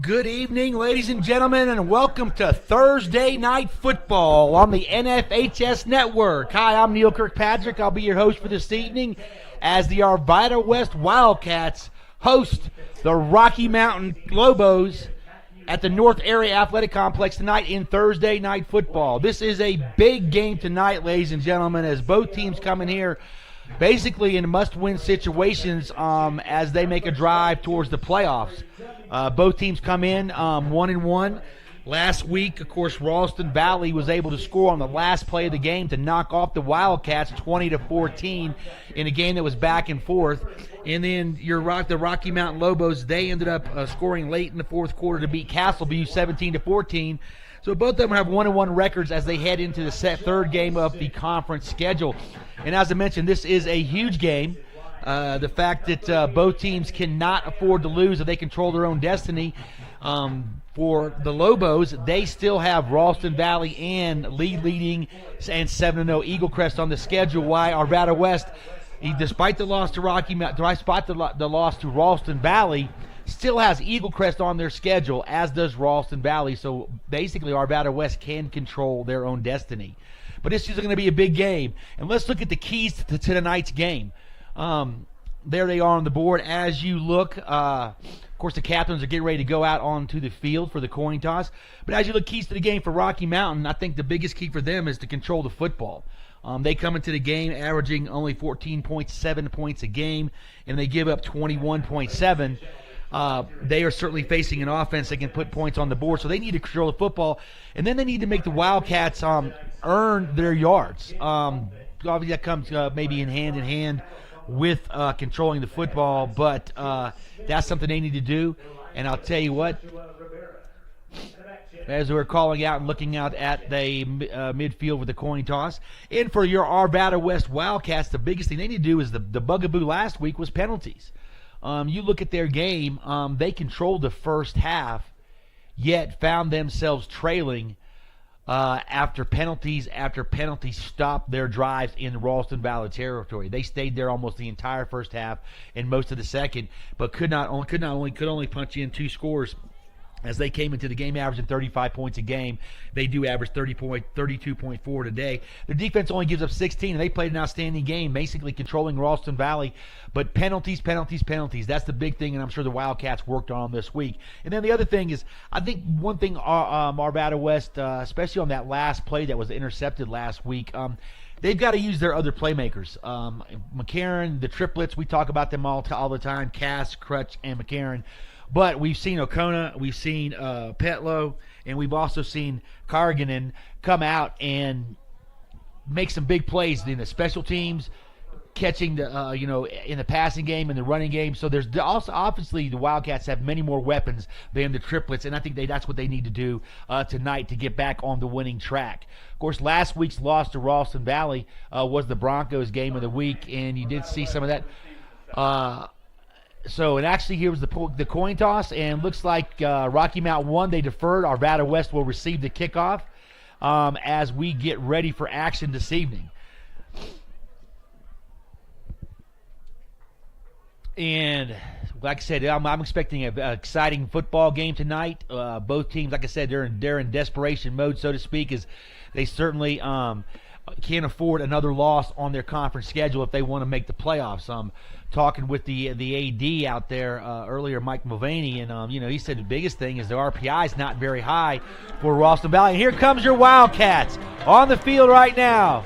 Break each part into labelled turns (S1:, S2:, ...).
S1: Good evening, ladies and gentlemen, and welcome to Thursday Night Football on the NFHS Network. Hi, I'm Neil Kirkpatrick. I'll be your host for this evening as the Arvada West Wildcats host the Rocky Mountain Lobos at the North Area Athletic Complex tonight in Thursday Night Football. This is a big game tonight, ladies and gentlemen, as both teams come in here basically in must-win situations as they make a drive towards the playoffs. Both teams come in 1-1. Last week, of course, Ralston Valley was able to score on the last play of the game to knock off the Wildcats 20-14 in a game that was back and forth. And then the Rocky Mountain Lobos, they ended up scoring late in the fourth quarter to beat Castleview 17-14. So both of them have 1-1 records as they head into the third game of the conference schedule. And as I mentioned, this is a huge game. The fact that both teams cannot afford to lose if they control their own destiny. For the Lobos, they still have Ralston Valley and leading and 7-0 Eagle Crest on the schedule. Why Arvada West, despite the loss to despite the loss to Ralston Valley, still has Eagle Crest on their schedule, as does Ralston Valley. So basically, Arvada West can control their own destiny. But this is going to be a big game. And let's look at the keys to tonight's game. There they are on the board as you look. Of course, the captains are getting ready to go out onto the field for the coin toss. But as you look keys to the game for Rocky Mountain, I think the biggest key for them is to control the football. They come into the game averaging only 14.7 points a game, and they give up 21.7. They are certainly facing an offense that can put points on the board, so they need to control the football. And then they need to make the Wildcats earn their yards. Obviously, that comes maybe in hand with controlling the football, but that's something they need to do. And I'll tell you what, as we're calling out and looking out at the midfield with the coin toss, and for your Arvada West Wildcats, the biggest thing they need to do is the bugaboo last week was penalties. You look at their game, they controlled the first half, yet found themselves trailing after penalties stopped their drives in Ralston Valley territory. They stayed there almost the entire first half and most of the second, but could only punch in two scores. As they came into the game averaging 35 points a game, they do average 32.4 today. Their defense only gives up 16, and they played an outstanding game, basically controlling Ralston Valley. But penalties. That's the big thing, and I'm sure the Wildcats worked on this week. And then the other thing is, I think one thing Arvada West, especially on that last play that was intercepted last week, they've got to use their other playmakers. McCarran, the triplets, we talk about them all the time, Cass, Crutch, and McCarran. But we've seen O'Kona, we've seen Petlow, and we've also seen Carganen come out and make some big plays in the special teams, catching the in the passing game and the running game. So there's also obviously the Wildcats have many more weapons than the triplets, and I think that's what they need to do tonight to get back on the winning track. Of course, last week's loss to Ralston Valley was the Broncos game of the week, and you did see some of that. So, and actually here was the coin toss, and looks like Rocky Mountain won. They deferred. Arvada West will receive the kickoff as we get ready for action this evening. And like I said, I'm expecting an exciting football game tonight. Both teams, like I said, they're in desperation mode, so to speak, as they certainly can't afford another loss on their conference schedule if they want to make the playoffs. Talking with the AD out there earlier, Mike Mulvaney, and he said the biggest thing is the RPI is not very high for Ralston Valley. And here comes your Wildcats on the field right now.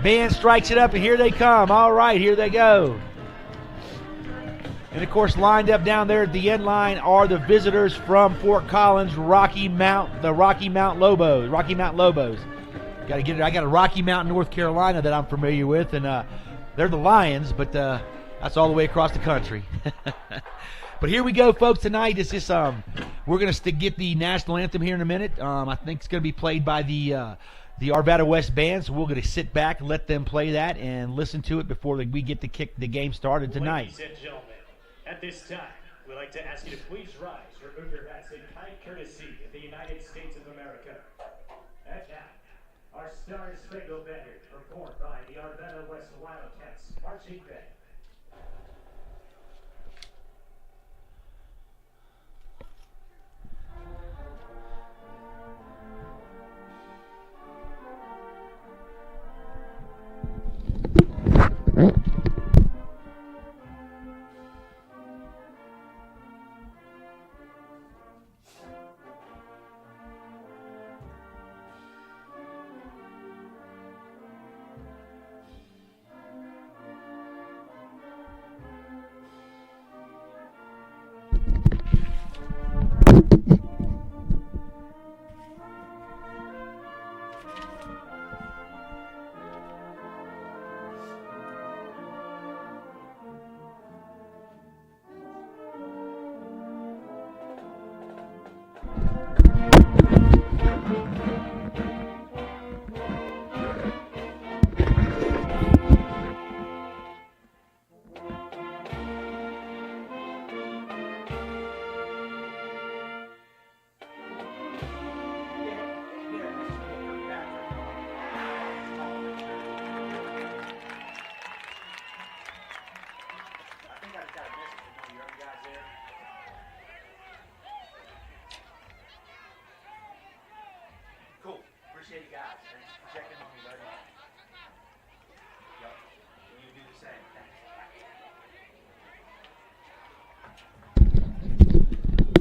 S1: Band strikes it up, and here they come. All right, here they go. And of course, lined up down there at the end line are the visitors from Fort Collins, the Rocky Mountain Lobos. Got to get it. I got a Rocky Mountain, North Carolina that I'm familiar with, and they're the Lions, but that's all the way across the country. But here we go, folks. Tonight is just we're going to get the national anthem here in a minute. I think it's going to be played by the Arvada West band, so we're going to sit back and let them play that and listen to it before we get to kick the game started tonight.
S2: Ladies and gentlemen, at this time, we'd like to ask you to please rise, remove your hats in kind courtesy of the United States of America. And now, our Star-Spangled Banner, performed by the Arvada West Wildcats Marching Band.
S1: Cool. Appreciate you guys. Thanks for checking on me, buddy. Yep. You do the same. Thanks.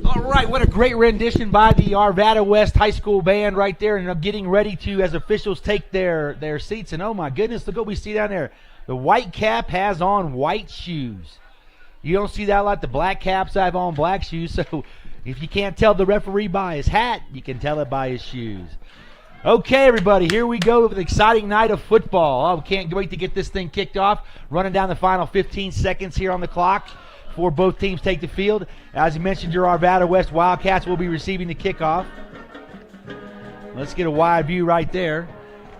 S1: All right, what a great rendition by the Arvada West High School band right there, and getting ready to, as officials take their seats. And oh my goodness, look what we see down there. The white cap has on white shoes. You don't see that a lot. The black caps have on black shoes. So if you can't tell the referee by his hat, you can tell it by his shoes. Okay, everybody, here we go with an exciting night of football. Oh, can't wait to get this thing kicked off. Running down the final 15 seconds here on the clock before both teams take the field. As you mentioned, your Arvada West Wildcats will be receiving the kickoff. Let's get a wide view right there.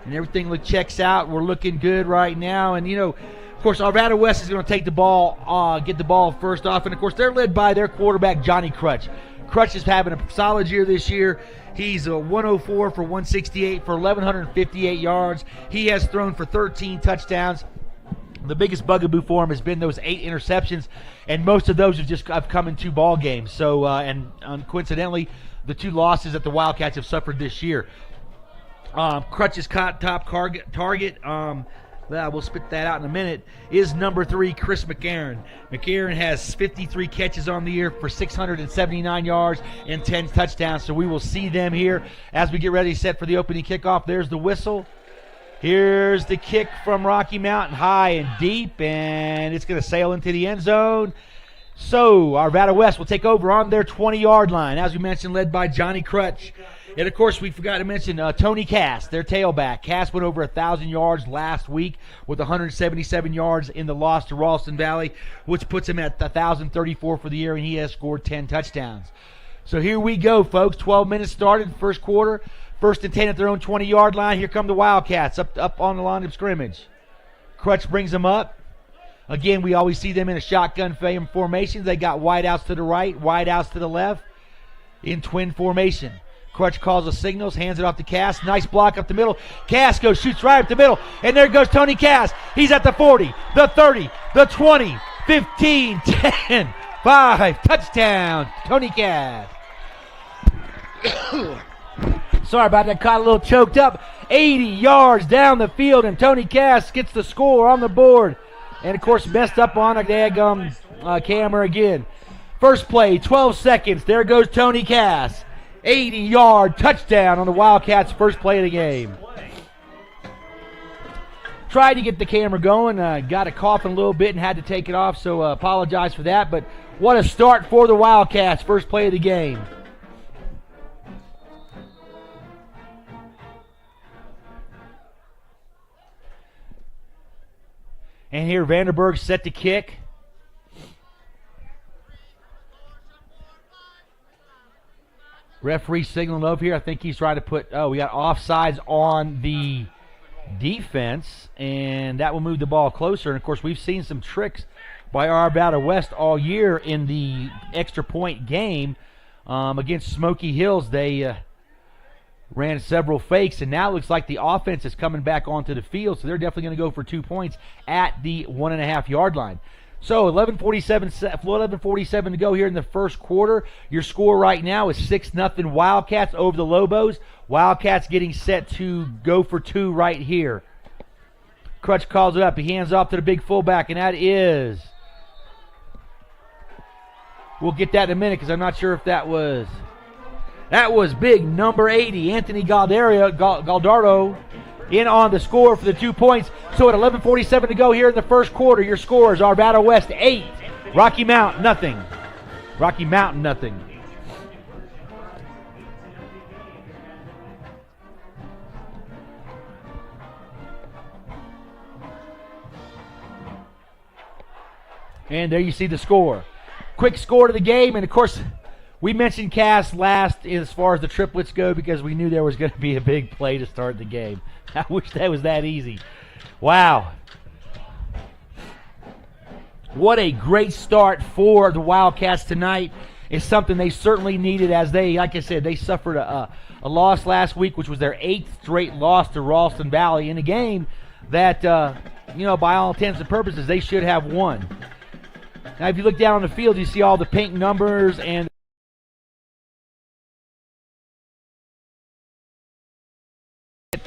S1: And everything checks out. We're looking good right now. And, of course, Arvada West is going to take the ball, get the ball first off. And, of course, they're led by their quarterback, Johnny Crutch. Crutch is having a solid year this year. He's a 104 for 168 for 1,158 yards. He has thrown for 13 touchdowns. The biggest bugaboo for him has been those 8 interceptions, and most of those have come in 2 ball games. So, and coincidentally, the 2 losses that the Wildcats have suffered this year. Crutch's top target, we'll spit that out in a minute, is number 3, Chris McCarron. McCarron has 53 catches on the year for 679 yards and 10 touchdowns. So we will see them here as we get ready set for the opening kickoff. There's the whistle. Here's the kick from Rocky Mountain, high and deep, and it's going to sail into the end zone. So Arvada West will take over on their 20-yard line, as we mentioned, led by Johnny Crutch. And, of course, we forgot to mention Tony Cass, their tailback. Cass went over 1,000 yards last week with 177 yards in the loss to Ralston Valley, which puts him at 1,034 for the year, and he has scored 10 touchdowns. So here we go, folks. 12 minutes started, first quarter. 1st and 10 at their own 20-yard line. Here come the Wildcats up on the line of scrimmage. Crutch brings them up. Again, we always see them in a shotgun formation. They got wideouts to the right, wideouts to the left in twin formation. Crutch calls the signals, hands it off to Cass. Nice block up the middle. Cass shoots right up the middle, and there goes Tony Cass. He's at the 40, the 30, the 20, 15, 10, 5. Touchdown, Tony Cass. Sorry about that, caught a little choked up. 80 yards down the field, and Tony Cass gets the score on the board. And, of course, messed up on a daggum camera again. First play, 12 seconds. There goes Tony Cass. 80-yard touchdown on the Wildcats' first play of the game. Tried to get the camera going, got a coughing a little bit and had to take it off, so apologize for that. But what a start for the Wildcats, first play of the game. And here Vanderburg set to kick. Referee signaling over here. I think he's trying to put, we got offsides on the defense, and that will move the ball closer. And, of course, we've seen some tricks by Arvada West all year in the extra point game against Smoky Hills. They ran several fakes, and now it looks like the offense is coming back onto the field, so they're definitely going to go for 2 points at the 1.5-yard line. So 11:47 to go here in the first quarter. Your score right now is 6-0 Wildcats over the Lobos. Wildcats getting set to go for 2 right here. Crutch calls it up. He hands off to the big fullback, and that is... We'll get that in a minute because I'm not sure if that was... That was big number 80, Anthony Galdardo, in on the score for the 2 points. So at 11:47 to go here in the first quarter, your scores are Arvada West 8, Rocky Mountain nothing. Rocky Mountain nothing. And there you see the score. Quick score to the game, and of course, We mentioned Cass last as far as the triplets go because we knew there was going to be a big play to start the game. I wish that was that easy. Wow. What a great start for the Wildcats tonight. It's something they certainly needed as they, like I said, they suffered a loss last week, which was their 8th straight loss to Ralston Valley in a game that, by all intents and purposes, they should have won. Now, if you look down on the field, you see all the pink numbers and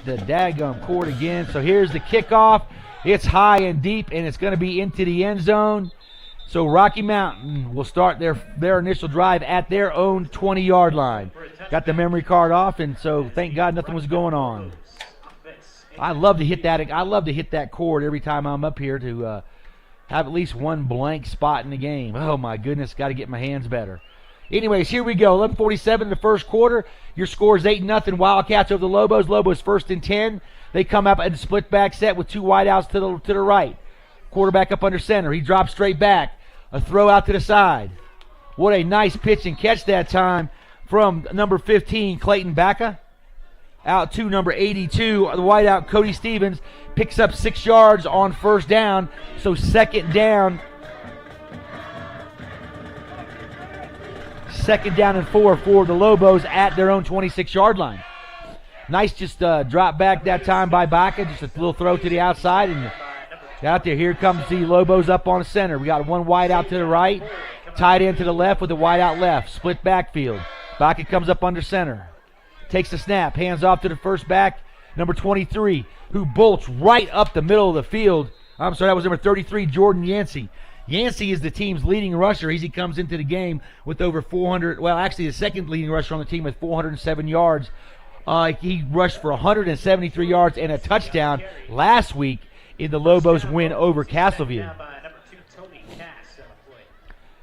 S1: the daggum cord again. So here's the kickoff. It's high and deep, and it's going to be into the end zone. So Rocky Mountain will start their initial drive at their own 20-yard line. Got the memory card off, and so thank God nothing was going on. I love to hit that. I love to hit that cord every time I'm up here to have at least one blank spot in the game. Oh my goodness, got to get my hands better. Anyways, here we go. 11:47 in the first quarter. Your score is 8-0 Wildcats over the Lobos. Lobos 1st and 10. They come up in a split back set with 2 wideouts to the right. Quarterback up under center. He drops straight back. A throw out to the side. What a nice pitch and catch that time from number 15, Clayton Baca. Out to number 82, the wideout, Cody Stevens. Picks up 6 yards on first down. So second down and 4 for the Lobos at their own 26-yard line. Nice just drop back that time by Baca. Just a little throw to the outside and out there. Here comes the Lobos up on the center. We got one wide out to the right, tight end to the left with a wide out left. Split backfield. Baca comes up under center. Takes the snap. Hands off to the first back, number 23, who bolts right up the middle of the field. I'm sorry, that was number 33, Jordan Yancey. Yancey is the team's leading rusher as he comes into the game with over 400. Well, actually, the second leading rusher on the team with 407 yards. He rushed for 173 yards and a touchdown last week in the Lobos win over Castleview.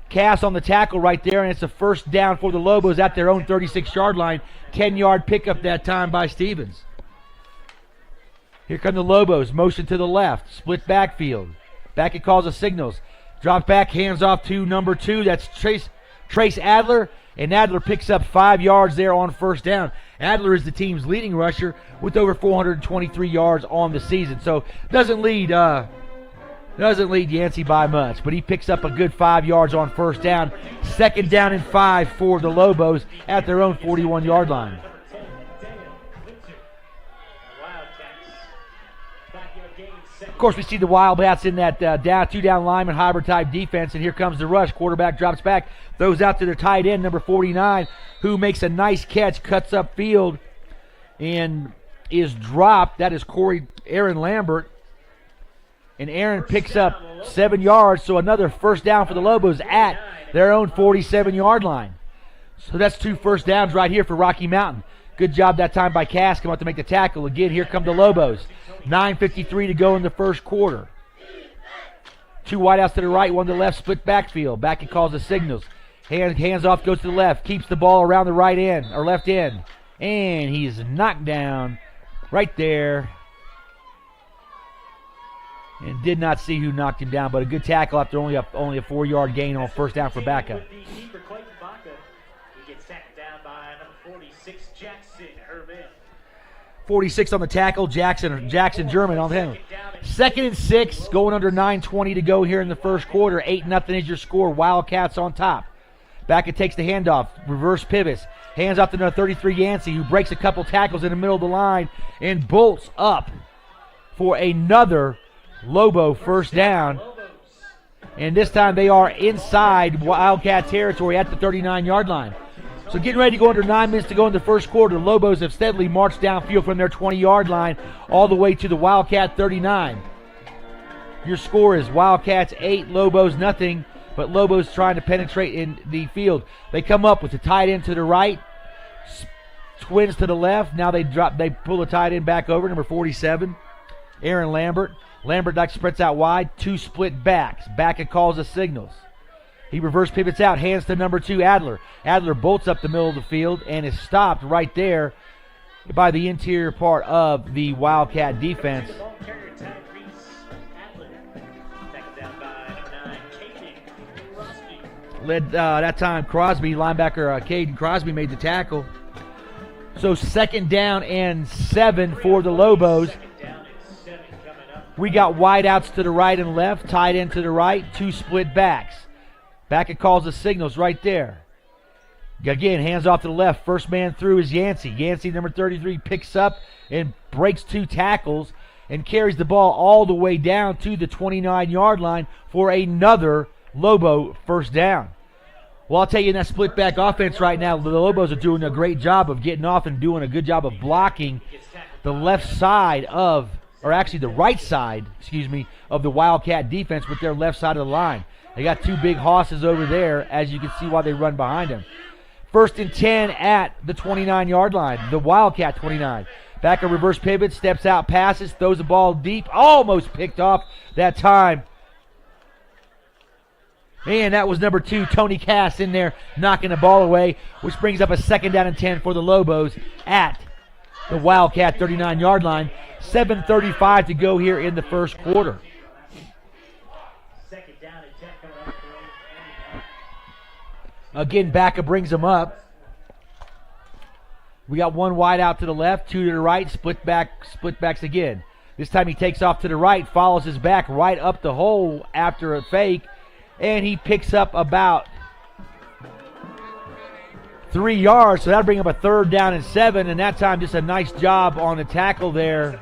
S1: Cass on the tackle right there, and it's a first down for the Lobos at their own 36-yard line. 10-yard pickup that time by Stevens. Here come the Lobos. Motion to the left. Split backfield. Back calls the signals. Drop back, hands off to number 2. That's Trace Adler. And Adler picks up 5 yards there on first down. Adler is the team's leading rusher with over 423 yards on the season. So doesn't lead Yancey by much, but he picks up a good 5 yards on first down. Second down and 5 for the Lobos at their own 41-yard line. Of course, we see the Wildcats in that two-down lineman hybrid-type defense, and here comes the rush. Quarterback drops back, throws out to their tight end, number 49, who makes a nice catch, cuts up field, and is dropped. That is Aaron Lambert. And Aaron picks up 7 yards, so another first down for the Lobos at their own 47-yard line. So that's 2 first downs right here for Rocky Mountain. Good job that time by Cass. Come out to make the tackle. Again, here come the Lobos. 9:53 to go in the first quarter. 2 wideouts to the right, 1 to the left, split backfield. Back and calls the signals. Hands off, goes to the left. Keeps the ball around the right end, or left end. And he's knocked down right there. And did not see who knocked him down, but a good tackle after only a 4-yard gain on first down for backup.
S2: He gets sacked down by number 46, Jackson Herman.
S1: 46 on the tackle, Jackson German on him. 2nd and 6, going under 9:20 to go here in the first quarter. 8-0 is your score. Wildcats on top. Backett takes the handoff, reverse pivots, hands off to number 33 Yancey, who breaks a couple tackles in the middle of the line and bolts up for another Lobo first down. And this time they are inside Wildcat territory at the 39-yard line. So getting ready to go under 9 minutes to go in the first quarter. The Lobos have steadily marched downfield from their 20-yard line all the way to the Wildcat 39. Your score is Wildcats 8, Lobos nothing, but Lobos trying to penetrate in the field. They come up with the tight end to the right, twins to the left. Now they pull the tight end back over, number 47, Aaron Lambert. Lambert spreads out wide, 2 split backs. Back and calls the signals. He reverse pivots out, hands to number 2, Adler. Adler bolts up the middle of the field and is stopped right there by the interior part of the Wildcat defense. Led that time Crosby, linebacker Caden Crosby made the tackle. So 2nd down and 7 for the Lobos. We got wideouts to the right and left, tight end to the right, 2 split backs. Backett calls the signals right there. Again, hands off to the left. First man through is Yancey. Yancey, number 33, picks up and breaks 2 tackles and carries the ball all the way down to the 29-yard line for another Lobo first down. Well, I'll tell you, in that split back offense right now, the Lobos are doing a great job of getting off and doing a good job of blocking the left side of, or actually the right side, of the Wildcat defense with their left side of the line. They got 2 big hosses over there, as you can see while they run behind them. 1st and 10 at the 29-yard line, the Wildcat 29. Back a reverse pivot, steps out, passes, throws the ball deep, almost picked off that time. And that was number 2, Tony Cass, in there knocking the ball away, which brings up a 2nd down and 10 for the Lobos at the Wildcat 39-yard line. 7:35 to go here in the first quarter. Again, Baca brings them up. We got 1 wide out to the left, 2 to the right, split backs again. This time he takes off to the right, follows his back right up the hole after a fake, and he picks up about 3 yards, so that'll bring up a 3rd down and 7, and that time just a nice job on the tackle there.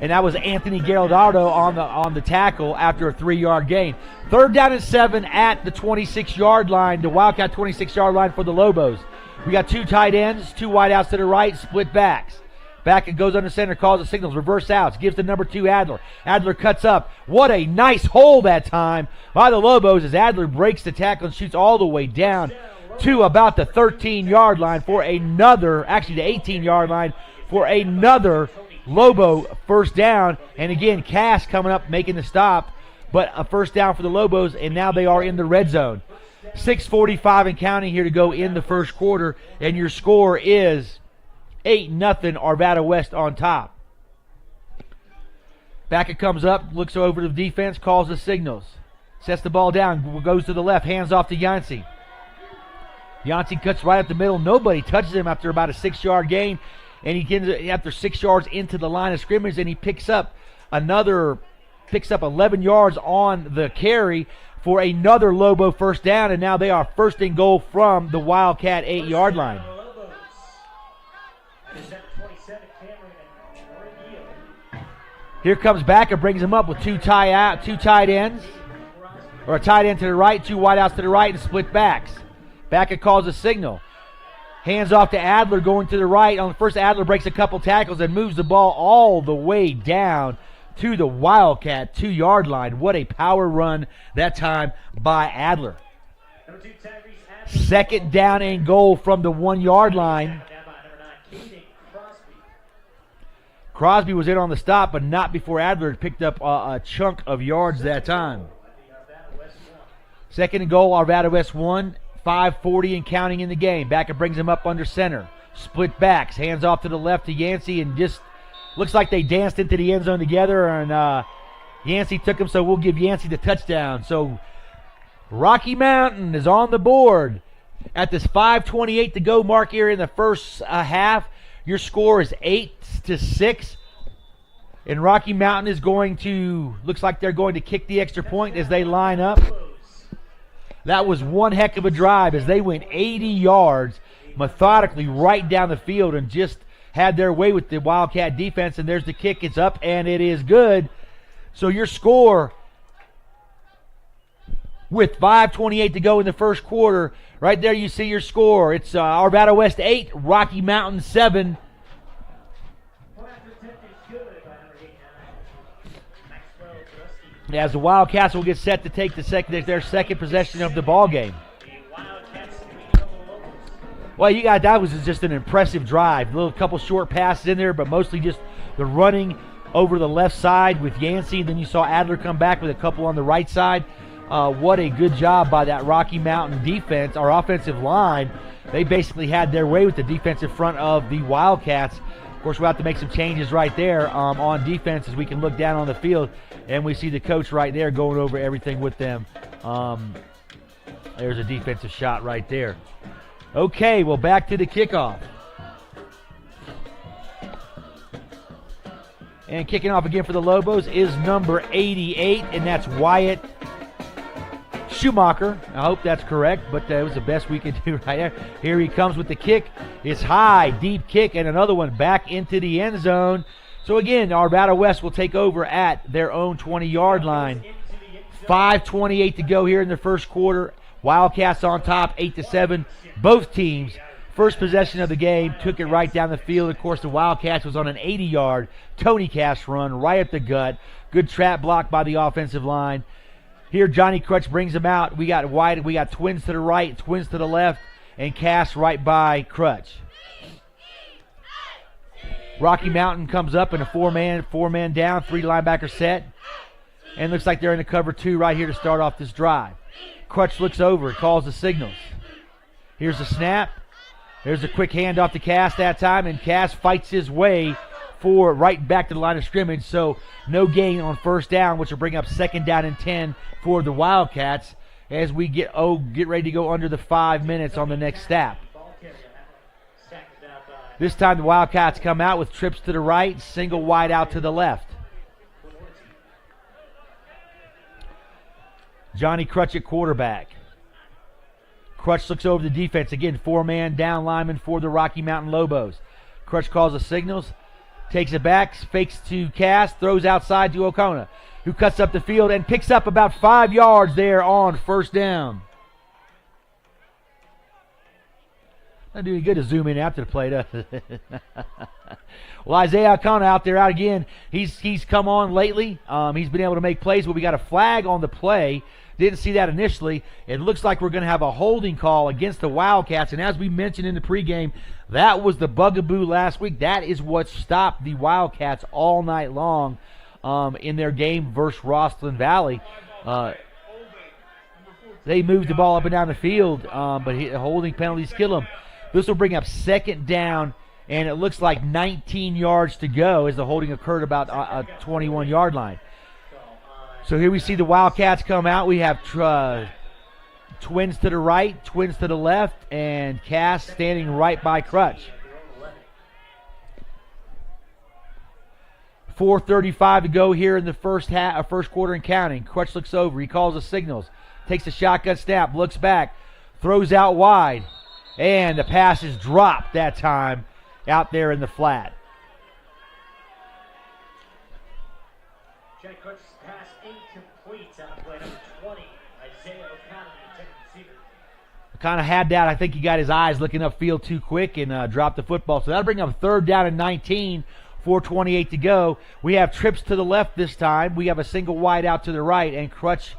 S1: And that was Anthony Gallardo on the tackle after a 3-yard gain. 3rd down and 7 at the 26-yard line, the Wildcat 26-yard line for the Lobos. We got 2 tight ends, 2 wideouts to the right, split backs. Back and goes under center, calls the signals, reverse outs, gives to number 2 Adler. Adler cuts up. What a nice hole that time by the Lobos as Adler breaks the tackle and shoots all the way down to about the 13-yard line for another, actually the 18-yard line for another Lobo first down. And again, Cass coming up making the stop, but a first down for the Lobos, and now they are in the red zone. 6:45 and counting here to go in the first quarter, and your score is 8-0 Arvada West on top. Backett comes up, looks over to the defense, calls the signals, sets the ball down, goes to the left, hands off to Yancey. Yancey cuts right up the middle. Nobody touches him after about a 6-yard gain, and he gets after 6 yards into the line of scrimmage, and he picks up 11 yards on the carry for another Lobo first down, and now they are 1st and goal from the Wildcat 8-yard line. Here comes Backer, brings him up with 2 tight ends, or a tight end to the right, 2 wideouts to the right, and split backs. Backer calls a signal. Hands off to Adler going to the right. On the first, Adler breaks a couple tackles and moves the ball all the way down to the Wildcat 2-yard line. What a power run that time by Adler. 2nd down and goal from the 1-yard line. Crosby was in on the stop, but not before Adler picked up a chunk of yards that time. 2nd and goal, Arvada West 1. 5:40 and counting in the game. Backer brings him up under center. Split backs. Hands off to the left to Yancey, and just looks like they danced into the end zone together, and Yancey took him, so we'll give Yancey the touchdown. So Rocky Mountain is on the board at this 5:28 to go mark here in the first half. Your score is 8-6. And Rocky Mountain is looks like they're going to kick the extra point as they line up. That was one heck of a drive as they went 80 yards methodically right down the field and just had their way with the Wildcat defense. And there's the kick. It's up, and it is good. So your score with 5:28 to go in the first quarter, right there you see your score. It's Arvada West 8, Rocky Mountain 7. As the Wildcats will get set to take their second possession of the ball game. Well, that was just an impressive drive. A little couple short passes in there, but mostly just the running over the left side with Yancey. Then you saw Adler come back with a couple on the right side. What a good job by that Rocky Mountain defense, our offensive line. They basically had their way with the defensive front of the Wildcats. Of course, we'll have to make some changes right there on defense as we can look down on the field, and we see the coach right there going over everything with them. There's a defensive shot right there. Okay, well, back to the kickoff. And kicking off again for the Lobos is number 88, and that's Wyatt Schumacher. I hope that's correct, but that was the best we could do right there. Here he comes with the kick. It's high, deep kick, and another one back into the end zone. So again, Arvada West will take over at their own 20-yard line. 5:28 to go here in the first quarter. Wildcats on top, 8-7. Both teams, first possession of the game, took it right down the field. Of course, the Wildcats was on an 80-yard Tony Cash run right up the gut. Good trap block by the offensive line. Here, Johnny Crutch brings them out. We got White, we got twins to the right, twins to the left, and Cash right by Crutch. Rocky Mountain comes up in a four-man down, 3 linebacker set. And looks like they're in the cover 2 right here to start off this drive. Crutch looks over, calls the signals. Here's the snap. There's a quick handoff to Cass that time, and Cass fights his way for right back to the line of scrimmage, so no gain on first down, which will bring up 2nd down and 10 for the Wildcats as we get ready to go under the 5 minutes on the next snap. This time the Wildcats come out with trips to the right, single wide out to the left. Johnny Crutch at quarterback. Crutch looks over the defense. Again, 4-man down lineman for the Rocky Mountain Lobos. Crutch calls the signals, takes it back, fakes to Cass, throws outside to Okona, who cuts up the field and picks up about 5 yards there on first down. Not doing good to zoom in after the play, does it? Well, Isaiah Okona out there out again. He's come on lately. He's been able to make plays, but we got a flag on the play. Didn't see that initially. It looks like we're going to have a holding call against the Wildcats, and as we mentioned in the pregame, that was the bugaboo last week. That is what stopped the Wildcats all night long in their game versus Rosslyn Valley. They moved the ball up and down the field, but holding penalties kill them. This will bring up 2nd down, and it looks like 19 yards to go as the holding occurred about a 21-yard line. So here we see the Wildcats come out. We have twins to the right, twins to the left, and Cass standing right by Crutch. 4:35 to go here in the first quarter and counting. Crutch looks over. He calls the signals. Takes a shotgun snap, looks back, throws out wide, and the pass is dropped that time out there in the flat.
S2: Jack Crutch's pass incomplete on play number 20. Isaiah Okona, the receiver.
S1: Kind of had that. I think he got his eyes looking upfield too quick and dropped the football. So that'll bring up 3rd down and 19. 4:28 to go. We have trips to the left this time. We have a single wide out to the right, and Crutch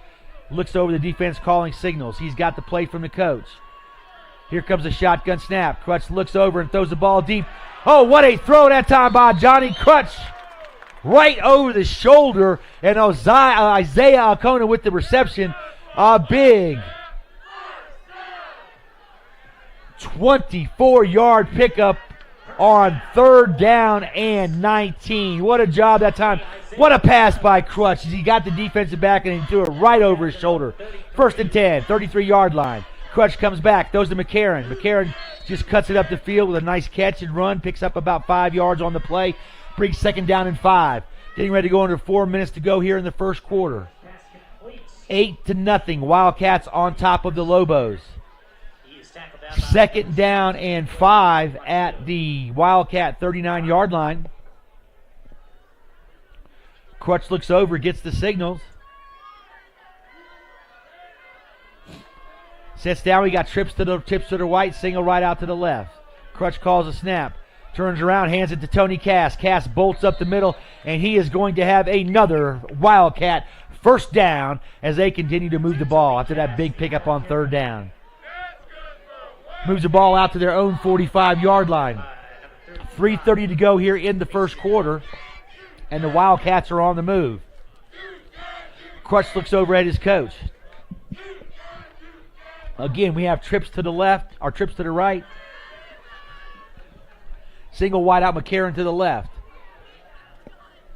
S1: looks over the defense calling signals. He's got the play from the coach. Here comes a shotgun snap. Crutch looks over and throws the ball deep. Oh, what a throw that time by Johnny Crutch. Right over the shoulder, and Isaiah Okona with the reception. A big 24-yard pickup on 3rd down and 19. What a job that time. What a pass by Crutch. He got the defensive back and he threw it right over his shoulder. 1st and 10, 33-yard line. Crutch comes back, throws to McCarron. McCarron just cuts it up the field with a nice catch and run, picks up about 5 yards on the play, brings 2nd down and 5. Getting ready to go under 4 minutes to go here in the first quarter. 8-0, Wildcats on top of the Lobos. 2nd down and 5 at the Wildcat 39-yard line. Crutch looks over, gets the signals. Sits down, we got tips to the right, single right out to the left. Crutch calls a snap. Turns around, hands it to Tony Cass. Cass bolts up the middle, and he is going to have another Wildcat 1st down as they continue to move the ball after that big pickup on 3rd down. Moves the ball out to their own 45-yard line. 3:30 to go here in the first quarter, and the Wildcats are on the move. Crutch looks over at his coach. Again, we have trips to the left, or trips to the right. Single wide out, McCarron to the left.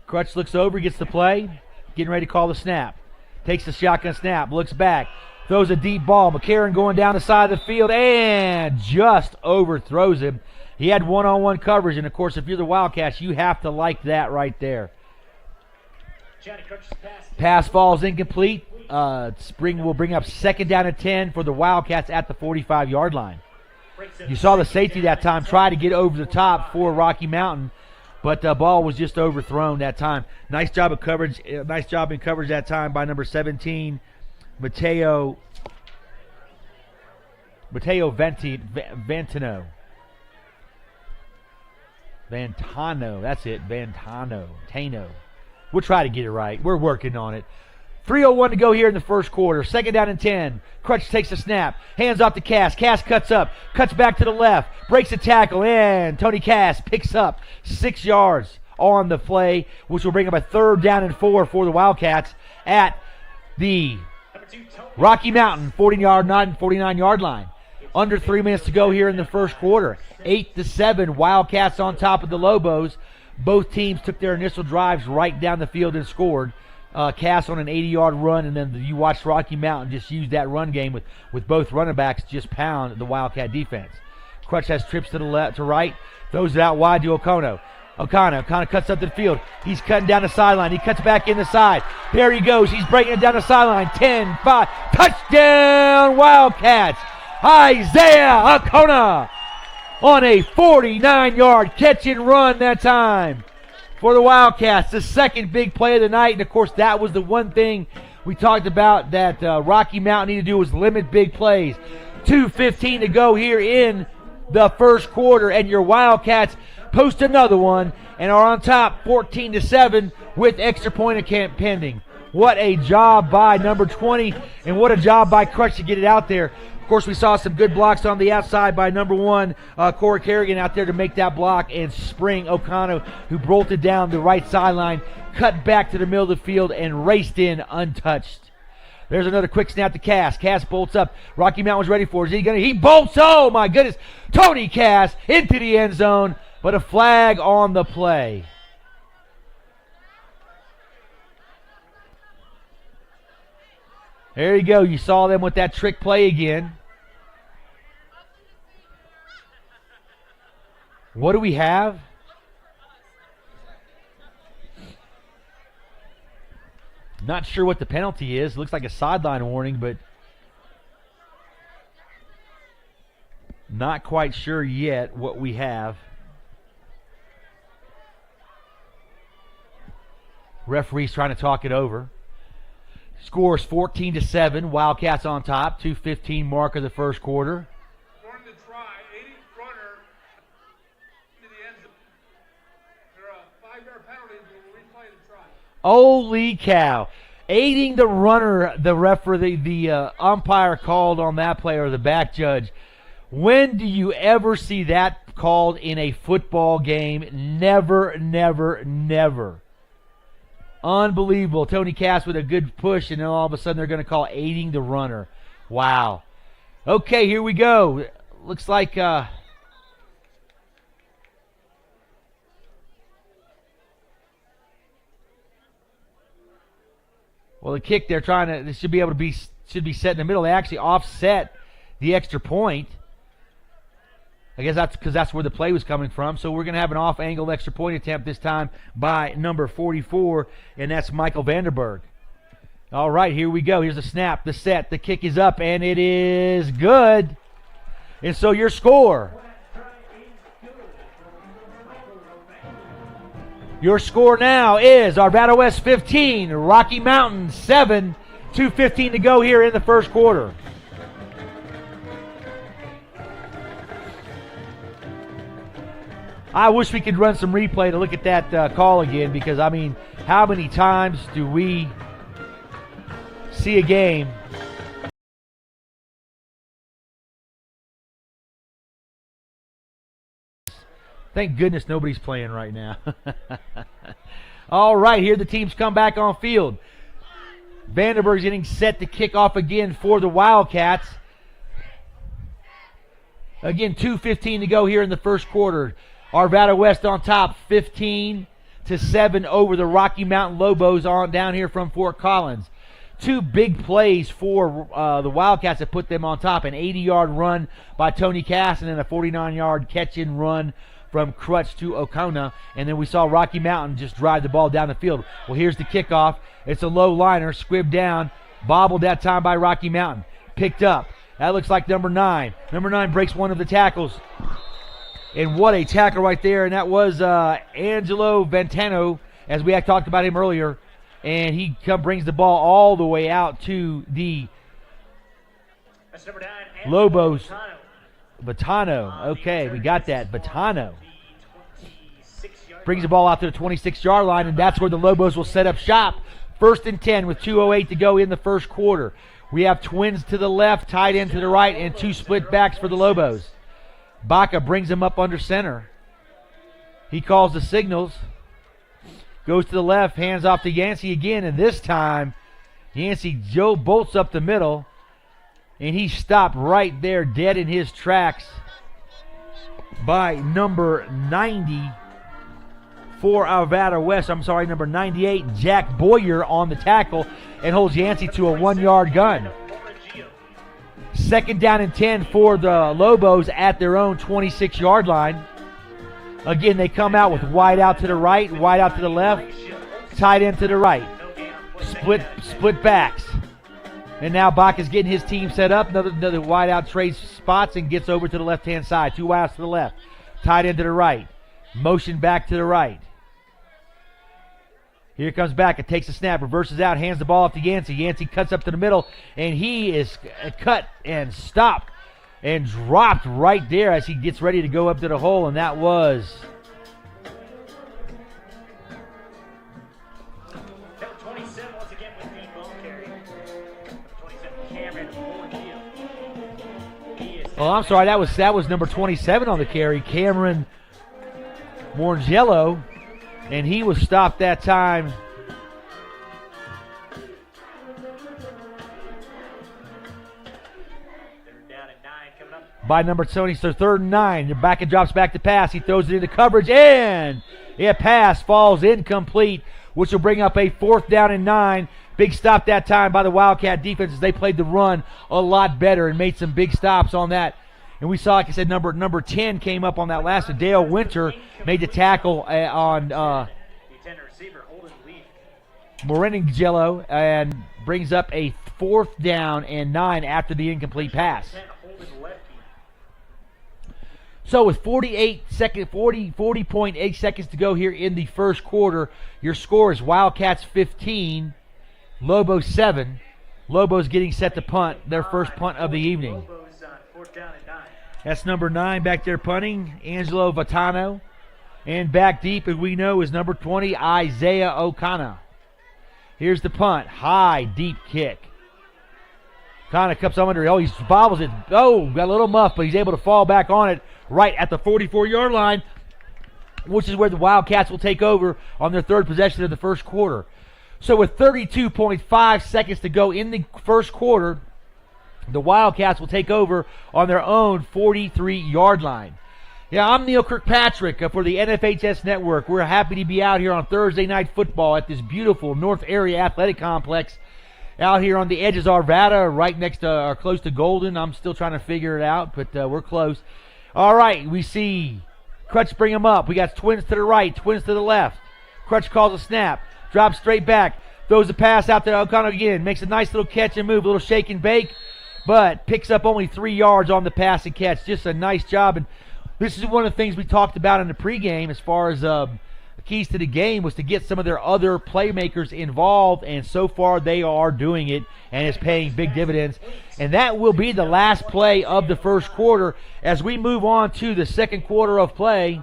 S1: Crutch looks over, gets the play, getting ready to call the snap. Takes the shotgun snap, looks back, throws a deep ball. McCarron going down the side of the field and just overthrows him. He had one-on-one coverage, and, of course, if you're the Wildcats, you have to like that right there. Pass falls incomplete. Spring will bring up 2nd down and 10 for the Wildcats at the 45-yard line. You saw the safety that time try to get over the top for Rocky Mountain, but the ball was just overthrown that time. Nice job of coverage. Nice job in coverage that time by number 17, Mateo Vantano. That's it, Tano. We'll try to get it right. We're working on it. 3:01 to go here in the first quarter. 2nd down and 10. Crutch takes the snap. Hands off to Cass. Cass cuts up. Cuts back to the left. Breaks a tackle. And Tony Cass picks up 6 yards on the play, which will bring up a 3rd down and 4 for the Wildcats at the Rocky Mountain 49-yard line. Under 3 minutes to go here in the first quarter. 8-7. Wildcats on top of the Lobos. Both teams took their initial drives right down the field and scored. Cass on an 80-yard run, and then you watched Rocky Mountain just use that run game with both running backs just pound the Wildcat defense. Crutch has trips to the left, to right, throws it out wide to O'Connor. O'Connor cuts up the field. He's cutting down the sideline. He cuts back in the side. There he goes. He's breaking it down the sideline. 10-5. Touchdown, Wildcats. Isaiah O'Connor on a 49-yard catch and run that time for the Wildcats. The second big play of the night, and of course that was the one thing we talked about that Rocky Mountain needed to do was limit big plays. 2:15 to go here in the first quarter, and your Wildcats post another one and are on top 14-7 with extra point pending. What a job by number 20, and what a job by Crutch to get it out there. Of course, we saw some good blocks on the outside by number 1, Corey Kerrigan out there to make that block, and Spring O'Connor, who bolted down the right sideline, cut back to the middle of the field and raced in untouched. There's another quick snap to Cass. Cass bolts up. Rocky Mountain was ready for it. He bolts. Oh, my goodness. Tony Cass into the end zone, but a flag on the play. There you go. You saw them with that trick play again. What do we have? Not sure what the penalty is. Looks like a sideline warning, but not quite sure yet what we have. Referee's trying to talk it over. Scores 14-7. Wildcats on top. 2:15 mark of the first quarter.
S3: Going to try 80 runner into the end zone. There are a 5-yard penalty. We'll replay the try.
S1: Holy cow. Aiding the runner, the umpire called on that play, or the back judge. When do you ever see that called in a football game? Never, never, never. Unbelievable. Tony Cass with a good push, and then all of a sudden they're going to call aiding the runner. Wow. Okay, here we go. Looks like well, the kick they're trying to, this should be able to should be set in the middle. They actually offset the extra point. I guess that's because that's where the play was coming from. So we're going to have an off-angle extra point attempt this time by number 44, and that's Michael Vanderberg. All right, here we go. Here's the snap, the set, the kick is up, and it is good. And so your score. Your score now is Arvada West 15, Rocky Mountain 7, 2:15 to go here in the first quarter. I wish we could run some replay to look at that call again, because, I mean, how many times do we see a game Thank goodness nobody's playing right now. All right, here the teams come back on field. Vanderberg's getting set to kick off again for the Wildcats. Again, 2:15 to go here in the first quarter. Arvada West on top, 15-7 over the Rocky Mountain Lobos on down here from Fort Collins. Two big plays for the Wildcats that put them on top. An 80-yard run by Tony Cass and then a 49-yard catch-and run from Crutch to O'Connor. And then we saw Rocky Mountain just drive the ball down the field. Well, here's the kickoff. It's a low liner, squibbed down, bobbled that time by Rocky Mountain. Picked up. That looks like number 9. Number 9 breaks one of the tackles. And what a tackle right there. And that was Angelo Ventano, as we had talked about him earlier. And he brings the ball all the way out to the Lobos. Batano. Okay, we got that. Batano brings the ball out to the 26-yard line, and that's where the Lobos will set up shop. 1st and 10 with 2:08 to go in the first quarter. We have twins to the left, tight end to the right, and 2 split backs for the Lobos. Baca brings him up under center. He calls the signals. Goes to the left, hands off to Yancey again, and this time Yancey Joe bolts up the middle, and he stopped right there dead in his tracks by number 90 for Arvada West. Number 98, Jack Boyer on the tackle and holds Yancey to a 1-yard gun. 2nd down and 10 for the Lobos at their own 26-yard line. Again, they come out with wide out to the right, wide out to the left, tight end to the right. Split backs. And now Bach is getting his team set up. Another wide out trades spots and gets over to the left-hand side. 2 wides to the left. Tight end to the right. Motion back to the right. Here comes back. It takes a snap, reverses out, hands the ball off to Yancey. Yancey cuts up to the middle, and he is cut and stopped and dropped right there as he gets ready to go up to the hole, and that was
S2: Number 27 once again with the ball carry. Number 27, Cameron Morgillo.
S1: Oh, I'm sorry. That was number 27 on the carry, Cameron Morgello, and he was stopped that time. By number 20, so 3rd and 9. Your back and drops back to pass. He throws it into coverage, and a pass falls incomplete, which will bring up a 4th down and 9. Big stop that time by the Wildcat defense as they played the run a lot better and made some big stops on that. And we saw, like I said, number 10 came up on that last. Dale Winter made the tackle on Moreningelo and brings up a 4th down and 9 after the incomplete pass. So with 40.8 seconds to go here in the first quarter, your score is Wildcats 15, Lobos 7. Lobos getting set to punt, their first punt of the evening. That's number 9 back there punting, Angelo Vatano. And back deep, as we know, is number 20, Isaiah O'Connor. Here's the punt. High, deep kick. Kind of comes under. Oh, he bobbles it. Oh, got a little muff, but he's able to fall back on it right at the 44-yard line, which is where the Wildcats will take over on their 3rd possession of the first quarter. So with 32.5 seconds to go in the first quarter, the Wildcats will take over on their own 43-yard line. Yeah, I'm Neil Kirkpatrick for the NFHS Network. We're happy to be out here on Thursday Night Football at this beautiful North Area Athletic Complex out here on the edges of Arvada, right next to or close to Golden. I'm still trying to figure it out, but we're close. All right, we see Crutch bring him up. We got twins to the right, twins to the left. Crutch calls a snap, drops straight back, throws the pass out to O'Connor again, makes a nice little catch and move, a little shake and bake, but picks up only 3 yards on the pass and catch. Just a nice job. And this is one of the things we talked about in the pregame as far as keys to the game was to get some of their other playmakers involved, and so far they are doing it, and it's paying big dividends. And that will be the last play of the first quarter as we move on to the second quarter of play.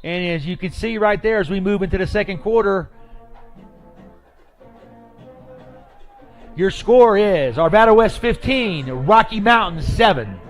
S1: And as you can see right there, as we move into the second quarter, your score is Arvada West 15, Rocky Mountain 7.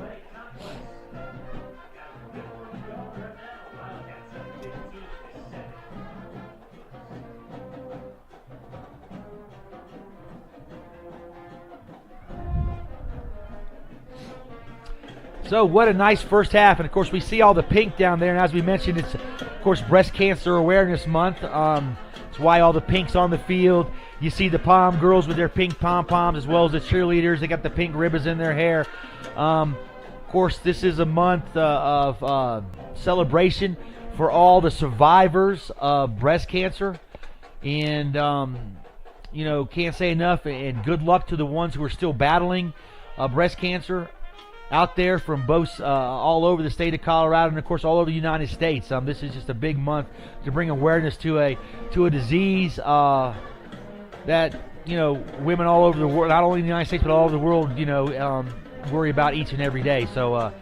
S1: So what a nice first half. And, of course, we see all the pink down there. And as we mentioned, it's, of course, Breast Cancer Awareness Month. That's why all the pink's on the field. You see the pom girls with their pink pom-poms as well as the cheerleaders. They got the pink ribbons in their hair. Of course, this is a month of celebration for all the survivors of breast cancer. And, can't say enough. And good luck to the ones who are still battling breast cancer out there from both all over the state of Colorado and, of course, all over the United States. This is just a big month to bring awareness to a disease that, women all over the world, not only in the United States, but all over the world, worry about each and every day. So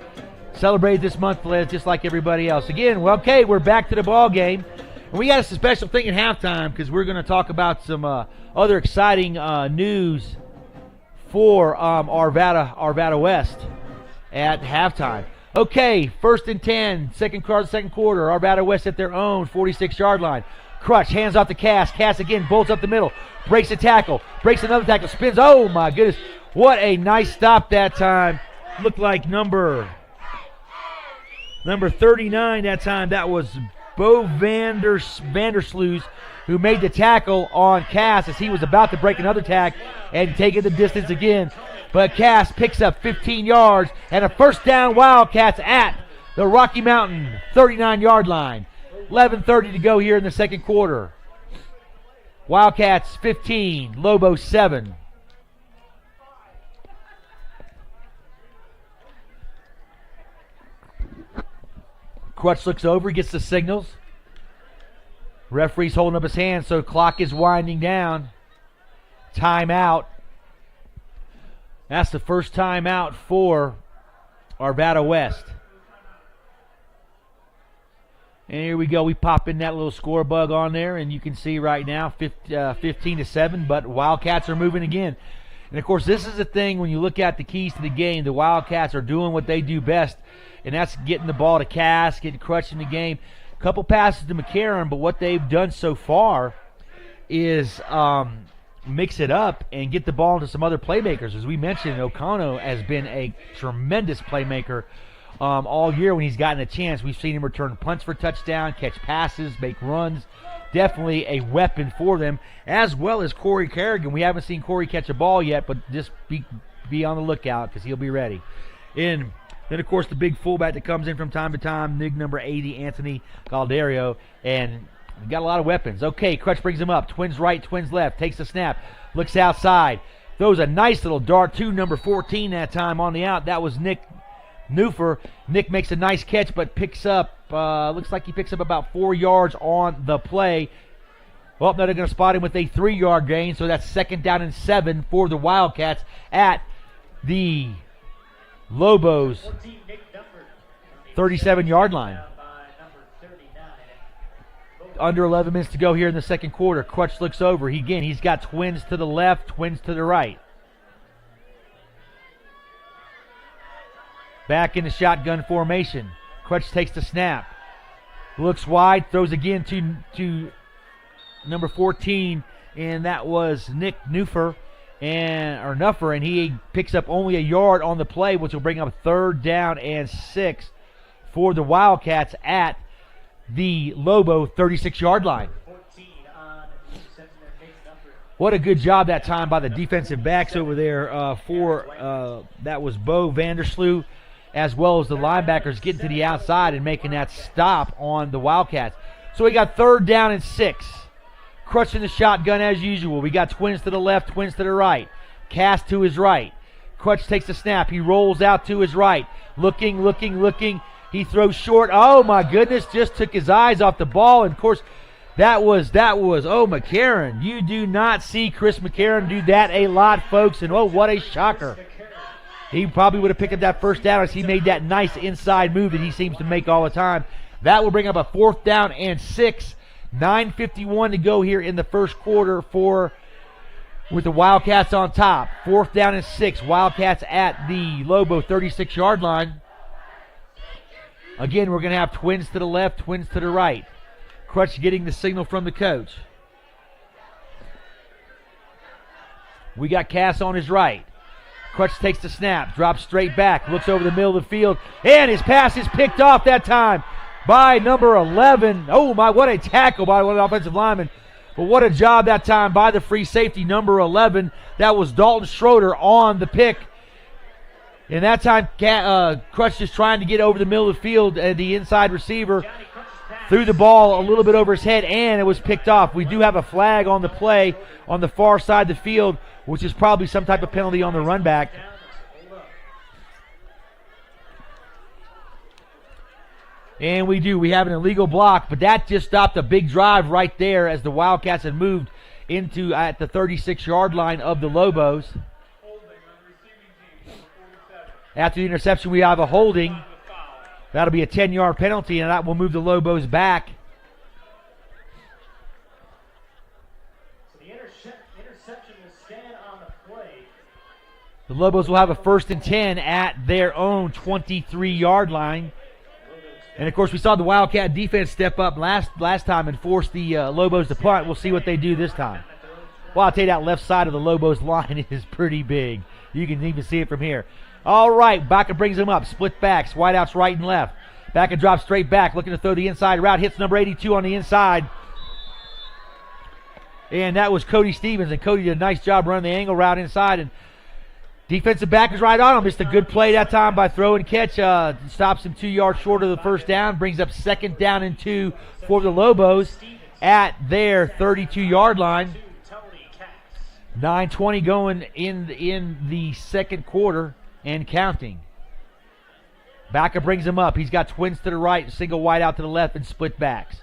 S1: celebrate this month just like everybody else. Again, okay, we're back to the ball game. And we got a special thing at halftime because we're going to talk about some other exciting news for Arvada West at halftime. Okay, 1st and 10, second quarter. Arvada West at their own 46-yard line. Crutch, hands off to Cass. Cass again, bolts up the middle, breaks a tackle, breaks another tackle, spins. Oh, my goodness. What a nice stop that time. Looked like number 39 that time. That was Bo Vandersloot, who made the tackle on Cass as he was about to break another tack and take it the distance again. But Cass picks up 15 yards and a first down. Wildcats at the Rocky Mountain 39-yard line. 11:30 to go here in the second quarter. Wildcats 15, Lobos 7. Crutch looks over, gets the signals. Referee's holding up his hand, so clock is winding down. Timeout. That's the first timeout for Arvada West. And here we go. We pop in that little score bug on there, and you can see right now 15-7, but Wildcats are moving again. And, of course, this is the thing when you look at the keys to the game. The Wildcats are doing what they do best, and that's getting the ball to Cass, getting Crutch in the game. A couple passes to McCarron, but what they've done so far is mix it up and get the ball into some other playmakers. As we mentioned, O'Connell has been a tremendous playmaker all year when he's gotten a chance. We've seen him return punts for touchdown, catch passes, make runs. Definitely a weapon for them, as well as Corey Kerrigan. We haven't seen Corey catch a ball yet, but just be on the lookout because he'll be ready. And then, of course, the big fullback that comes in from time to time, NIG number 80, Anthony Galderio, and we got a lot of weapons. Okay, Crutch brings him up. Twins right, twins left. Takes the snap. Looks outside. Throws a nice little dart to number 14 that time on the out. That was Nick Neufer. Nick makes a nice catch, but picks up, looks like he picks up about 4 yards on the play. Well, now they're going to spot him with a 3-yard gain, so that's 2nd down and 7 for the Wildcats at the Lobos 37-yard line. Under 11 minutes to go here in the second quarter. Crutch looks over. He's got twins to the left, twins to the right. Back in the shotgun formation. Crutch takes the snap. Looks wide, throws again to number 14, and that was Nick Neufer. And he picks up only a yard on the play, which will bring up 3rd down and 6 for the Wildcats at the Lobo 36-yard line. What a good job that time by the defensive backs over there that was Bo Vandersloot, as well as the linebackers getting to the outside and making that stop on the Wildcats. So we got 3rd down and 6. Crutch in the shotgun as usual. We got twins to the left, twins to the right. Cass to his right. Crutch takes the snap. He rolls out to his right. Looking. He throws short. Oh, my goodness. Just took his eyes off the ball. And, of course, that was McCarron. You do not see Chris McCarron do that a lot, folks. And, what a shocker. He probably would have picked up that first down as he made that nice inside move that he seems to make all the time. That will bring up a 4th down and 6. 9:51 to go here in the first quarter with the Wildcats on top. 4th down and 6. Wildcats at the Lobo 36-yard line. Again, we're going to have twins to the left, twins to the right. Crutch getting the signal from the coach. We got Cass on his right. Crutch takes the snap, drops straight back, looks over the middle of the field, and his pass is picked off that time by number 11. Oh my, what a tackle by one of the offensive linemen. But what a job that time by the free safety, number 11. That was Dalton Schroeder on the pick. And that time, Crutch just trying to get over the middle of the field, and the inside receiver threw the ball a little bit over his head, and it was picked off. We do have a flag on the play on the far side of the field, which is probably some type of penalty on the run back. And we have an illegal block, but that just stopped a big drive right there as the Wildcats had moved into at the 36-yard line of the Lobos. After the interception, we have a holding. That'll be a 10-yard penalty, and that will move the Lobos back.
S2: So the interception will stand on the play.
S1: The Lobos will have a 1st and 10 at their own 23-yard line. And, of course, we saw the Wildcat defense step up last time and force the Lobos to punt. We'll see what they do this time. Well, I'll tell you, that left side of the Lobos line is pretty big. You can even see it from here. All right, Baca brings him up. Split backs, wideouts right and left. Baca drops straight back, looking to throw the inside route. Hits number 82 on the inside. And that was Cody Stevens. And Cody did a nice job running the angle route inside. And defensive back is right on him. Just a good play that time by throw and catch. Stops him 2 yards short of the first down. Brings up 2nd down and 2 for the Lobos at their 32-yard line. 9:20 going in the second quarter and counting. Baca brings him up. He's got twins to the right, single wide out to the left, and split backs.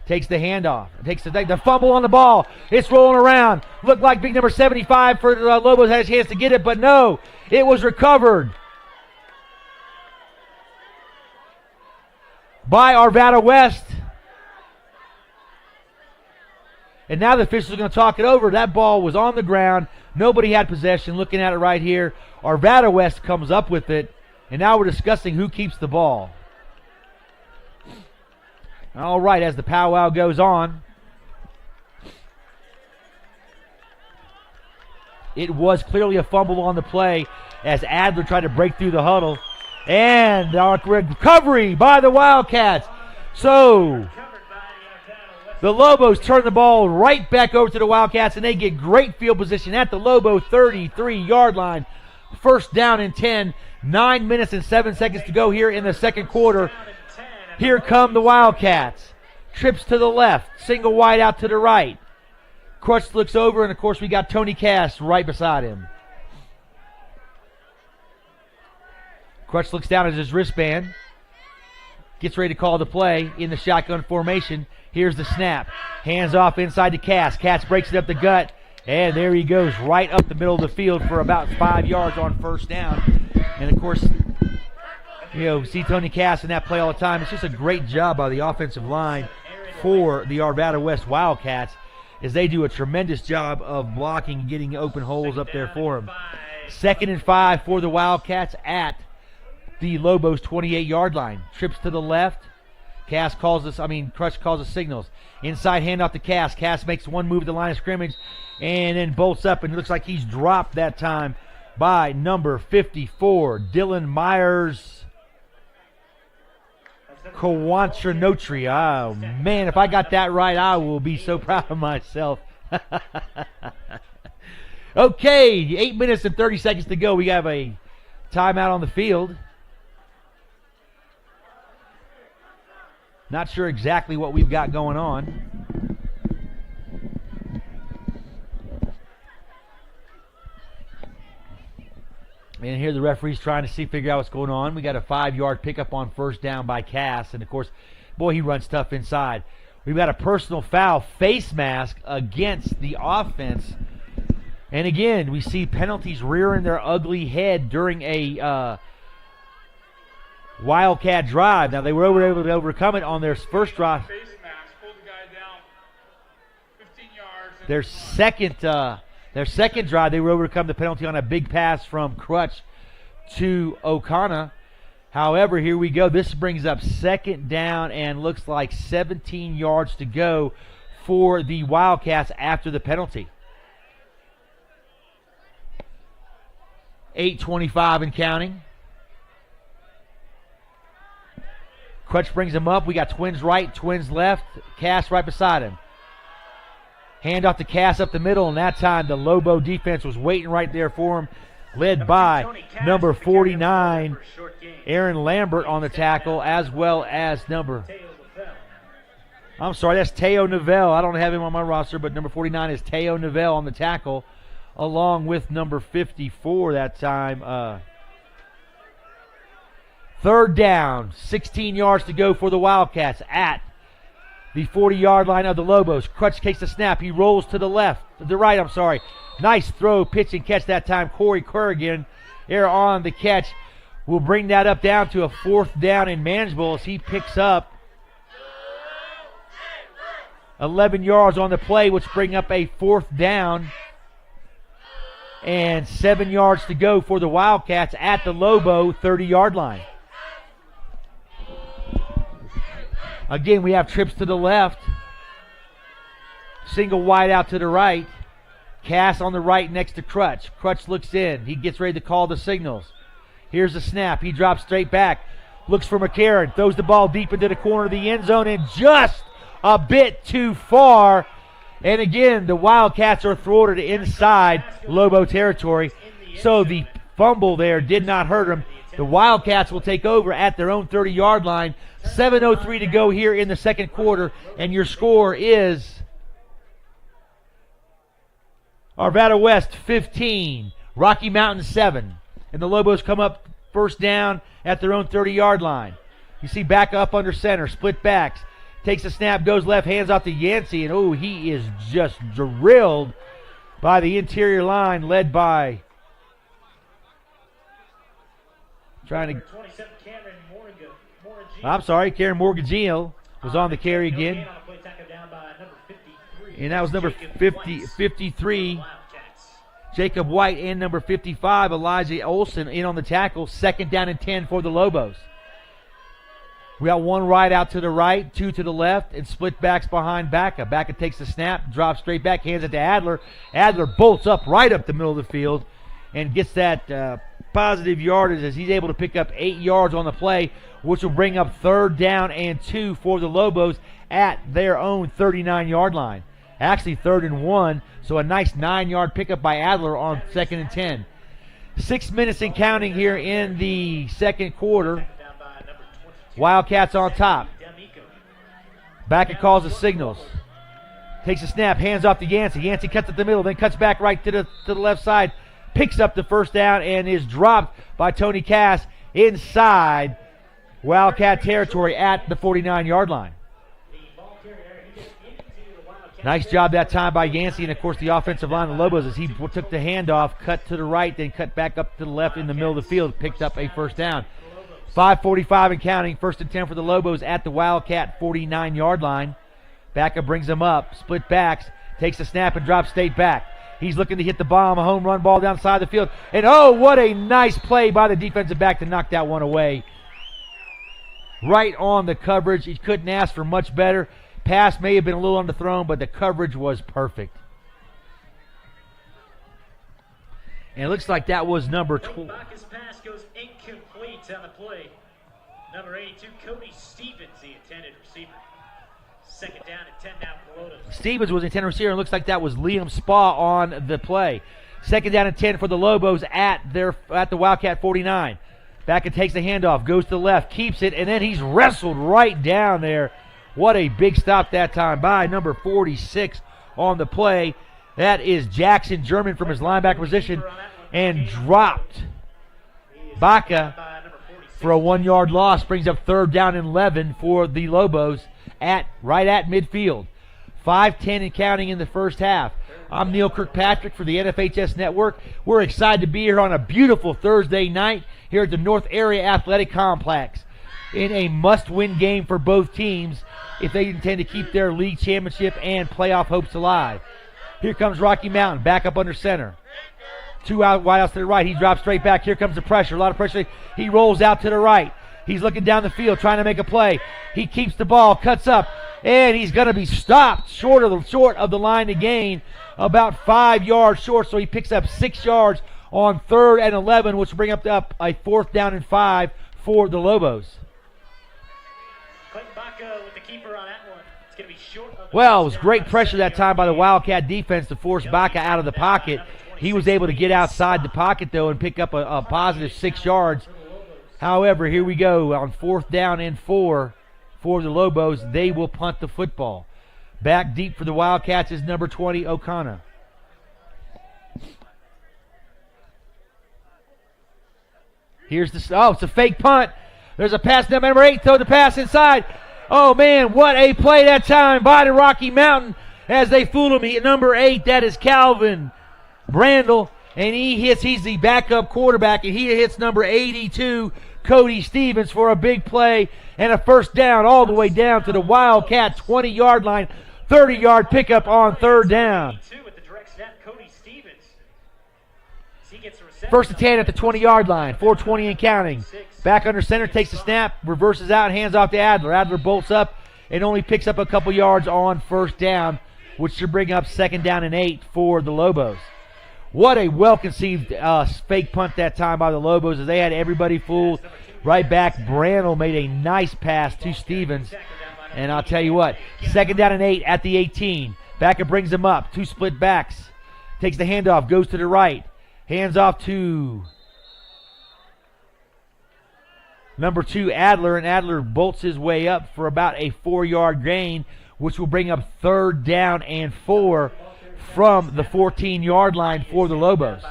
S1: Takes the handoff. Takes the fumble on the ball. It's rolling around. Looked like big number 75 for the Lobos had a chance to get it, but no. It was recovered by Arvada West. And now the officials are going to talk it over. That ball was on the ground. Nobody had possession. Looking at it right here. Arvada West comes up with it. And now we're discussing who keeps the ball. All right, as the powwow goes on. It was clearly a fumble on the play as Adler tried to break through the huddle. And our recovery by the Wildcats. So the Lobos turn the ball right back over to the Wildcats, and they get great field position at the Lobo 33-yard line. 1st down and 10. 9 minutes and 7 seconds to go here in the second quarter. Here come the Wildcats. Trips to the left. Single wide out to the right. Crutch looks over, and, of course, we got Tony Cass right beside him. Crutch looks down at his wristband. Gets ready to call the play in the shotgun formation. Here's the snap. Hands off inside to Cass. Cass breaks it up the gut. And there he goes right up the middle of the field for about 5 yards on 1st down. And, of course, see Tony Cass in that play all the time. It's just a great job by the offensive line for the Arvada West Wildcats as they do a tremendous job of blocking and getting open holes up there for them. 2nd and 5 for the Wildcats at the Lobos 28-yard line. Trips to the left. Crutch calls the signals. Inside handoff to Cass. Cass makes one move at the line of scrimmage and then bolts up, and it looks like he's dropped that time by number 54, Dylan Myers Kawantranotri. Oh, man, if I got that right, I will be so proud of myself. Okay, 8 minutes and 30 seconds to go. We have a timeout on the field. Not sure exactly what we've got going on. And here the referee's trying to figure out what's going on. We got a 5-yard pickup on 1st down by Cass. And, of course, boy, he runs tough inside. We've got a personal foul face mask against the offense. And, again, we see penalties rearing their ugly head during a Wildcat drive. Now, they were able to overcome it on their first drive.
S3: Face mask, pulled the guy down 15 yards.
S1: Their second drive, they were able to overcome the penalty on a big pass from Crutch to O'Connor. However, here we go. This brings up 2nd down and looks like 17 yards to go for the Wildcats after the penalty. 8:25 and counting. Crutch brings him up. We got Twins right, Twins left. Cass right beside him. Hand off to Cass up the middle, and that time the Lobo defense was waiting right there for him, led by number 49, Aaron Lambert on the tackle, as well as that's Teo Novell. I don't have him on my roster, but number 49 is Teo Novell on the tackle, along with number 54 that time. Third down, 16 yards to go for the Wildcats at the 40-yard line of the Lobos. Crutch takes the snap. He rolls to the right. Nice throw, pitch and catch that time. Corey Corrigan there on the catch. Will bring that up down to a 4th down and manageable as he picks up 11 yards on the play, which bring up a 4th down and 7 yards to go for the Wildcats at the Lobo 30-yard line. Again, we have trips to the left. Single wide out to the right. Cass on the right next to Crutch. Crutch looks in. He gets ready to call the signals. Here's the snap. He drops straight back. Looks for McCarron. Throws the ball deep into the corner of the end zone and just a bit too far. And again, the Wildcats are thwarted inside Lobo territory. So the fumble there did not hurt them. The Wildcats will take over at their own 30-yard line. 7:03 to go here in the second quarter, and your score is Arvada West 15, Rocky Mountain 7. And the Lobos come up first down at their own 30-yard line. You see back up under center, split backs, takes a snap, goes left, hands off to Yancey, and he is just drilled by the interior line led by Karen Morgagino was on the carry again. And that was number 53, Jacob White, and number 55, Elijah Olson, in on the tackle. 2nd down and 10 for the Lobos. We got 1 right out to the right, 2 to the left, and split backs behind Baca. Baca takes the snap, drops straight back, hands it to Adler. Adler bolts up right up the middle of the field and gets that positive yardage as he's able to pick up 8 yards on the play, which will bring up 3rd down and 2 for the Lobos at their own 39-yard line. Actually 3rd and 1, so a nice 9-yard pickup by Adler on 2nd and 10. 6 minutes and counting here in the second quarter. Wildcats on top. Baca calls the signals. Takes a snap, hands off to Yancey. Yancey cuts at the middle, then cuts back right to the left side. Picks up the 1st down and is dropped by Tony Cass inside Wildcat territory at the 49-yard line. Nice job that time by Yancey, and of course the offensive line of the Lobos as he took the handoff, cut to the right, then cut back up to the left in the middle of the field, picked up a 1st down. 5:45 and counting, 1st and 10 for the Lobos at the Wildcat 49-yard line. Baca brings them up, split backs, takes the snap and drops straight back. He's looking to hit the bomb, a home run ball down the side of the field. And what a nice play by the defensive back to knock that one away. Right on the coverage. He couldn't ask for much better. Pass may have been a little underthrown, but the coverage was perfect. And it looks like that was number 12.
S2: Baca's pass goes incomplete on the play. Number 82, Cody Stevens, the intended receiver. 2nd down and 10 now for the Lobos.
S1: Stevens was the intended receiver, and looks like that was Liam Spa on the play. 2nd down and 10 for the Lobos at the Wildcat 49. Baca takes the handoff, goes to the left, keeps it, and then he's wrestled right down there. What a big stop that time by number 46 on the play. That is Jackson German from his linebacker position, and dropped Baca for a 1-yard loss. Brings up 3rd down and 11 for the Lobos right at midfield. 5:10 and counting in the first half. I'm Neil Kirkpatrick for the NFHS Network. We're excited to be here on a beautiful Thursday night here at the North Area Athletic Complex in a must-win game for both teams if they intend to keep their league championship and playoff hopes alive. Here comes Rocky Mountain, back up under center. 2 wide outs to the right. He drops straight back. Here comes the pressure. A lot of pressure. He rolls out to the right. He's looking down the field, trying to make a play. He keeps the ball, cuts up, and he's going to be stopped short of the line to gain, about 5 yards short, so he picks up 6 yards on 3rd and 11, which will bring up a 4th down and 5 for the Lobos.
S2: Clinton Baca with the keeper on that one. It's going to be short of the
S1: Well, it was
S2: first
S1: great
S2: down.
S1: pressure that time by the Wildcat defense to force Baca out of the pocket. He was able to get outside the pocket, though, and pick up a positive 6 yards. However, here we go on 4th down and 4 for the Lobos. They will punt the football. Back deep for the Wildcats is number 20, O'Connor. Here's the, it's a fake punt. There's a pass, number 8, throw the pass inside. Oh, man, what a play that time by the Rocky Mountain as they fool him. Number 8, that is Calvin Brandel, and he's the backup quarterback, and he hits number 82, Cody Stevens, for a big play and a first down all the way down to the Wildcat 20-yard line. 30-yard pickup on 3rd down.
S2: With the direct snap, Cody Stevens. He gets a reception.
S1: 1st and 10 at the 20-yard line, 4:20 and counting. Back under center, takes the snap, reverses out, hands off to Adler. Adler bolts up and only picks up a couple yards on 1st down, which should bring up 2nd down and 8 for the Lobos. What a well-conceived fake punt that time by the Lobos as they had everybody fooled. Right back, Brandel made a nice pass to Stevens. And I'll tell you what, 2nd down and 8 at the 18. Backer brings him up, 2 split backs. Takes the handoff, goes to the right. Hands off to number 2, Adler, and Adler bolts his way up for about a 4-yard gain, which will bring up 3rd down and 4 from the 14-yard line for the Lobos.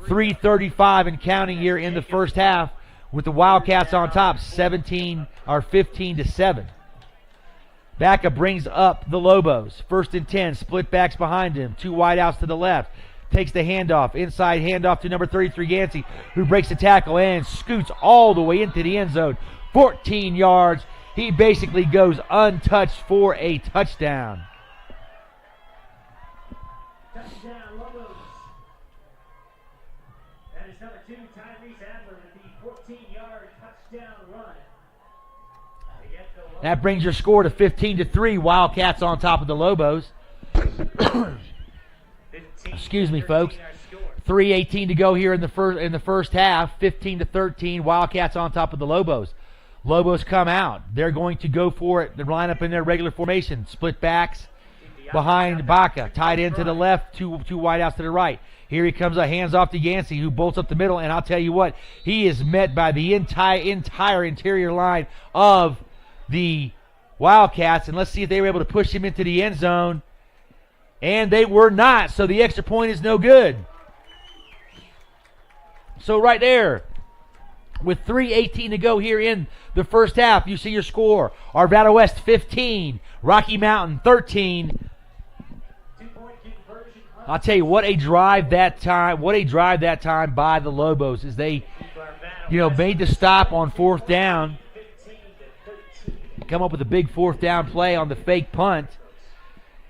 S1: 3:35 and counting here in the first half with the Wildcats on top, 15-7. Baca brings up the Lobos. 1st and 10, split backs behind him, 2 wideouts to the left. Takes the handoff, inside handoff to number 33, Yancey, who breaks the tackle and scoots all the way into the end zone. 14 yards. He basically goes untouched for a touchdown.
S2: Touchdown, Lobos. That is number 2, Tyrese Adler with the 14-yard touchdown run.
S1: That brings your score to 15-3. Wildcats on top of the Lobos. Excuse me, folks. 3:18 to go here in the first half. 15-13. Wildcats on top of the Lobos. Lobos come out. They're going to go for it. They line up in their regular formation. Split backs behind Baca. Tight end to the left. Two wideouts to the right. Here he comes. A hands off to Yancey, who bolts up the middle. And I'll tell you what, he is met by the entire interior line of the Wildcats. And let's see if they were able to push him into the end zone. And they were not, so the extra point is no good. So right there, with 3:18 to go here in the first half, you see your score. Arvada West 15, Rocky Mountain 13. I'll tell you, what a drive that time by the Lobos as they, made the stop on 4th down. Come up with a big 4th down play on the fake punt.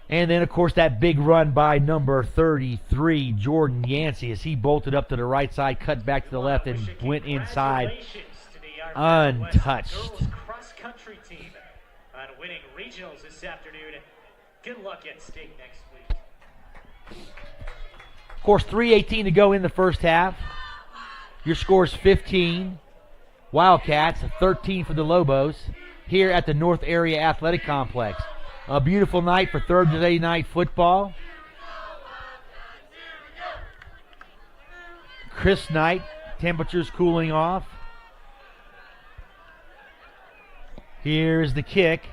S1: And then, of course, that big run by number 33, Jordan Yancey, as he bolted up to the right side, cut back to the left, and went inside untouched.
S2: Cross-country team on winning regionals this afternoon. Good luck at state next week.
S1: Of course, 3:18 to go in the first half. Your score is 15. Wildcats, 13 for the Lobos, here at the North Area Athletic Complex. A beautiful night for Thursday night football. Crisp night. Temperatures cooling off. Here's the kick.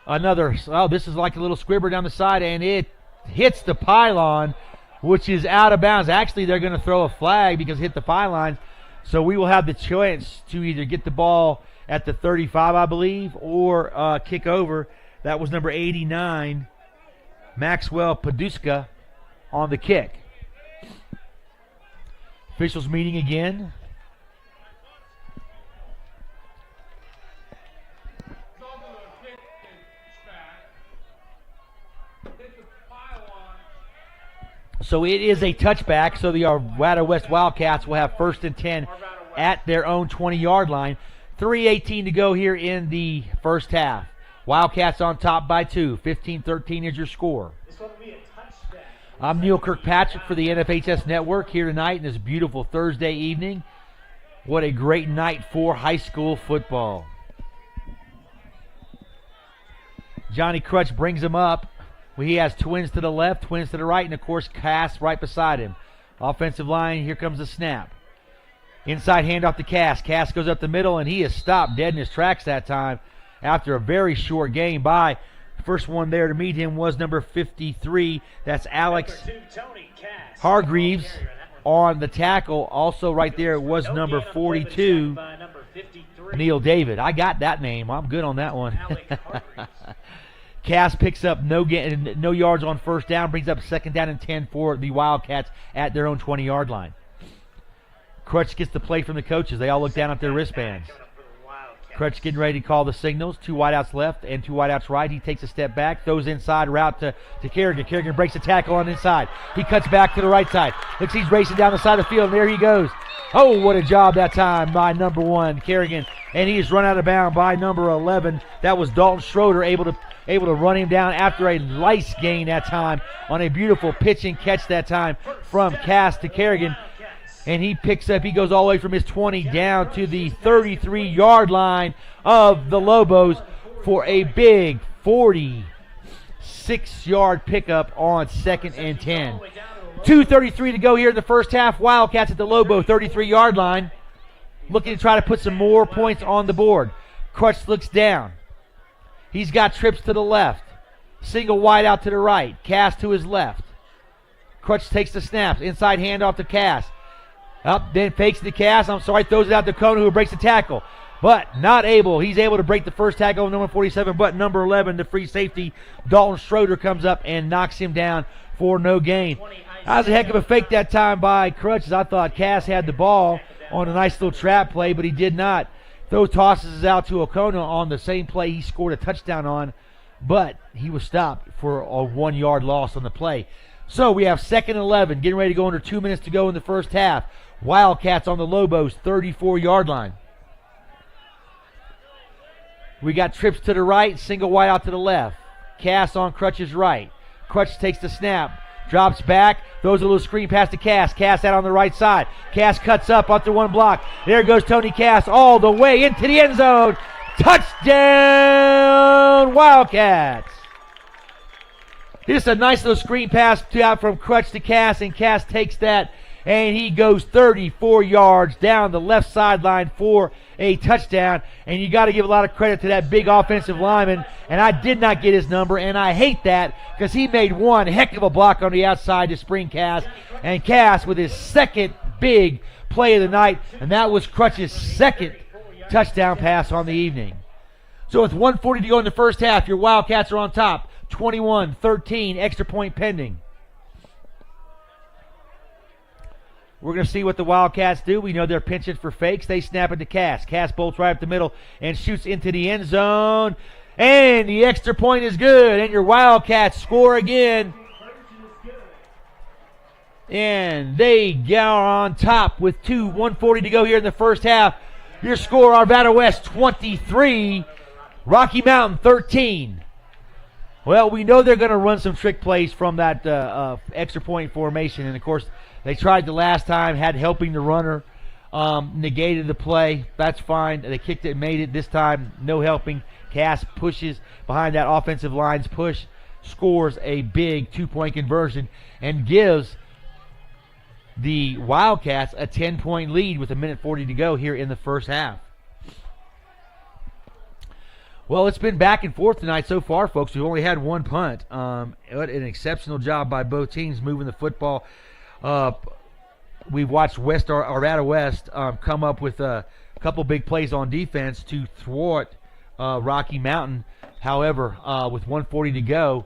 S1: This is like a little squibber down the side, and it hits the pylon, which is out of bounds. Actually, they're going to throw a flag because it hit the pylon. So we will have the chance to either get the ball at the 35, I believe, or kick over. That was number 89, Maxwell Paduska, on the kick. Officials meeting again. So it is a touchback, so the Arvada West Wildcats will have 1st and 10 at their own 20-yard line. 3:18 to go here in the first half. Wildcats on top by 2. 15-13 is your score.
S2: This one will be a touchback.
S1: I'm Neil Kirkpatrick for the NFHS Network here tonight in this beautiful Thursday evening. What a great night for high school football. Johnny Crutch brings him up. He has twins to the left, twins to the right, and of course Cass right beside him. Offensive line, here comes the snap. Inside handoff to Cass. Cass goes up the middle, and he is stopped dead in his tracks that time after a very short gain by. The first one there to meet him was number 53. That's Alex Hargreaves on the tackle. Also right there was number 42, Neil David. I got that name. I'm good on that one. Cass picks up no yards on first down, brings up second down and 10 for the Wildcats at their own 20-yard line. Crutch gets the play from the coaches. They all look down at their wristbands. Crutch getting ready to call the signals. 2 wideouts left and 2 wideouts right. He takes a step back, throws inside route to Kerrigan. Kerrigan breaks the tackle on inside. He cuts back to the right side. Looks he's racing down the side of the field, and there he goes. Oh, what a job that time by number 1, Kerrigan. And he is run out of bounds by number 11. That was Dalton Schroeder able to run him down after a nice gain that time on a beautiful pitch and catch that time from Cass to Kerrigan. And he goes all the way from his 20 down to the 33-yard line of the Lobos for a big 46-yard pickup on 2nd and 10. 2:33 to go here in the first half. Wildcats at the Lobo 33-yard line, looking to try to put some more points on the board. Crutch looks down. He's got trips to the left. Single wide out to the right. Cass to his left. Crutch takes the snaps. Inside handoff to Cass. Up, then fakes the Cass. Throws it out to Kona, who breaks the tackle. But not able. He's able to break the first tackle of number 47, but number 11, the free safety, Dalton Schroeder, comes up and knocks him down for no gain. That was a heck of a fake that time by Crutch, as I thought Cass had the ball on a nice little trap play, but he did not. Throw tosses out to O'Connor on the same play he scored a touchdown on, but he was stopped for a 1-yard loss on the play. So we have 2nd and 11, getting ready to go under 2 minutes to go in the first half. Wildcats on the Lobos 34-yard line. We got trips to the right, single wide out to the left. Cass on Crutch's right. Crutch takes the snap, drops back, throws a little screen pass to Cass. Cass out on the right side. Cass cuts up after one block. There goes Tony Cass all the way into the end zone. Touchdown, Wildcats. Just a nice little screen pass out from Crutch to Cass, and Cass takes that, and he goes 34 yards down the left sideline for a touchdown. And you got to give a lot of credit to that big offensive lineman, and I did not get his number, and I hate that because he made one heck of a block on the outside to spring Cass, and Cass with his second big play of the night, and that was Crutch's second touchdown pass on the evening. So with 1:40 to go in the first half, your Wildcats are on top, 21-13, extra point pending. We're going to see what the Wildcats do. We know they're pinching for fakes. They snap it to Cass. Cass bolts right up the middle and shoots into the end zone. And the extra point is good. And your Wildcats score again. And they are on top with 1:40 to go here in the first half. Your score, Arvada West 23, Rocky Mountain 13. Well, we know they're going to run some trick plays from that extra point formation. And, of course, they tried the last time, had helping the runner, negated the play. That's fine. They kicked it and made it. This time, no helping. Cass pushes behind that offensive line's push, scores a big 2-point conversion, and gives the Wildcats a 10-point lead with 1:40 to go here in the first half. Well, it's been back and forth tonight so far, folks. We've only had one punt. An exceptional job by both teams moving the football. We've watched Arvada West come up with a couple big plays on defense to thwart Rocky Mountain. However, with 1:40 to go,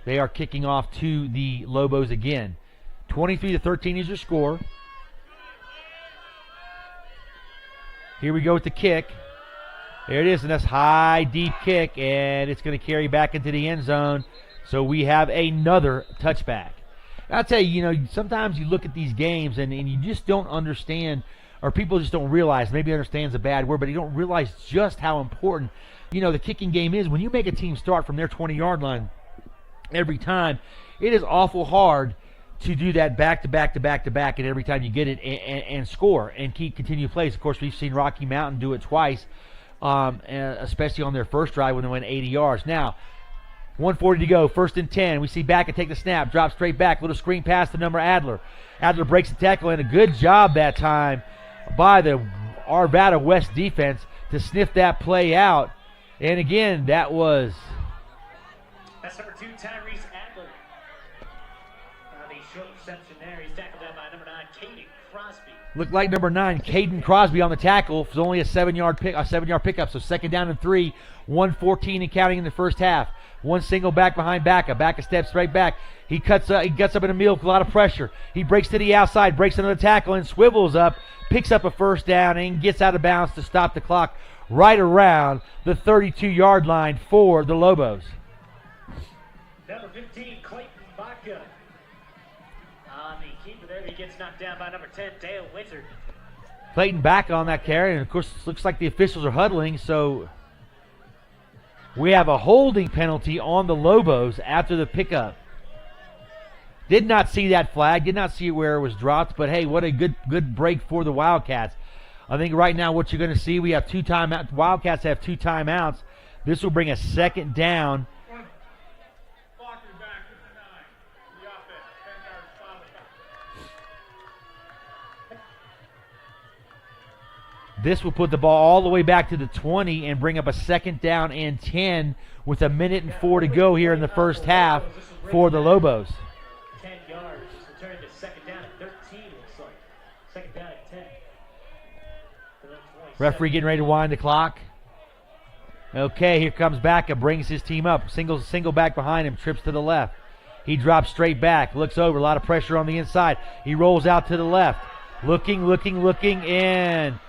S1: they are kicking off to the Lobos again. 23-13 is your score. Here we go with the kick. There it is, and that's high, deep kick, and it's going to carry back into the end zone. So we have another touchback. I'll tell you, sometimes you look at these games and you just don't understand, or people just don't realize, maybe understand's a bad word, but you don't realize just how important, the kicking game is. When you make a team start from their 20-yard line, every time. It is awful hard to do that back to back to back to back, and every time you get it and score and continue plays. Of course, we've seen Rocky Mountain do it twice, especially on their first drive when they went 80 yards. Now, 1:40 to go, 1st and 10. We see Baca take the snap, drop straight back, little screen pass to number Adler. Adler breaks the tackle, and a good job that time by the Arvada West defense to sniff that play out. And again, that's
S2: number 2, Tyrese Adler. The short reception there. He's tackled down by number 9, Caden Crosby.
S1: Looked like number 9, Caden Crosby on the tackle. It was only a 7-yard pickup, so 2nd down and 3, 1:14 and counting in the first half. One single back behind Baca. Baca steps right back. He gets up in the middle with a lot of pressure. He breaks to the outside, breaks another tackle, and swivels up, picks up a 1st down, and gets out of bounds to stop the clock right around the 32-yard line for the Lobos.
S2: Number 15, Clayton Baca. On the keeper there, he gets knocked down by number 10, Dale Winter.
S1: Clayton Baca on that carry, and of course it looks like the officials are huddling, so we have a holding penalty on the Lobos after the pickup. Did not see that flag, did not see where it was dropped, but hey, what a good break for the Wildcats. I think right now what you're going to see, we have 2 timeouts. Wildcats have 2 timeouts. This will bring a 2nd down. This will put the ball all the way back to the 20 and bring up a 2nd down and 10 with 1:04 to go here in the first half for the Lobos.
S2: 10 yards. It's returned to 2nd down at 13, looks like. 2nd down at 10.
S1: Referee getting ready to wind the clock. Okay, here comes Baca, brings his team up. Single back behind him, trips to the left. He drops straight back, looks over, a lot of pressure on the inside. He rolls out to the left. Looking, and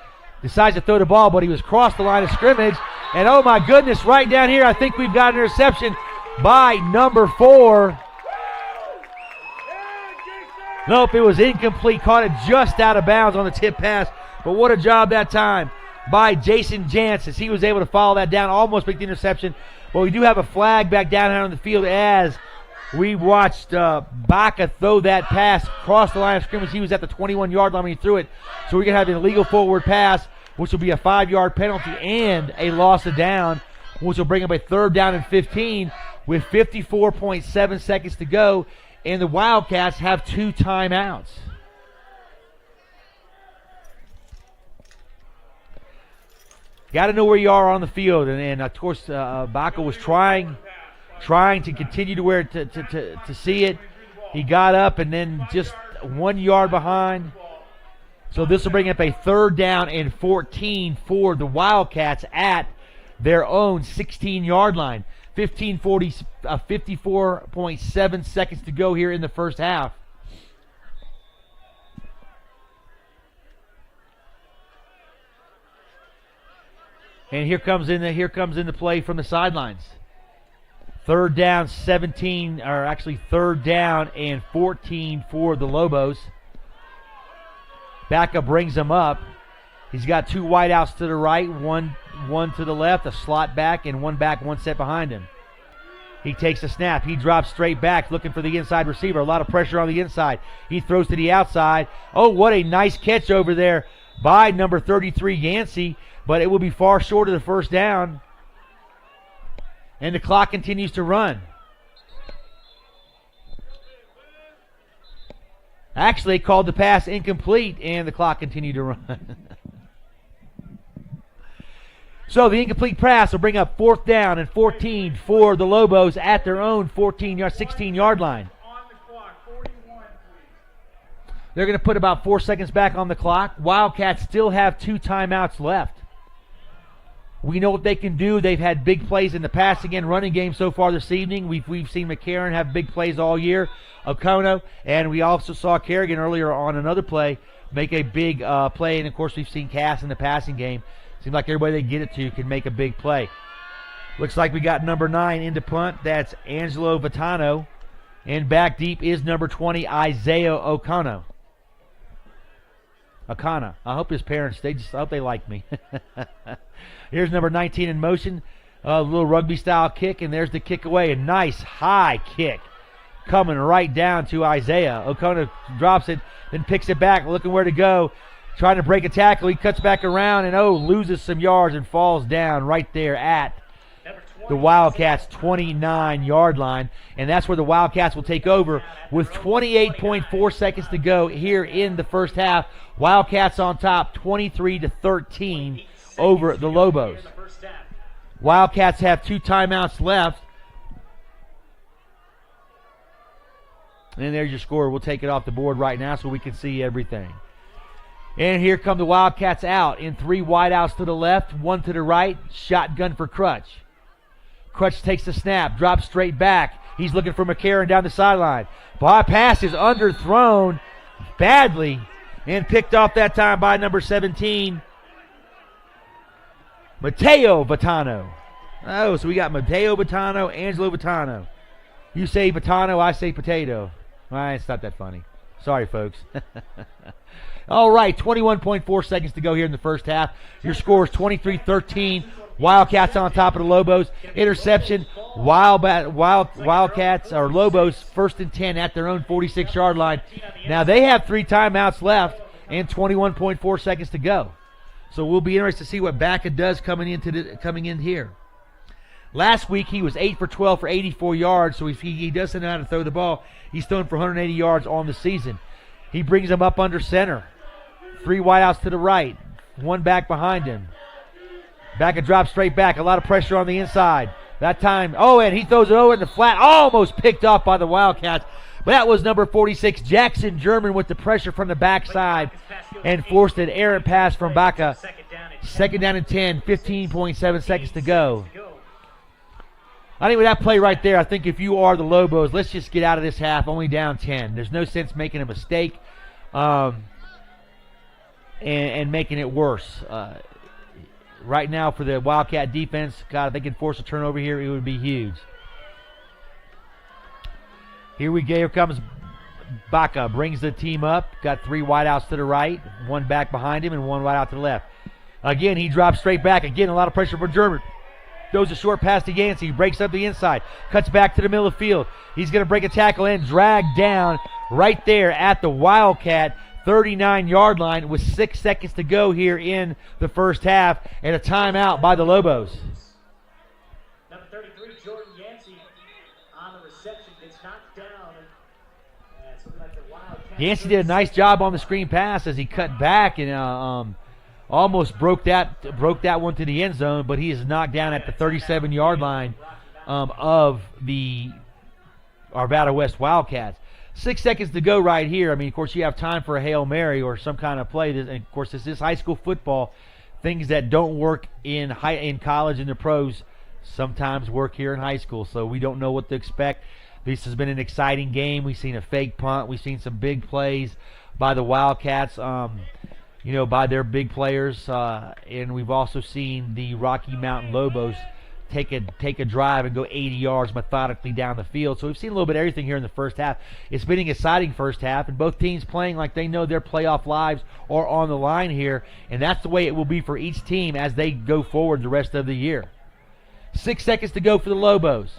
S1: decides to throw the ball, but he was across the line of scrimmage. And oh my goodness, right down here, I think we've got an interception by number 4. Nope, it was incomplete. Caught it just out of bounds on the tip pass. But what a job that time by Jason Jansen. He was able to follow that down, almost make the interception. But we do have a flag back down here on the field as we watched Baca throw that pass across the line of scrimmage. He was at the 21-yard line when he threw it. So we're going to have an illegal forward pass, which will be a 5-yard penalty and a loss of down, which will bring up a 3rd down and 15 with 54.7 seconds to go. And the Wildcats have 2 timeouts. Got to know where you are on the field. And of course, Baca was trying to continue to see it. He got up and then just 1 yard behind. So this will bring up a 3rd down and 14 for the Wildcats at their own 16-yard line. 54.7 seconds to go here in the first half. And here comes in the play from the sidelines. 3rd down, 3rd down and 14 for the Lobos. Baca brings him up. He's got 2 wideouts to the right, one to the left, a slot back, and one back, one set behind him. He takes a snap. He drops straight back, looking for the inside receiver. A lot of pressure on the inside. He throws to the outside. Oh, what a nice catch over there by number 33, Yancey, but it will be far short of the 1st down. And the clock continues to run. Actually, called the pass incomplete, and the clock continued to run. So the incomplete pass will bring up 4th down and 14 for the Lobos at their own 16-yard line. They're going to put about 4 seconds back on the clock. Wildcats still have 2 timeouts left. We know what they can do. They've had big plays in the passing and running game so far this evening. We've seen McCarron have big plays all year, Okono, and we also saw Kerrigan earlier on another play make a big play. And, of course, we've seen Cass in the passing game. Seems like everybody they get it to can make a big play. Looks like we got number 9 into punt. That's Angelo Vitano. And back deep is number 20, Isaiah Okana. I hope his parents, I hope they like me. Here's number 19 in motion. A little rugby-style kick, and there's the kick away. A nice high kick coming right down to Isaiah. O'Connor drops it, then picks it back, looking where to go, trying to break a tackle. He cuts back around and, loses some yards and falls down right there at the Wildcats' 29-yard line. And that's where the Wildcats will take over with 28.4 seconds to go here in the first half. Wildcats on top, 23-13 over the Lobos. Wildcats have 2 timeouts left. And there's your score. We'll take it off the board right now so we can see everything. And here come the Wildcats out in 3 wideouts to the left, 1 to the right. Shotgun for Crutch. Crutch takes the snap, drops straight back. He's looking for McCarron down the sideline. Pass is underthrown badly and picked off that time by number 17, Mateo Vitano. Oh, so we got Mateo Vitano, Angelo Vitano. You say Vitano, I say potato. Well, it's not that funny. Sorry, folks. All right, 21.4 seconds to go here in the first half. Your score is 23-13. Wildcats on top of the Lobos. Interception. Wildcats or Lobos 1st and 10 at their own 46-yard line. Now they have 3 timeouts left and 21.4 seconds to go. So we'll be interested to see what Baca does coming in here. Last week he was 8 for 12 for 84 yards, so he doesn't know how to throw the ball. He's thrown for 180 yards on the season. He brings them up under center. 3 wideouts to the right, 1 back behind him. Baca drops straight back, a lot of pressure on the inside. That time, and he throws it over in the flat, almost picked off by the Wildcats. But that was number 46, Jackson German, with the pressure from the backside and forced an errant pass from Baca. 2nd down and 10, 15.7 seconds to go. I think with that play right there, I think if you are the Lobos, let's just get out of this half only down 10. There's no sense making a mistake and making it worse. Right now for the Wildcat defense, God, if they could force a turnover here, it would be huge. Here we go. Here comes Baca. Brings the team up. Got 3 wideouts to the right, 1 back behind him, and 1 wideout to the left. Again, he drops straight back. Again, a lot of pressure for German. Throws a short pass to Yancey. Breaks up the inside. Cuts back to the middle of the field. He's going to break a tackle and drag down right there at the Wildcat 39-yard line with 6 seconds to go here in the first half, and a timeout by the Lobos.
S2: Number 33, Jordan Yancey, on the reception, gets knocked down. And it's looking like the Wildcats.
S1: Yancey did a nice job on the screen pass as he cut back and almost broke that one to the end zone, but he is knocked down at the 37-yard line of the Arvada West Wildcats. 6 seconds to go right here. I mean, of course, you have time for a Hail Mary or some kind of play. And, of course, this is high school football. Things that don't work in college and the pros sometimes work here in high school, so we don't know what to expect. This has been an exciting game. We've seen a fake punt. We've seen some big plays by the Wildcats, by their big players. And we've also seen the Rocky Mountain Lobos take a drive and go 80 yards methodically down the field. So we've seen a little bit of everything here in the first half. It's been an exciting first half, and both teams playing like they know their playoff lives are on the line here, and that's the way it will be for each team as they go forward the rest of the year. 6 seconds to go for the Lobos.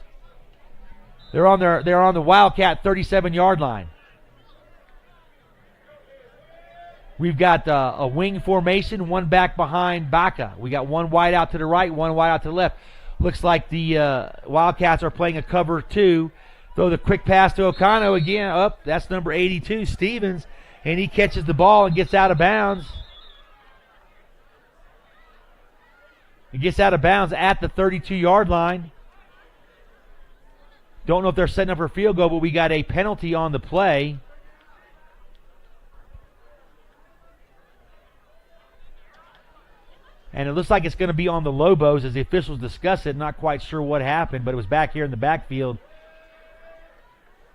S1: They're on the Wildcat 37-yard line. We've got a wing formation, 1 back behind Baca. We got 1 wide out to the right, 1 wide out to the left. Looks like the Wildcats are playing a cover 2. Throw the quick pass to O'Connor again. That's number 82, Stevens, and he catches the ball and gets out of bounds. He gets out of bounds at the 32-yard line. Don't know if they're setting up for a field goal, but we got a penalty on the play. And it looks like it's going to be on the Lobos as the officials discuss it. Not quite sure what happened, but it was back here in the backfield.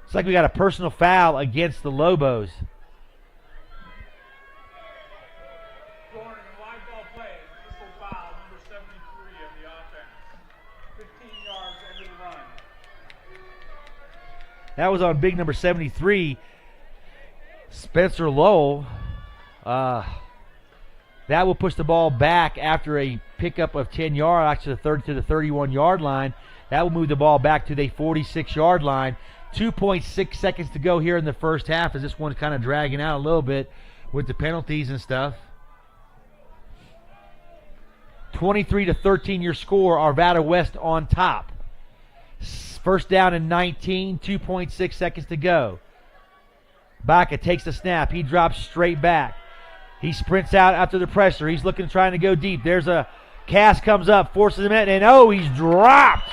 S1: It's like we got a personal foul against the Lobos.
S3: Scoring a live ball play, pistol foul, number 73 of the offense. 15 yards into the run.
S1: That was on big number 73, Spencer Lowell. That will push the ball back after a pickup of 10 yards, actually to the 31-yard line. That will move the ball back to the 46-yard line. 2.6 seconds to go here in the first half as this one's kind of dragging out a little bit with the penalties and stuff. 23-13 your score. Arvada West on top. First down and 19, 2.6 seconds to go. Baca takes the snap. He drops straight back. He sprints out after the pressure. He's looking, trying to go deep. There's a cast comes up, forces him in, and oh, he's dropped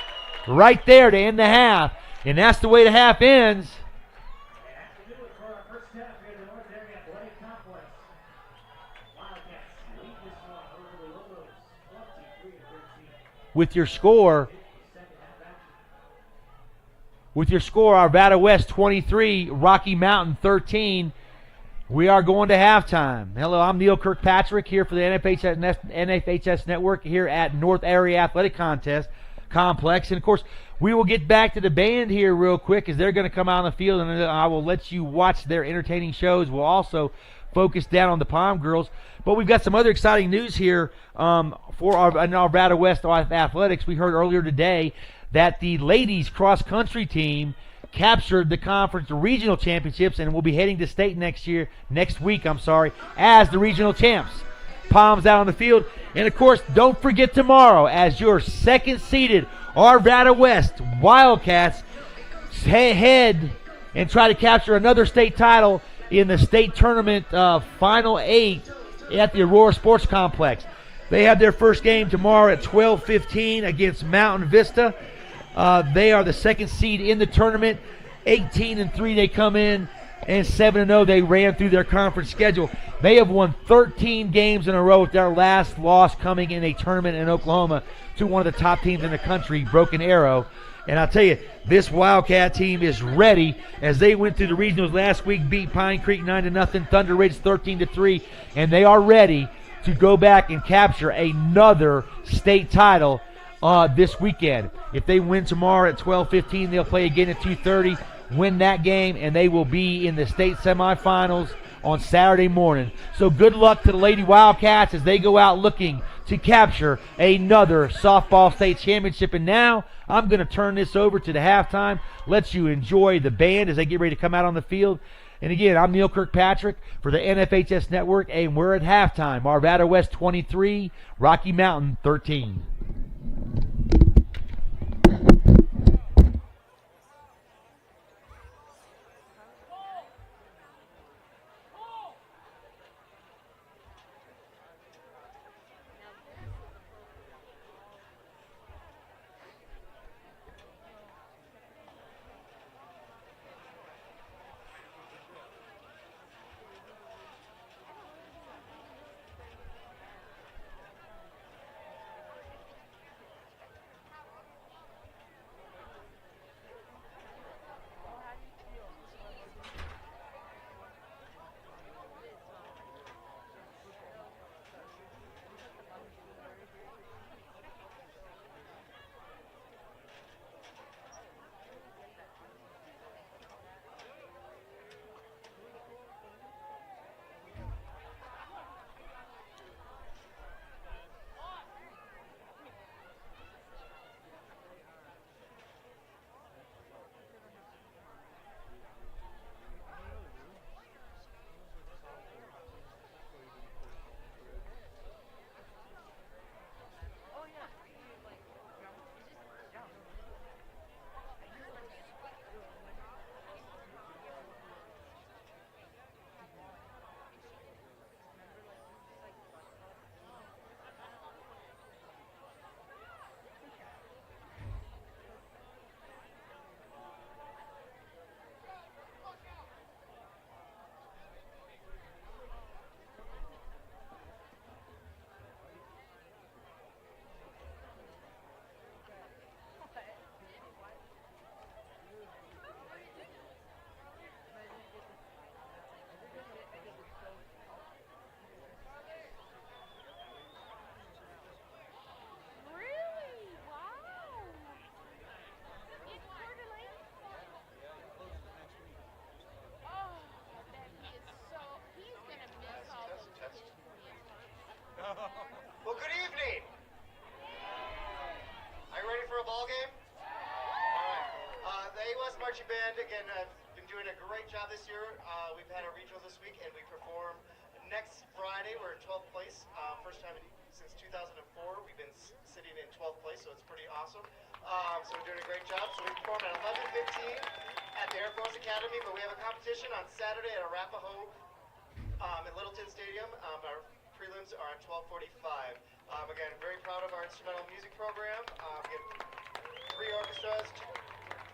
S1: right there to end the half. And that's the way the half ends.
S2: And that's to do it for our first half here at the North Area Athletic Complex. Wildcats lead this one over the Lobos, 23-13.
S1: With your score, Arvada West 23, Rocky Mountain 13. We are going to halftime. Hello, I'm Neil Kirkpatrick here for the NFHS Network here at North Area Athletic Complex. And, of course, we will get back to the band here real quick as they're going to come out on the field, and I will let you watch their entertaining shows. We'll also focus down on the Palm Girls. But we've got some other exciting news here for our Arvada West Athletics. We heard earlier today that the ladies cross-country team captured the conference regional championships and will be heading to state next week, as the regional champs. Palms out on the field. And, of course, don't forget tomorrow as your second-seeded Arvada West Wildcats head and try to capture another state title in the state tournament Final 8 at the Aurora Sports Complex. They have their first game tomorrow at 12:15 against Mountain Vista. They are the second seed in the tournament. 18-3 they come in, and 7-0 they ran through their conference schedule. They have won 13 games in a row, with their last loss coming in a tournament in Oklahoma to one of the top teams in the country, Broken Arrow. And I'll tell you, this Wildcat team is ready as they went through the regionals last week, beat Pine Creek 9-0, Thunder Ridge 13-3, and they are ready to go back and capture another state title this weekend. If they win tomorrow at 12:15, they'll play again at 2:30, win that game, and they will be in the state semifinals on Saturday morning. So good luck to the Lady Wildcats as they go out looking to capture another softball state championship. And now I'm going to turn this over to the halftime. Let you enjoy the band as they get ready to come out on the field. And again, I'm Neil Kirkpatrick for the NFHS Network, and we're at halftime. Arvada West 23, Rocky Mountain 13.
S4: Marching Band, again, have been doing a great job this year. We've had our regionals this week, and we perform next Friday. We're in 12th place. First time since 2004. We've been sitting in 12th place, so it's pretty awesome. So we're doing a great job. So we perform at 11:15 at the Air Force Academy, but we have a competition on Saturday at Arapahoe at Littleton Stadium. Our prelims are at 12:45. Again, very proud of our instrumental music program. We have 3 orchestras, 2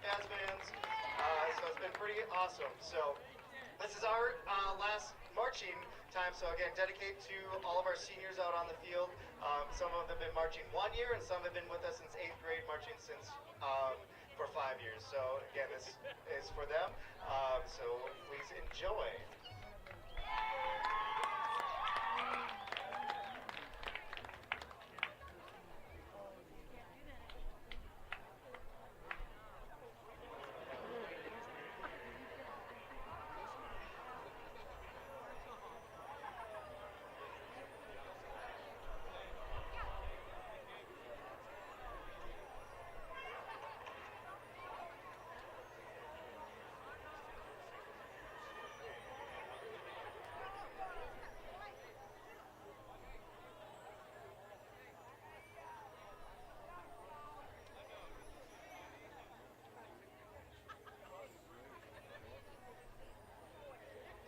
S4: jazz bands, so it's been pretty awesome. So this is our last marching time, so again, dedicate to all of our seniors out on the field. Some of them have been marching 1 year, and some have been with us since 8th grade, marching since for 5 years. So again, this is for them, so please enjoy.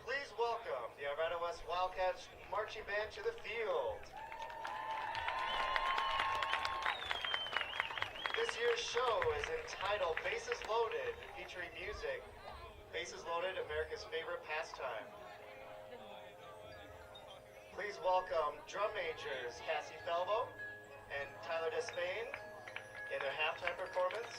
S4: Please welcome the Arvada West Wildcats Marching Band to the field. This year's show is entitled Bases Loaded, featuring music. Bases Loaded, America's favorite pastime. Please welcome drum majors Cassie Felbo and Tyler Despain in their halftime performance.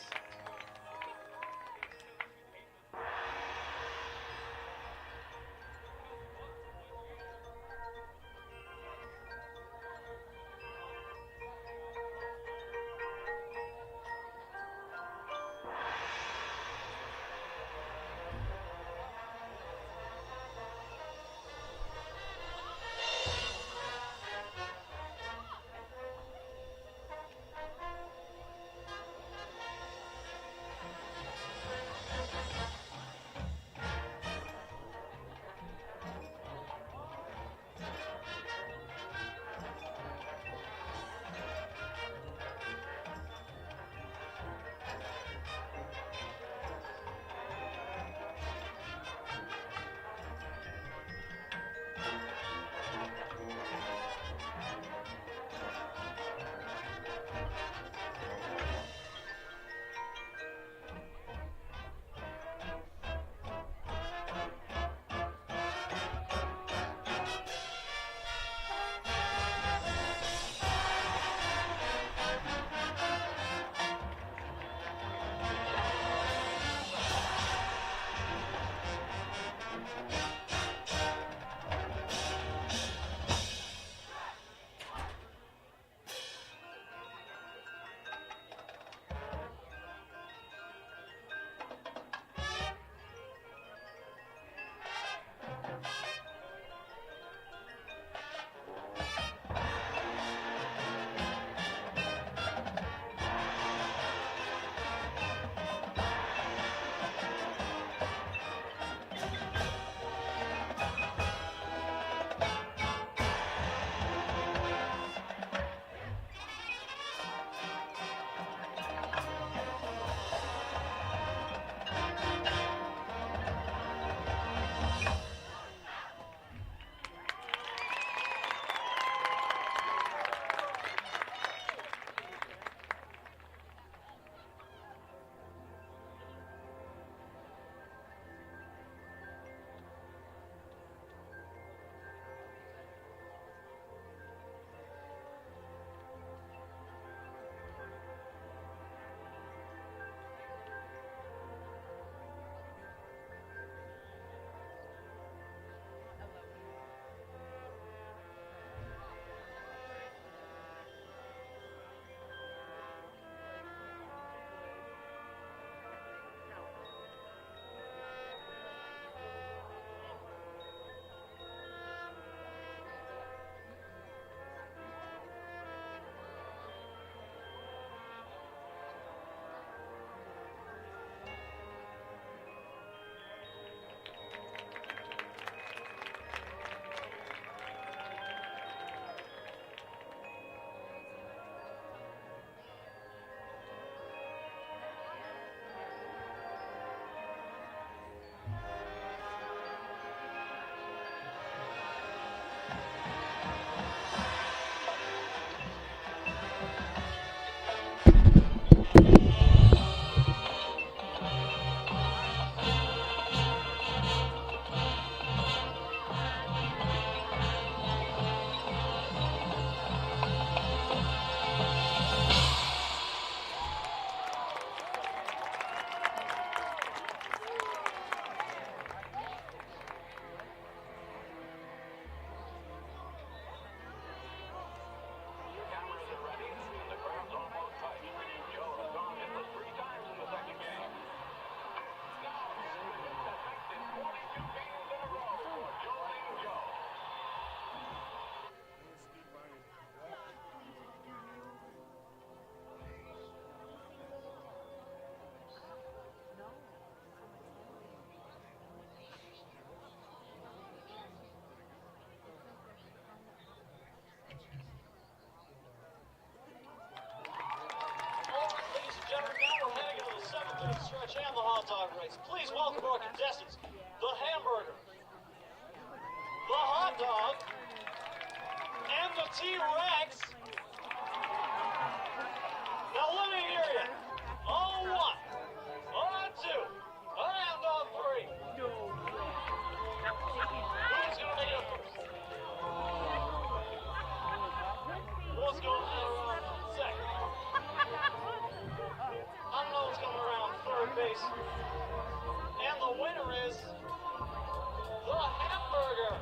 S5: Stretch and the hot dog race. Please welcome our contestants, the hamburger, the hot dog, and the T-Rex. Now let me hear you. On one, on two, and on three. Who's gonna make it first? What's going around second? I don't know what's going around third base. And the winner is the hamburger.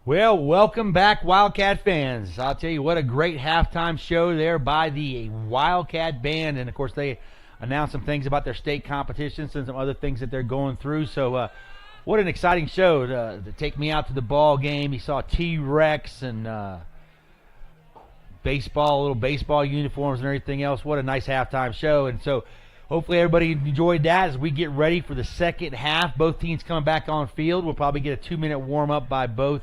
S1: Well, welcome back, Wildcat fans. I'll tell you what, a great halftime show there by the Wildcat band. And, of course, they announced some things about their state competitions and some other things that they're going through. So, what an exciting show to take me out to the ball game. You saw T-Rex and baseball, little baseball uniforms and everything else. What a nice halftime show. And so, hopefully everybody enjoyed that as we get ready for the second half. Both teams coming back on field. We'll probably get a 2-minute warm-up by both.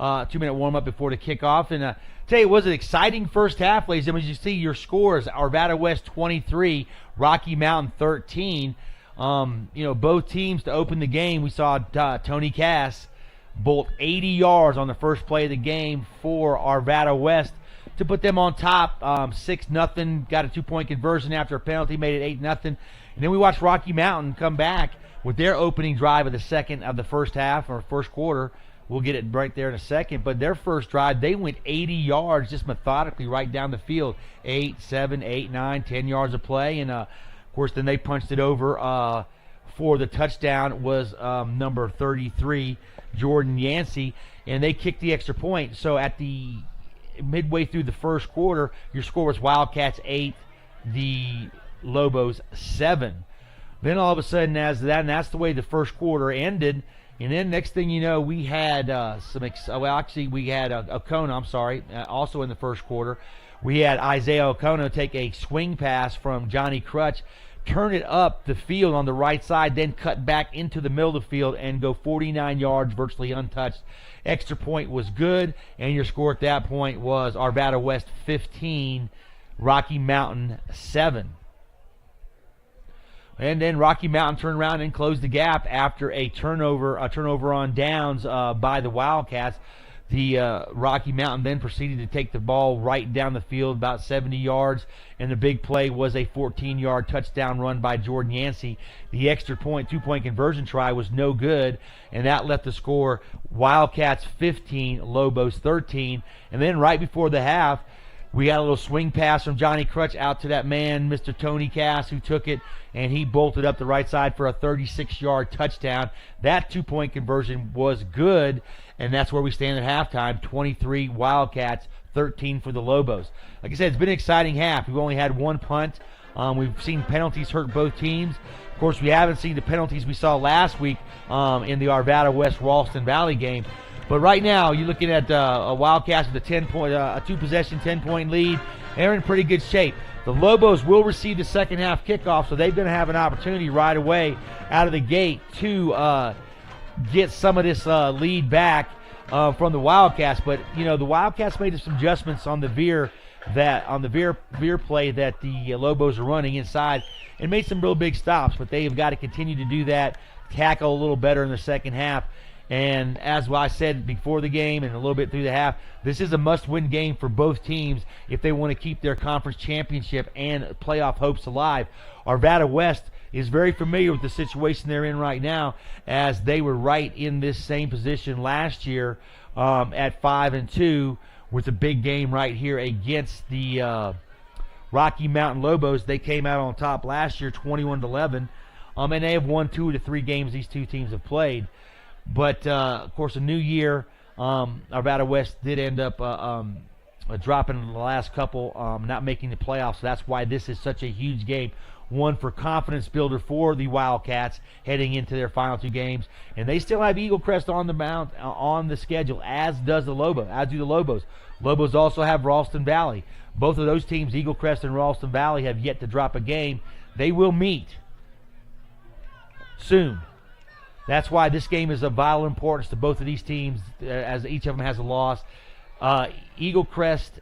S1: 2-minute warm-up before the kickoff. And tell you, it was an exciting first half, ladies and gentlemen. As you see your scores, Arvada West 23, Rocky Mountain 13. Both teams to open the game, we saw Tony Cass bolt 80 yards on the first play of the game for Arvada West. to put them on top, 6-0. Got a 2-point conversion after a penalty, made it 8-0. And then we watched Rocky Mountain come back with their opening drive of the first half or first quarter. We'll get it right there in a second. But their first drive, they went 80 yards just methodically right down the field. 8, 7, 8, 9, 10 yards of play. And, of course, then they punched it over for the touchdown was number 33, Jordan Yancey. And they kicked the extra point. So at the midway through the first quarter, your score was Wildcats 8, the Lobos 7. Then all of a sudden, and that's the way the first quarter ended. And then next thing you know, we had we had Okono, also in the first quarter. We had Isaiah Okono take a swing pass from Johnny Crutch, turn it up the field on the right side, then cut back into the middle of the field and go 49 yards, virtually untouched. Extra point was good, and your score at that point was Arvada West 15, Rocky Mountain 7. And then Rocky Mountain turned around and closed the gap after a turnover on downs by the Wildcats. The Rocky Mountain then proceeded to take the ball right down the field about 70 yards, and the big play was a 14-yard touchdown run by Jordan Yancey. The extra point, 2-point conversion try was no good, and that left the score Wildcats 15, Lobos 13. And then right before the half, we got a little swing pass from Johnny Crutch out to that man, Mr. Tony Cass, who took it, and he bolted up the right side for a 36-yard touchdown. That 2-point conversion was good, and that's where we stand at halftime, 23 Wildcats, 13 for the Lobos. Like I said, it's been an exciting half. We've only had one punt. We've seen penalties hurt both teams. Of course, we haven't seen the penalties we saw last week in the Arvada West Ralston Valley game. But right now, you're looking at a Wildcats with a 2-possession, 10-point lead. They're in pretty good shape. The Lobos will receive the second half kickoff, so they're going to have an opportunity right away out of the gate to get some of this lead back from the Wildcats. But the Wildcats made some adjustments on the veer play that the Lobos are running inside, and made some real big stops. But they have got to continue to do that, tackle a little better in the second half. And as I said before the game and a little bit through the half, this is a must-win game for both teams if they want to keep their conference championship and playoff hopes alive. Arvada West is very familiar with the situation they're in right now, as they were right in this same position last year at 5-2 with a big game right here against the Rocky Mountain Lobos. They came out on top last year 21-11, and they have won 2 of the 3 games these two teams have played. But, of course, a new year, Arvada West did end up dropping in the last couple, not making the playoffs. So that's why this is such a huge game. One for confidence builder for the Wildcats heading into their final 2 games. And they still have Eagle Crest on the mount on the schedule, as do the Lobos. Lobos also have Ralston Valley. Both of those teams, Eagle Crest and Ralston Valley, have yet to drop a game. They will meet soon. That's why this game is of vital importance to both of these teams, as each of them has a loss. Eagle Crest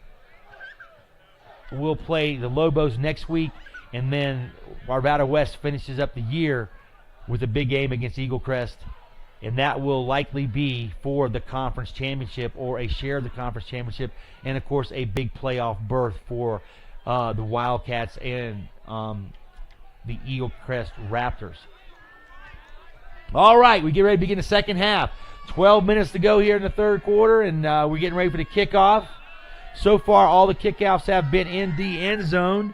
S1: will play the Lobos next week, and then Arvada West finishes up the year with a big game against Eagle Crest, and that will likely be for the conference championship or a share of the conference championship, and, of course, a big playoff berth for the Wildcats and the Eagle Crest Raptors. All right, we get ready to begin the second half. 12 minutes to go here in the third quarter, and we're getting ready for the kickoff. So far, all the kickoffs have been in the end zone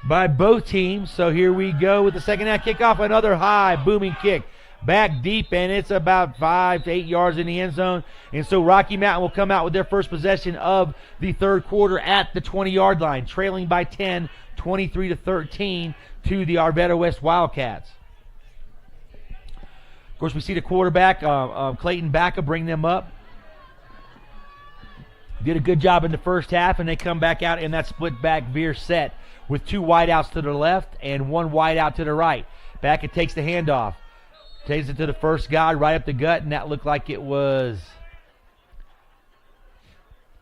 S1: by both teams. So here we go with the second half kickoff. Another high, booming kick. Back deep, and it's about 5 to 8 yards in the end zone. And so Rocky Mountain will come out with their first possession of the third quarter at the 20-yard line, trailing by 10, 23-13 to the Arvada West Wildcats. Of course, we see the quarterback, Clayton Bacca, bring them up. Did a good job in the first half, and they come back out in that split back veer set with 2 wideouts to the left and 1 wideout to the right. Bacca takes the handoff. Takes it to the first guy right up the gut, and that looked like it was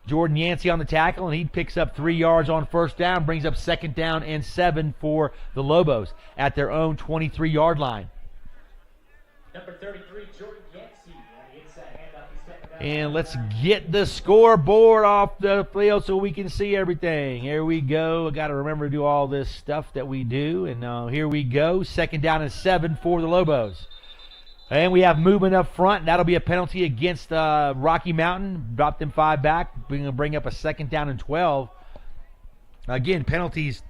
S1: Jordan Yancey on the tackle, and he picks up 3 yards on first down, brings up second down and 7 for the Lobos at their own 23-yard line.
S2: Number 33, Jordan Yancey, on the inside handoff. He's stepping
S1: And let's get the scoreboard off the field so we can see everything. Here we go. I got to remember to do all this stuff that we do. And here we go. 2nd down and 7 for the Lobos. And we have movement up front. That'll be a penalty against Rocky Mountain. Drop them 5 back. We're going to bring up a 2nd down and 12. Again, penalties,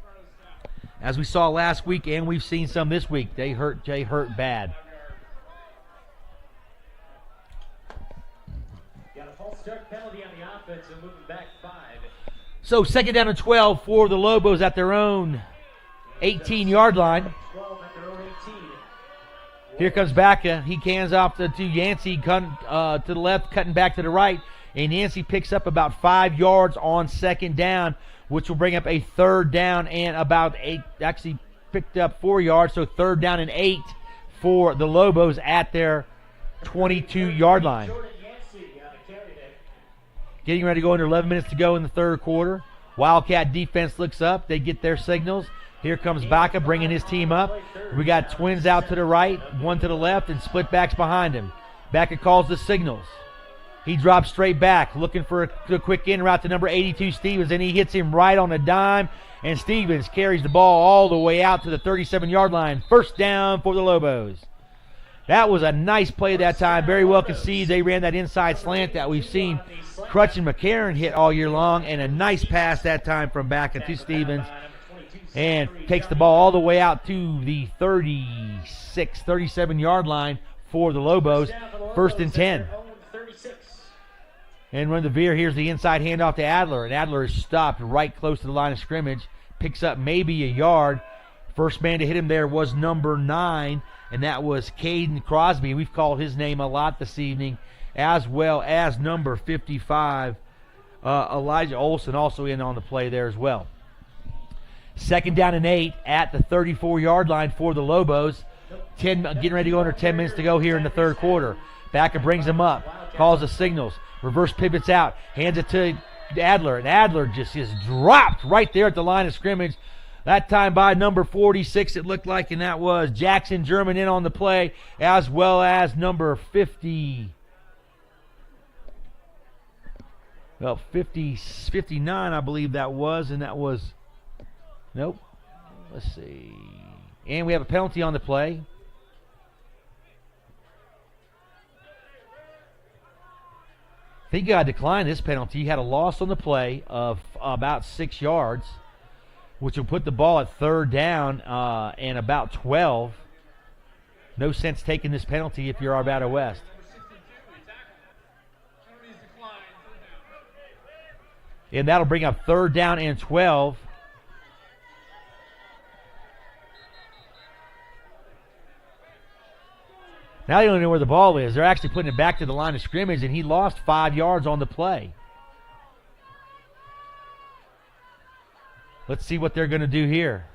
S1: as we saw last week and we've seen some this week, they hurt bad.
S2: Start penalty on the offense and moving back 5.
S1: So 2nd down and 12 for the Lobos at their own 18-yard line.
S2: 12 at their own 18.
S1: Here comes Baca. He cans off to Yancey to the left, cutting back to the right. And Yancey picks up about 5 yards on 2nd down, which will bring up a 3rd down and about 8. Actually picked up 4 yards, so 3rd down and 8 for the Lobos at their 22-yard line. Getting ready to go under 11 minutes to go in the 3rd quarter. Wildcat defense looks up. They get their signals. Here comes Baca bringing his team up. We got twins out to the right, one to the left, and split backs behind him. Baca calls the signals. He drops straight back, looking for a quick in route to number 82, Stevens, and he hits him right on a dime, and Stevens carries the ball all the way out to the 37-yard line. 1st down for the Lobos. That was a nice play that time. Very well conceived. They ran that inside slant that we've seen Crutch and McCarron hit all year long, and a nice pass that time from Baca to Stevens, and takes the ball all the way out to the 36, 37-yard line for the Lobos. 1st and 10. And run the veer. Here's the inside handoff to Adler, and Adler is stopped right close to the line of scrimmage. Picks up maybe a yard. First man to hit him there was number 9, and that was Caden Crosby. We've called his name a lot this evening, as well as number 55, Elijah Olson, also in on the play there as well. 2nd down and 8 at the 34-yard line for the Lobos. Getting ready to go under 10 minutes to go here in the 3rd quarter. Baca brings him up, calls the signals, reverse pivots out, hands it to Adler, and Adler just is dropped right there at the line of scrimmage. That time by number 46, it looked like, and that was Jackson German in on the play, as well as number 50. Well, 59, I believe that was, and that was, nope. Let's see. And we have a penalty on the play. I think you got to decline this penalty. You had a loss on the play of about 6 yards, which will put the ball at 3rd down and about 12. No sense taking this penalty if you're Arvada West. And that'll bring up 3rd down and 12. Now they don't know where the ball is. They're actually putting it back to the line of scrimmage, and he lost 5 yards on the play. Let's see what they're going to do here.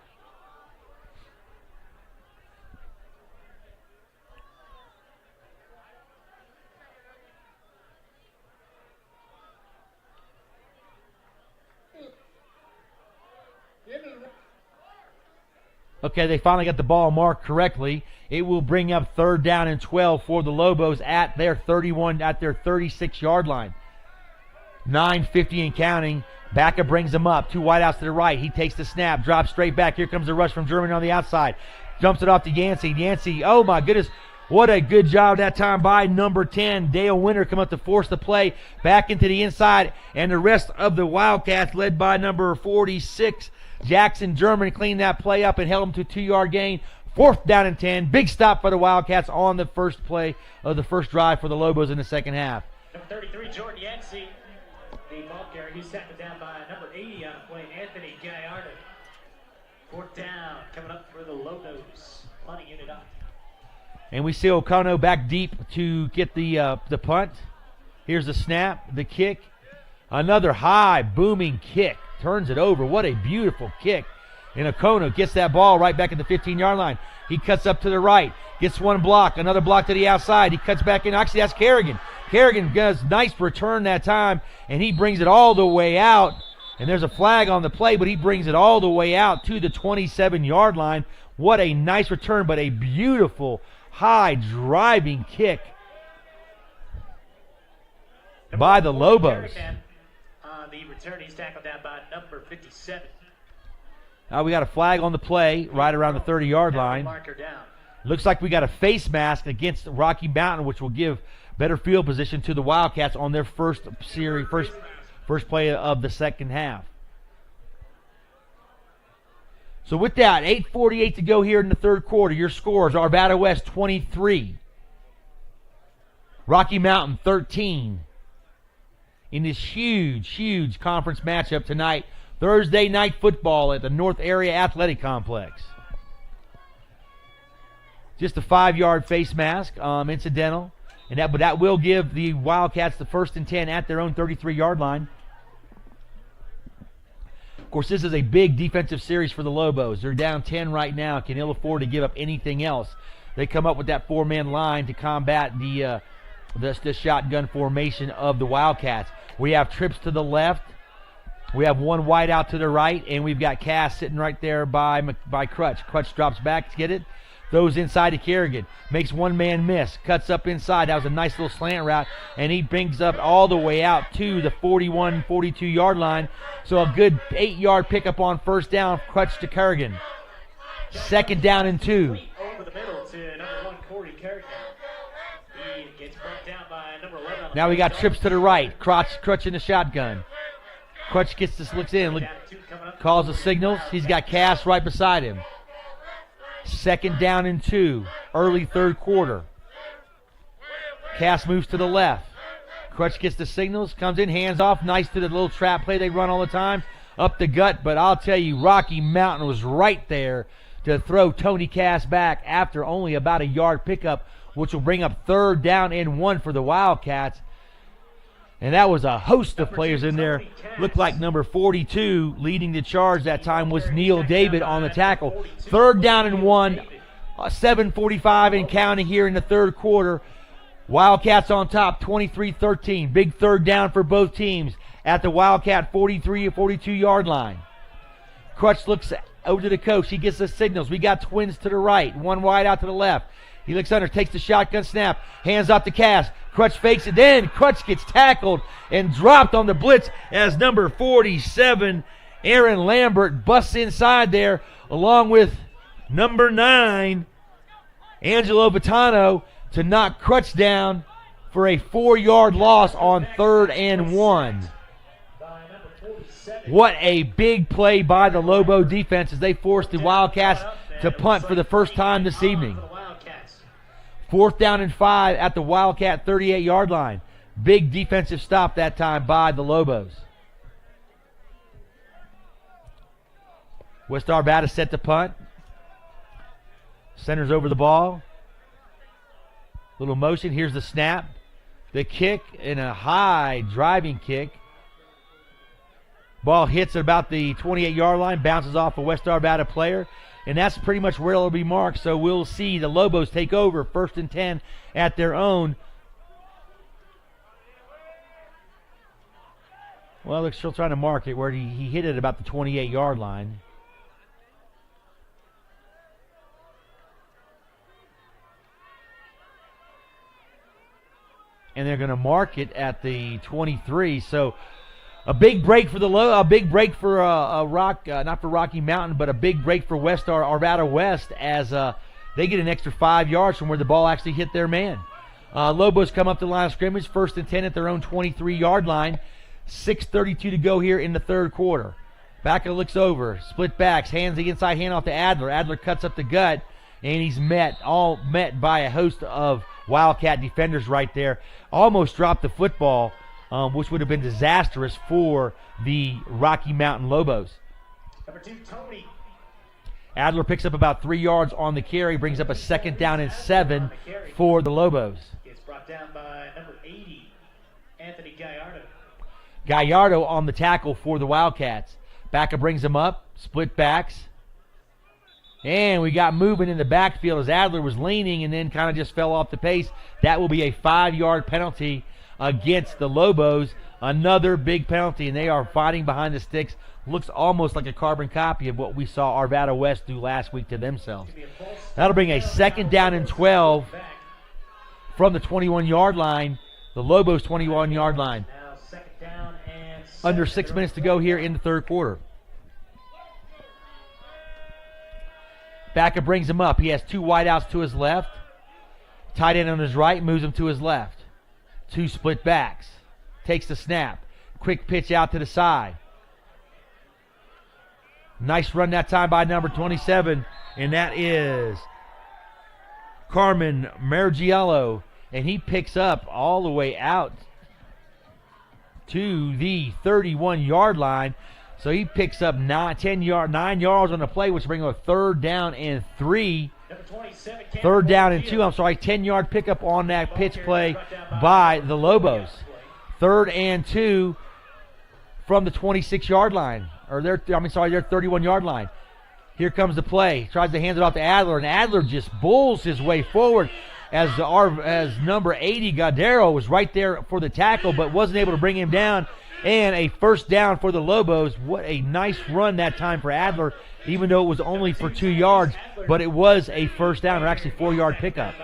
S1: Okay, they finally got the ball marked correctly. It will bring up 3rd down and 12 for the Lobos at their 36-yard line. 9:50 and counting. Baca brings him up. 2 wideouts to the right. He takes the snap, drops straight back. Here comes the rush from German on the outside. Dumps it off to Yancey. Yancey, oh my goodness, what a good job that time by number 10. Dale Winter come up to force the play back into the inside. And the rest of the Wildcats, led by number 46, Jackson German, cleaned that play up and held him to a 2-yard gain. 4th down and 10. Big stop for the Wildcats on the first play of the first drive for the Lobos in the second half.
S2: Number 33, Jordan Yancey. The ball carrier, he's tackled down by number 80 on the play, Anthony Gallardo. 4th down coming up for the Lobos. Punting unit up.
S1: And we see Okono back deep to get the punt. Here's the snap, the kick. Another high, booming kick. Turns it over. What a beautiful kick. And Okono gets that ball right back at the 15-yard line. He cuts up to the right. Gets one block. Another block to the outside. He cuts back in. Actually, that's Kerrigan. Kerrigan does nice return that time, and he brings it all the way out. And there's a flag on the play, but he brings it all the way out to the 27-yard line. What a nice return, but a beautiful high driving kick. by the Lobos.
S2: The return, he's tackled down by number 57.
S1: Now we got a flag on the play right around the 30-yard line.
S2: Marker down.
S1: Looks like we got a face mask against Rocky Mountain, which will give better field position to the Wildcats on their first play of the second half. So with that, 8:48 to go here in the third quarter. Your scores: Arvada West 23, Rocky Mountain 13. In this huge conference matchup tonight, Thursday night football at the North Area Athletic Complex. Just a 5-yard face mask, incidental, but that will give the Wildcats the 1st and 10 at their own 33-yard line. Of course, this is a big defensive series for the Lobos. They're down 10 right now, can ill afford to give up anything else. They come up with that 4-man line to combat the shotgun formation of the Wildcats. We have trips to the left. We have one wide out to the right, and we've got Cass sitting right there by Crutch. Crutch drops back to get it. Throws inside to Kerrigan. Makes one man miss. Cuts up inside. That was a nice little slant route. And he brings up all the way out to the 41, 42-yard line. So a good 8-yard pickup on first down. Crutch to Kerrigan. 2nd down and 2.
S2: Over the middle to number 1, Corey Kerrigan. He gets brought down by number 11.
S1: Now we got trips to the right. Crutch in the shotgun. Crutch gets this, looks in, calls the signals. He's got Cass right beside him. 2nd down and 2, early third quarter. Cass moves to the left. Crutch gets the signals, comes in, hands off, nice to the little trap play they run all the time, up the gut. But I'll tell you, Rocky Mountain was right there to throw Tony Cass back after only about a yard pickup, which will bring up 3rd down and 1 for the Wildcats. And that was a host of players in there. Looked like number 42 leading the charge that time was Neil David on the tackle. 3rd down and 1, 7:45 and counting here in the third quarter. Wildcats on top, 23-13. Big 3rd down for both teams at the Wildcat 43 or 42-yard line. Crutch looks over to the coach. He gets the signals. We got twins to the right, one wide out to the left. He looks under, takes the shotgun snap, hands off to Cass. Crutch fakes it, then Crutch gets tackled and dropped on the blitz as number 47, Aaron Lambert, busts inside there along with number 9, Angelo Vitano, to knock Crutch down for a 4-yard loss on 3rd and 1. What a big play by the Lobo defense as they forced the Wildcats to punt for the first time this evening. 4th down and 5 at the Wildcat 38-yard line. Big defensive stop that time by the Lobos. West Arvada set to punt. Centers over the ball. Little motion. Here's the snap. The kick in a high driving kick. Ball hits at about the 28-yard line. Bounces off a West Arvada player. And that's pretty much where it'll be marked. So we'll see the Lobos take over 1st and 10 at their own. Well, they're still trying to mark it where he hit it about the 28-yard line. And they're going to mark it at the 23. So a big break for a big break for not for Rocky Mountain, but a big break for Arvada West as they get an extra 5 yards from where the ball actually hit their man. Lobos come up the line of scrimmage, 1st and 10 at their own 23-yard line. 6:32 to go here in the third quarter. Backer looks over, split backs, hands the inside handoff to Adler. Adler cuts up the gut, and he's met by a host of Wildcat defenders right there. Almost dropped the football, which would have been disastrous for the Rocky Mountain Lobos.
S2: Number 2, Tony.
S1: Adler picks up about 3 yards on the carry, brings up a 2nd down and 7 for the Lobos.
S2: Gets brought down by number 80, Anthony Gallardo.
S1: Gallardo on the tackle for the Wildcats. Backer brings him up, split backs. And we got movement in the backfield as Adler was leaning and then kind of just fell off the pace. That will be a 5-yard penalty against the Lobos. Another big penalty, and they are fighting behind the sticks. Looks almost like a carbon copy of what we saw Arvada West do last week to themselves. That'll bring a 2nd down and 12 from the 21-yard line the Lobos 21-yard line.
S2: Now second down and
S1: Under 6 minutes to go here in the third quarter. Backup brings him up. He has 2 wideouts to his left. Tight end on his right, moves him to his left. 2 split backs. Takes the snap. Quick pitch out to the side. Nice run that time by number 27, and that is Carmen Margiello. And he picks up all the way out to the 31-yard line. So he picks up 9 yards on the play, which brings him a 3rd down and 3. 3rd down and 2, 10-yard pickup on that pitch play by the Lobos. 3rd and 2 from the 26-yard line, or their 31-yard line. Here comes the play. Tries to hand it off to Adler, and Adler just bulls his way forward as number 80, Gadero, was right there for the tackle, but wasn't able to bring him down. And a 1st down for the Lobos. What a nice run that time for Adler, even though it was only for 2 yards, but it was a 1st down, or actually 4-yard pickup.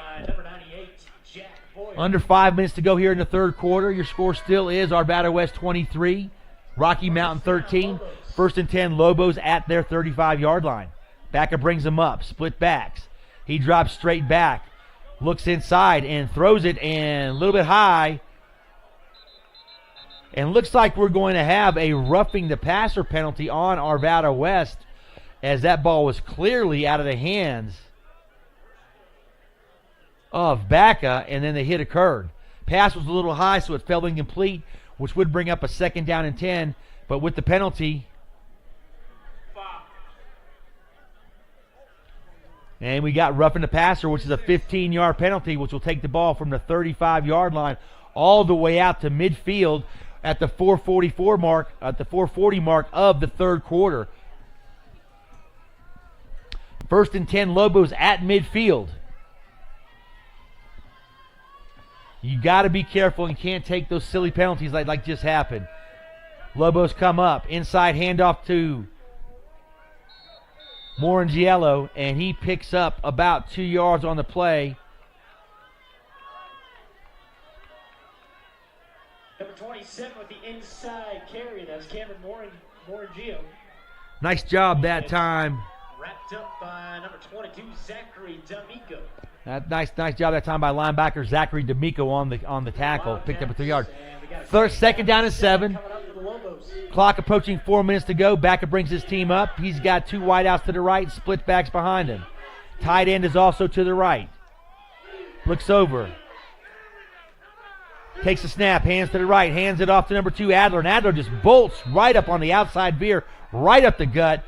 S1: Under 5 minutes to go here in the third quarter. Your score still is Arvada West 23, Rocky Mountain 13. 1st and 10, Lobos at their 35-yard line. Backup brings him up, split backs. He drops straight back, looks inside and throws it, and a little bit high. And looks like we're going to have a roughing the passer penalty on Arvada West, as that ball was clearly out of the hands of Baca, and then the hit occurred. Pass was a little high, so it fell incomplete, which would bring up a 2nd down and 10. But with the penalty, and we got roughing the passer, which is a 15-yard penalty, which will take the ball from the 35-yard line all the way out to midfield at the 4:40 mark of the third quarter. 1st and 10, Lobos at midfield. You got to be careful and can't take those silly penalties like just happened. Lobos come up, inside handoff to Morangiello, and he picks up about 2 yards on the play.
S2: Number 27 with the inside carry. That's Cameron Morangio.
S1: Nice job that time.
S2: Wrapped up by number 22, Zachary D'Amico.
S1: Nice job that time by linebacker Zachary D'Amico on the tackle. Picked up a 3 yard. 2nd down and 7. Clock approaching 4 minutes to go. Backup brings his team up. He's got 2 wideouts to the right, split backs behind him. Tight end is also to the right. Looks over. Takes a snap, hands to the right, hands it off to number 2, Adler. And Adler just bolts right up on the outside veer, right up the gut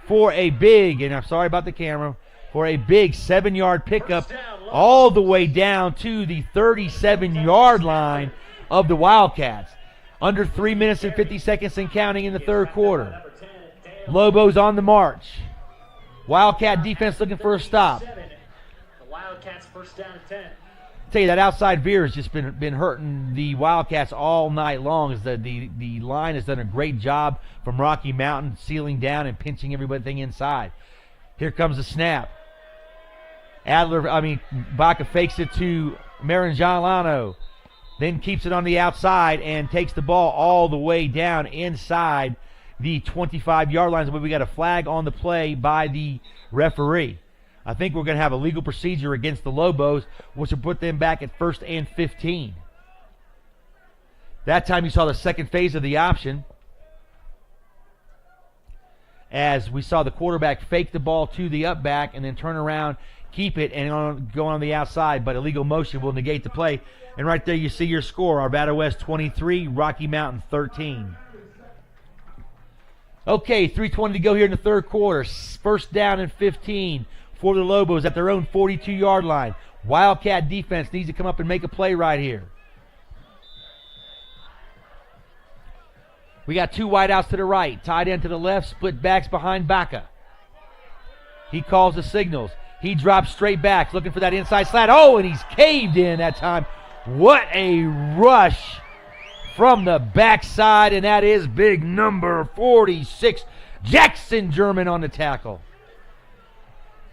S1: for a big, and I'm sorry about the camera, for a big 7-yard pickup all the way down to the 37-yard line of the Wildcats. Under 3 minutes and 50 seconds and counting in the third quarter. Lobos on the march. Wildcat defense looking for a stop.
S2: The Wildcats 1st down and 10.
S1: Tell you, that outside veer has just been hurting the Wildcats all night long. As the line has done a great job from Rocky Mountain, sealing down and pinching everything inside. Here comes the snap. Baca fakes it to Marangiano, then keeps it on the outside and takes the ball all the way down inside the 25-yard line. We got a flag on the play by the referee. I think we're going to have a legal procedure against the Lobos, which will put them back at 1st and 15. That time you saw the second phase of the option, as we saw the quarterback fake the ball to the up back and then turn around, keep it, and go on the outside, but illegal motion will negate the play. And right there you see your score, Arvada West 23, Rocky Mountain 13. Okay, 3:20 to go here in the third quarter. 1st down and 15 for the Lobos at their own 42-yard line. Wildcat defense needs to come up and make a play right here. We got 2 wideouts to the right, tight end to the left, split backs behind Baca. He calls the signals. He drops straight back, looking for that inside slant. Oh, and he's caved in that time. What a rush from the backside, and that is big number 46, Jackson German on the tackle.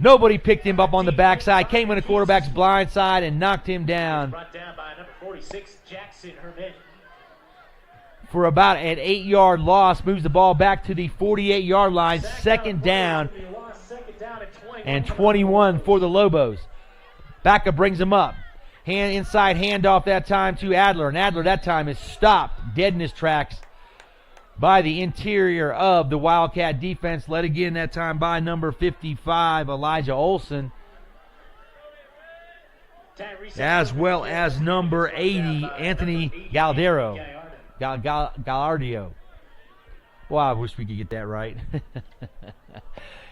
S1: Nobody picked him up on the backside, came in the quarterback's blind side and knocked him down
S2: Brought down by number 46, Jackson Herman.
S1: for about an 8-yard loss. Moves the ball back to the 48-yard line. Second down
S2: Second down and 21.
S1: and 21 for the Lobos. Backup brings him up. Inside handoff that time to Adler. And Adler that time is stopped dead in his tracks by the interior of the Wildcat defense, led again that time by number 55, Elijah Olson, as well as number 80, Anthony Gallardo. Gallardo. Well, I wish we could get that right.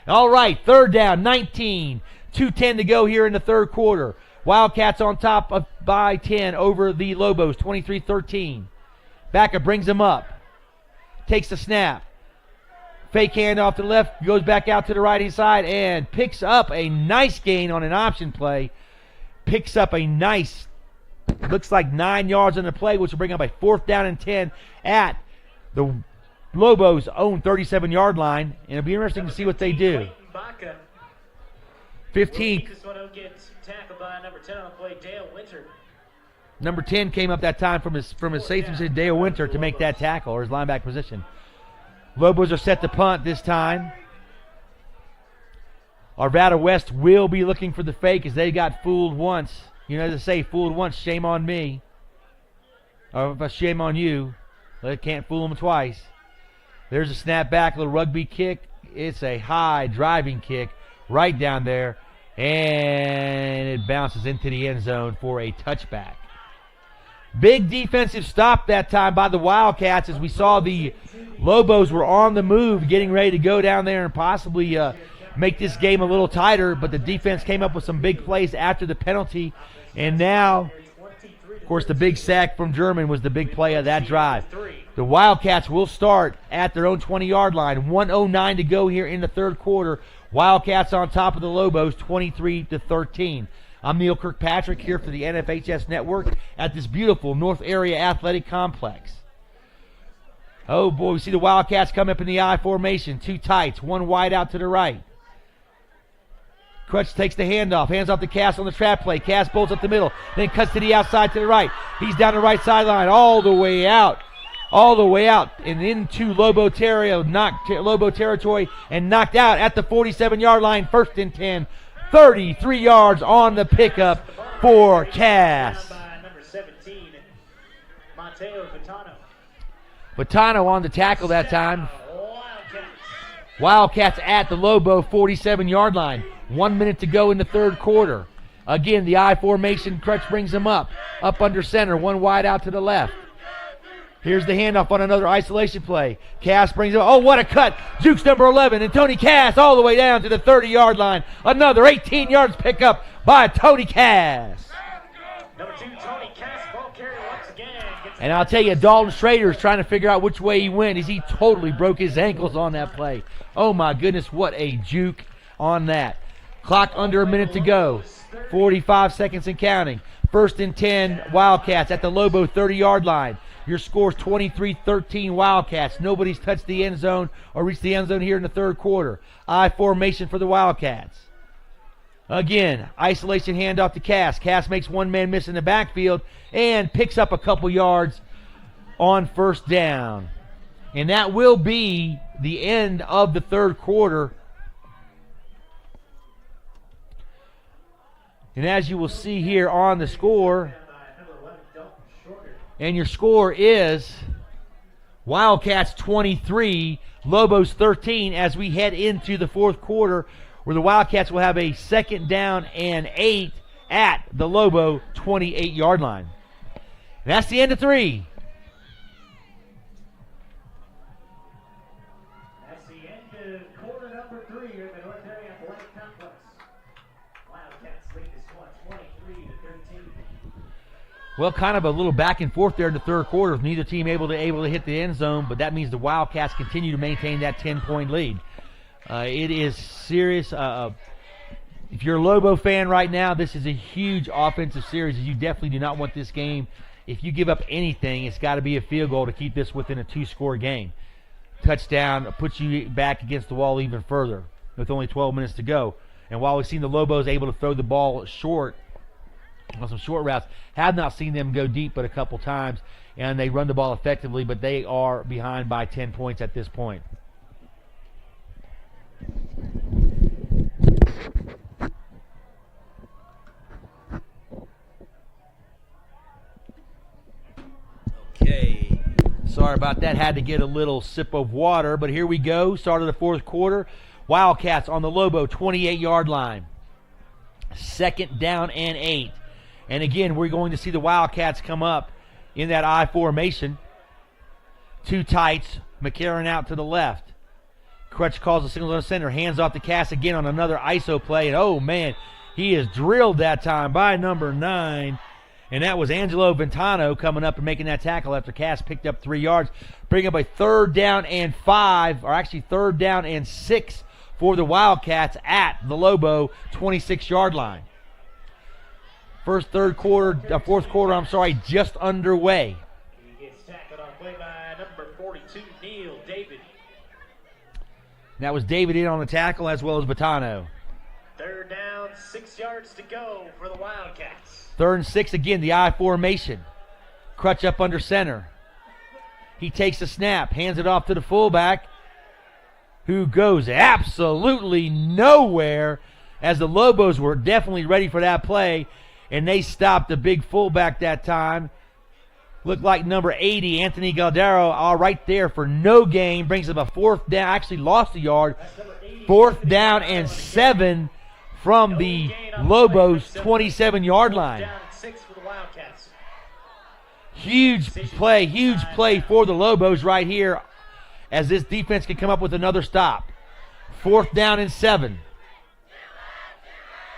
S1: All right, third down, 19. 2:10 to go here in the third quarter. Wildcats on top of by 10 over the Lobos, 23-13. Backup brings him up. Takes the snap. Fake handoff to the left, goes back out to the right-hand side and picks up a nice gain on an option play. Picks up a nice, looks like 9 yards on the play, which will bring up a 4th down and 10 at the Lobos' own 37-yard line. And it'll be interesting to see what they do. 15.
S2: This one will get tackled by number 10 on the play, Dale Winter.
S1: Number 10 came up that time from his safety, Dale Winter, to make that tackle, or his linebacker position. Lobos are set to punt this time. Arvada West will be looking for the fake as they got fooled once. You know, they say, fooled once, shame on me. Or shame on you. They can't fool them twice. There's a snap back, little rugby kick. It's a high driving kick right down there. And it bounces into the end zone for a touchback. Big defensive stop that time by the Wildcats as we saw the Lobos were on the move, getting ready to go down there and possibly make this game a little tighter, but the defense came up with some big plays after the penalty. And now, of course, the big sack from German was the big play of that drive. The Wildcats will start at their own 20-yard line. 1:09 to go here in the third quarter. Wildcats on top of the Lobos, 23-13. I'm Neil Kirkpatrick here for the NFHS Network at this beautiful North Area Athletic Complex. Oh boy, we see the Wildcats come up in the I formation. 2 tights, 1 wide out to the right. Crutch takes the handoff, hands off to Cass on the trap play. Cass bolts up the middle, then cuts to the outside to the right. He's down the right sideline, all the way out, and into Lobo territory, and knocked out at the 47-yard line. 1st and 10. 33 yards on the pickup for Cass.
S2: Number 17, Mateo Vitano.
S1: Vitano on the tackle that time. Wildcats at the Lobo 47-yard line. 1 minute to go in the third quarter. Again, the I formation. Crutch brings him up under center, 1 wide out to the left. Here's the handoff on another isolation play. Cass brings it. Oh, what a cut. Jukes number 11, and Tony Cass all the way down to the 30-yard line. Another 18 yards pickup by Tony Cass.
S2: Number 2, Tony Cass, ball carrier once again.
S1: And I'll tell you, Dalton Schrader is trying to figure out which way he went as he totally broke his ankles on that play. Oh, my goodness, what a juke on that. Clock under a minute to go. 45 seconds and counting. 1st and 10, Wildcats at the Lobo 30-yard line. Your score's 23-13 Wildcats. Nobody's touched the end zone or reached the end zone here in the third quarter. I formation for the Wildcats. Again, isolation handoff to Cass. Cass makes 1 man miss in the backfield and picks up a couple yards on 1st down. And that will be the end of the third quarter. And as you will see here on the score, and your score is Wildcats 23, Lobos 13 as we head into the fourth quarter, where the Wildcats will have a 2nd down and 8 at the Lobo 28-yard line. And that's the end of 3.
S2: That's the end of quarter number 3 here at the North Area Athletic Complex. Wildcats lead this one 23-13.
S1: Well, kind of a little back and forth there in the third quarter with neither team able to hit the end zone, but that means the Wildcats continue to maintain that 10-point lead. It is serious. If you're a Lobo fan right now, this is a huge offensive series. You definitely do not want this game. If you give up anything, it's got to be a field goal to keep this within a 2-score game. Touchdown puts you back against the wall even further with only 12 minutes to go. And while we've seen the Lobos able to throw the ball short on some short routes, have not seen them go deep but a couple times, and they run the ball effectively, but they are behind by 10 points at this point. Okay, sorry about that. Had to get a little sip of water, but here we go. Start of the fourth quarter. Wildcats on the Lobo 28-yard line. 2nd down and 8. And again, we're going to see the Wildcats come up in that I formation. 2 tights. McCarron out to the left. Crutch calls a single to center. Hands off to Cass again on another ISO play. And oh man, he is drilled that time by number 9. And that was Angelo Ventano coming up and making that tackle after Cass picked up 3 yards. Bring up a 3rd down and 5, or actually 3rd down and 6 for the Wildcats at the Lobo 26-yard line. Fourth quarter, just underway.
S2: He gets tackled on play by number 42, Neil David.
S1: That was David in on the tackle as well as Batano.
S2: 3rd down, 6 yards to go for the Wildcats.
S1: 3rd and 6 again, the I formation. Crutch up under center. He takes the snap, hands it off to the fullback, who goes absolutely nowhere, as the Lobos were definitely ready for that play, and they stopped the big fullback that time. Looked like number 80, Anthony Galdero, all right there for no gain. Brings up a 4th down, actually lost a yard. 4th down and 7 from the Lobos 27-yard line.
S2: Down at 6 for the Wildcats.
S1: Huge play for the Lobos right here, as this defense can come up with another stop. 4th down and 7.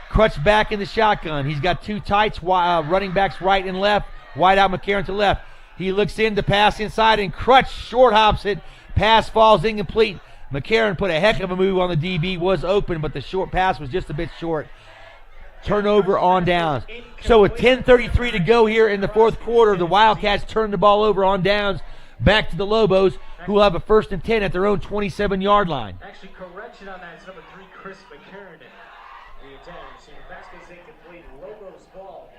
S1: Crutch back in the shotgun. He's got 2 tights, running backs right and left. Wide out McCarron to left. He looks in to pass inside, and Crutch short hops it. Pass falls incomplete. McCarron put a heck of a move on the DB, was open, but the short pass was just a bit short. Turnover on downs. So with 10:33 to go here in the fourth quarter, the Wildcats turn the ball over on downs back to the Lobos, who will have a 1st and 10 at their own 27-yard line.
S2: Actually, correction on that. It's number 3, Chris McCarron. The attack receiver. Basket's incomplete. Lobos ball.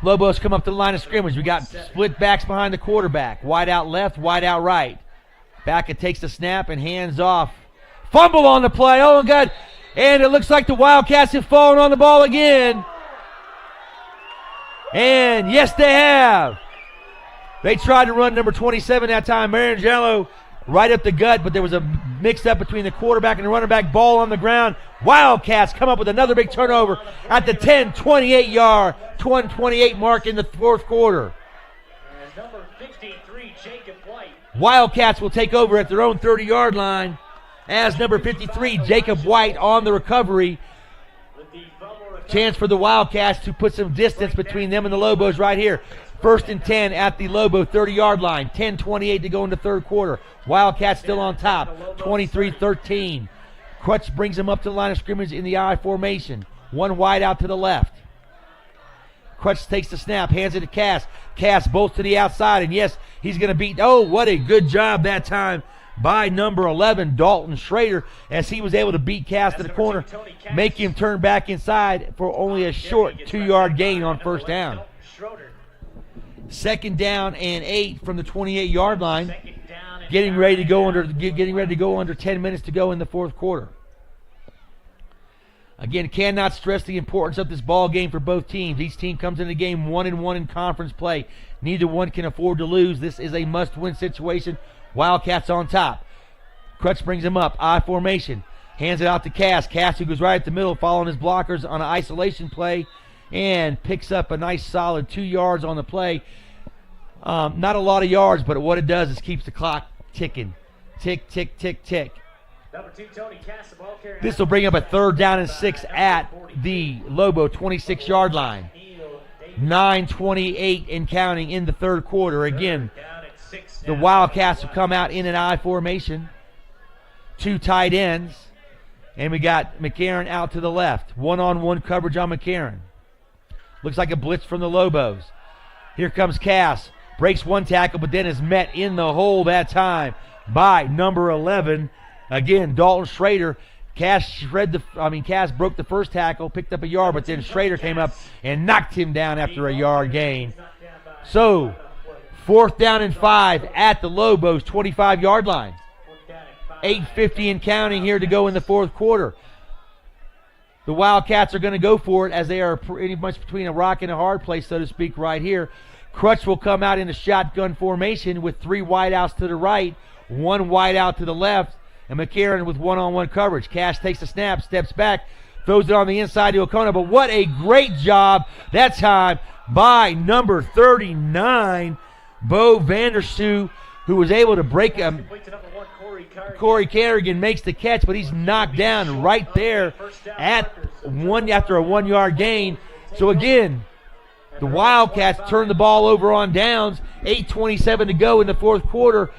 S1: Lobos come up to the line of scrimmage. We got split backs behind the quarterback. Wide out left, wide out right. Backett takes the snap and hands off. Fumble on the play. Oh, God. And it looks like the Wildcats have fallen on the ball again. And yes, they have. They tried to run number 27 that time. Marangelo right up the gut, but there was a mix-up between the quarterback and the running back. Ball on the ground. Wildcats come up with another big turnover at the 10-28 mark in the fourth quarter.
S2: And number 53, Jacob White.
S1: Wildcats will take over at their own 30-yard line as number 53, Jacob White, on the recovery. Chance for the Wildcats to put some distance between them and the Lobos right here. 1st and 10 at the Lobo 30-yard line. 10:28 to go in the third quarter. Wildcats still on top, 23-13. Crutch brings them up to the line of scrimmage in the I formation. 1 wide out to the left. Crutch takes the snap, hands it to Cass. Cass bolts to the outside, and yes, he's going to beat. Oh, what a good job that time by number 11, Dalton Schrader, as he was able to beat Cass to the corner, make him turn back inside for only a short 2-yard gain on 1st down. 2nd down and 8 from the 28-yard line. Getting ready to go under 10 minutes to go in the fourth quarter. Again, cannot stress the importance of this ball game for both teams. Each team comes into the game 1-1 in conference play. Neither one can afford to lose. This is a must-win situation. Wildcats on top. Crutch brings him up. I formation. Hands it out to Cass. Cass, who goes right at the middle, following his blockers on an isolation play, and picks up a nice solid 2 yards on the play. Not a lot of yards, but what it does is keeps the clock ticking. Tick, tick, tick, tick.
S2: Number 2, Tony Cass, the ball carrier.
S1: This will bring up a 3rd down and 6 at the Lobo 26-yard line. 9:28 and counting in the third quarter. Again, the Wildcats will come out in an I formation. 2 tight ends. And we got McCarron out to the left. 1-on-1 coverage on McCarron. Looks like a blitz from the Lobos. Here comes Cass. Breaks 1 tackle, but then is met in the hole that time by number 11. Again, Dalton Schrader Cass broke the first tackle, picked up a yard, but then Schrader came up and knocked him down after a yard gain. So, 4th down and 5 at the Lobos 25-yard line. 8:50 and counting here to go in the fourth quarter. The Wildcats are going to go for it as they are pretty much between a rock and a hard place, so to speak, right here. Crutch will come out in a shotgun formation with 3 wideouts to the right, 1 wideout to the left, and McCarron with one-on-one coverage. Cash takes the snap, steps back, throws it on the inside to O'Connor, but what a great job that time by number 39, Bo Vandershoe, who was able to break him. Corey Kerrigan makes the catch, but he's knocked down right there after a 1-yard gain. So again, the Wildcats turn the ball over on downs. 8:27 to go in the fourth quarter.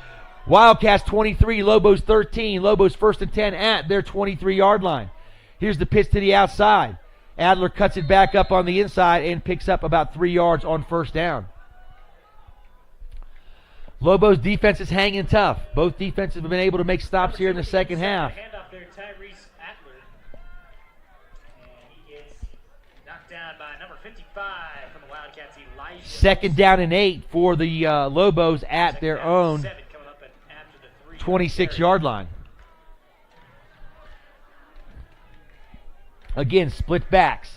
S1: Wildcats 23, Lobos 13. Lobos 1st and 10 at their 23-yard line. Here's the pitch to the outside. Adler cuts it back up on the inside and picks up about 3 yards on first down. Lobos defense is hanging tough. Both defenses have been able to make stops here in the second half.
S2: Hand off there, Tyrese Adler. And he gets knocked down by number 55 from the Wildcats, Elijah.
S1: 2nd down and 8 for the Lobos at their own 26-yard line. Again, split backs.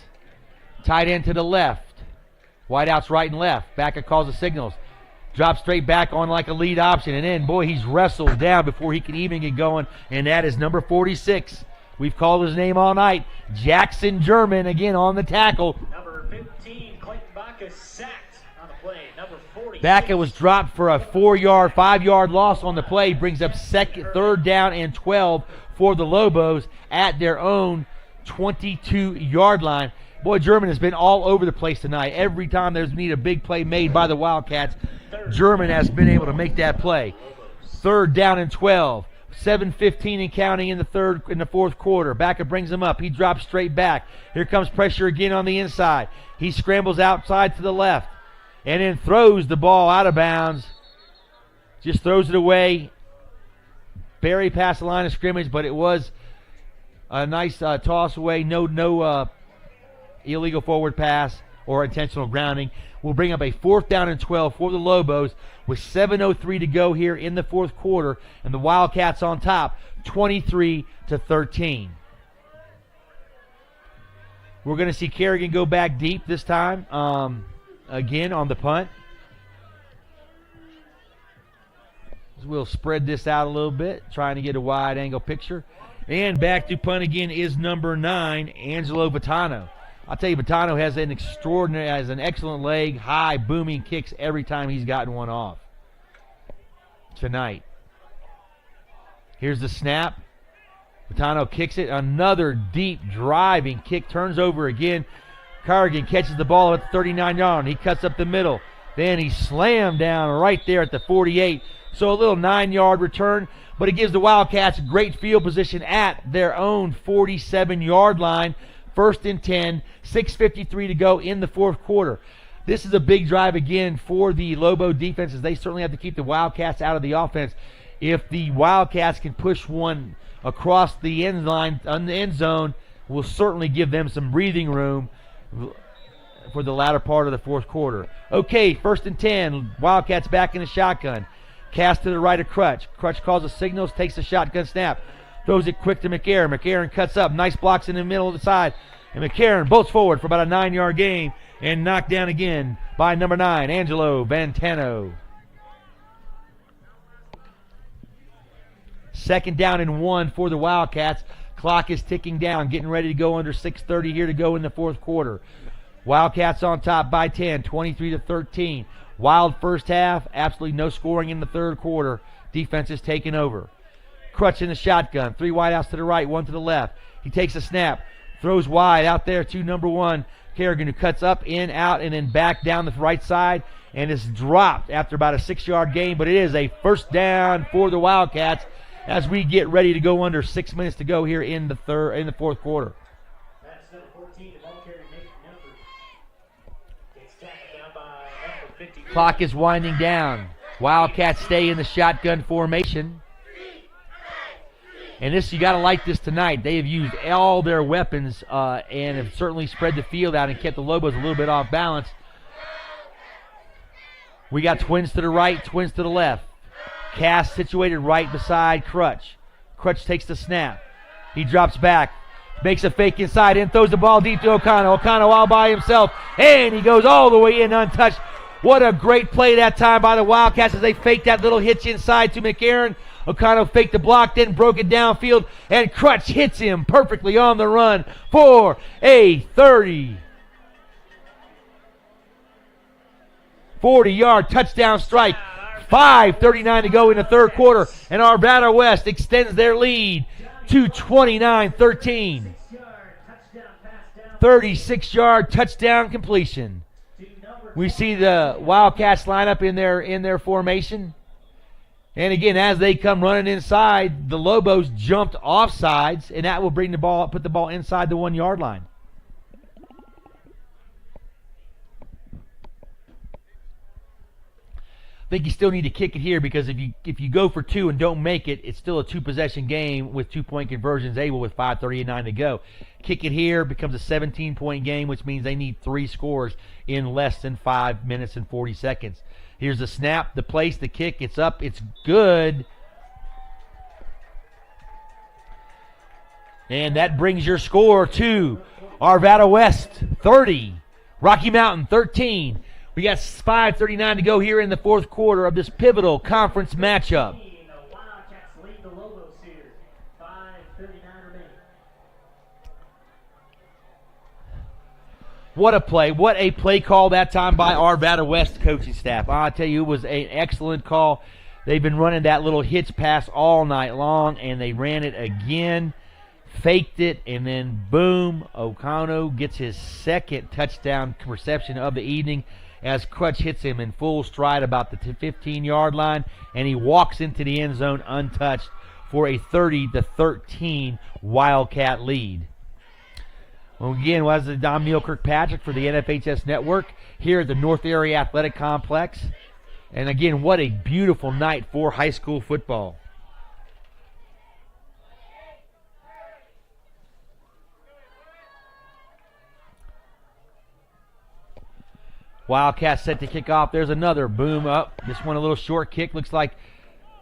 S1: Tight end to the left. Wideouts right and left. Backer calls the signals. Drops straight back on like a lead option. And then, boy, he's wrestled down before he can even get going. And that is number 46. We've called his name all night. Jackson German, again, on the tackle.
S2: Number 15, Clayton Baca, sacked on the play. Number 40.
S1: Baca was dropped for a 5-yard loss on the play. Brings up 3rd down and 12 for the Lobos at their own 22-yard line. Boy, German has been all over the place tonight. Every time there's need a big play made by the Wildcats, German has been able to make that play. 3rd down and 12. 7:15 and counting in the fourth quarter. Backer brings him up. He drops straight back. Here comes pressure again on the inside. He scrambles outside to the left and then throws the ball out of bounds. Just throws it away. Barely past the line of scrimmage, but it was a nice toss away. No illegal forward pass or intentional grounding. Will bring up a 4th down and 12 for the Lobos with 7:03 to go here in the fourth quarter, and the Wildcats on top, 23-13. We're going to see Kerrigan go back deep this time, again on the punt. We'll spread this out a little bit, trying to get a wide-angle picture. And back to punt again is number 9, Angelo Vitano. I'll tell you, Vitano has an excellent leg, high, booming kicks every time he's gotten one off tonight. Here's the snap. Vitano kicks it. Another deep driving kick. Turns over again. Carrigan catches the ball at the 39-yard. He cuts up the middle. Then he slammed down right there at the 48. So a little 9-yard return, but it gives the Wildcats great field position at their own 47-yard line. 1st and 10, 6:53 to go in the fourth quarter. This is a big drive again for the Lobo defenses. They certainly have to keep the Wildcats out of the offense. If the Wildcats can push one across the end line, on the end zone, will certainly give them some breathing room for the latter part of the fourth quarter. Okay, 1st and 10, Wildcats back in the shotgun. Cast to the right of Crutch. Crutch calls the signals, takes the shotgun snap. Throws it quick to McCarron. McCarron cuts up. Nice blocks in the middle of the side. And McCarron bolts forward for about a 9-yard gain and knocked down again by number 9, Angelo Vantano. 2nd down and 1 for the Wildcats. Clock is ticking down, getting ready to go under 6:30 here to go in the fourth quarter. Wildcats on top by 10, 23-13. Wild first half, absolutely no scoring in the third quarter. Defense is taking over. Crutch in the shotgun. 3 wideouts to the right, 1 to the left. He takes a snap, throws wide out there to number 1, Kerrigan, who cuts up, in, out, and then back down the right side, and is dropped after about a 6-yard gain, but it is a 1st down for the Wildcats as we get ready to go under 6 minutes to go here in the fourth quarter.
S2: That's number 14, the ball carrier, Nathan Milford. Gets tackled down by number 50.
S1: Clock is winding down. Wildcats stay in the shotgun formation. And this, you got to like this tonight. They have used all their weapons and have certainly spread the field out and kept the Lobos a little bit off balance. We got twins to the right, twins to the left. Cass situated right beside Crutch. Crutch takes the snap. He drops back, makes a fake inside, and throws the ball deep to O'Connell. O'Connell all by himself, and he goes all the way in untouched. What a great play that time by the Wildcats as they faked that little hitch inside to McCarron. O'Connell faked the block, then broke it downfield, and Crutch hits him perfectly on the run for a 40-yard touchdown strike. 5:39 to go in the third quarter, and Arvada West extends their lead to 29-13. 36-yard touchdown completion. We see the Wildcats line up in their formation. And again, as they come running inside, the Lobos jumped offsides, and that will put the ball inside the 1-yard line. I think you still need to kick it here because if you go for two and don't make it, it's still a two-possession game with 2-point conversions able with 5:39 to go. Kick it here becomes a 17-point game, which means they need 3 scores in less than 5 minutes and 40 seconds. Here's the snap, the place, the kick. It's up, it's good. And that brings your score to Arvada West 30, Rocky Mountain 13. We got 5:39 to go here in the fourth quarter of this pivotal conference matchup.
S2: The Wildcats lead the Lobos here. 5:39 remaining.
S1: What a play. What a play call that time by Arvada West coaching staff. I'll tell you, it was an excellent call. They've been running that little hitch pass all night long, and they ran it again, faked it, and then boom, O'Connell gets his second touchdown reception of the evening as Crutch hits him in full stride about the 15-yard line, and he walks into the end zone untouched for a 30-13 Wildcat lead. Well, again, I'm Neil Kirkpatrick for the NFHS Network here at the North Area Athletic Complex. And again, what a beautiful night for high school football. Wildcats set to kick off. There's another boom up. This one a little short kick. Looks like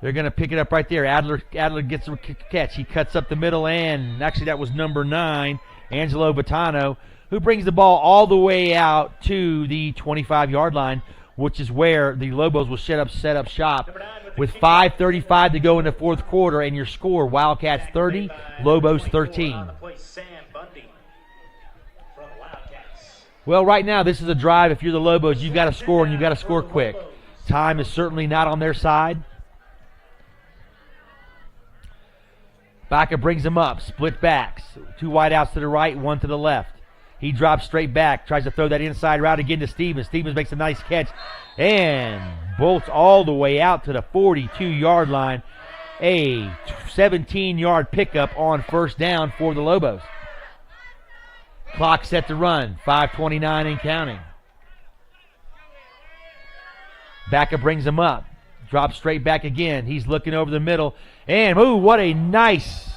S1: they're going to pick it up right there. Adler gets a catch. He cuts up the middle, and actually that was number 9, Angelo Vitano, who brings the ball all the way out to the 25-yard line, which is where the Lobos will set up shop with 5:35 to go in the fourth quarter, and your score, Wildcats 30, Lobos 13. Well, right now, this is a drive. If you're the Lobos, you've got to score, and you've got to score quick. Time is certainly not on their side. Baca brings him up, split backs. 2 wideouts to the right, 1 to the left. He drops straight back, tries to throw that inside route again to Stevens. Stevens makes a nice catch and bolts all the way out to the 42-yard line. A 17-yard pickup on first down for the Lobos. Clock set to run, 5:29 and counting. Baca brings him up, drops straight back again. He's looking over the middle, and ooh, what a nice.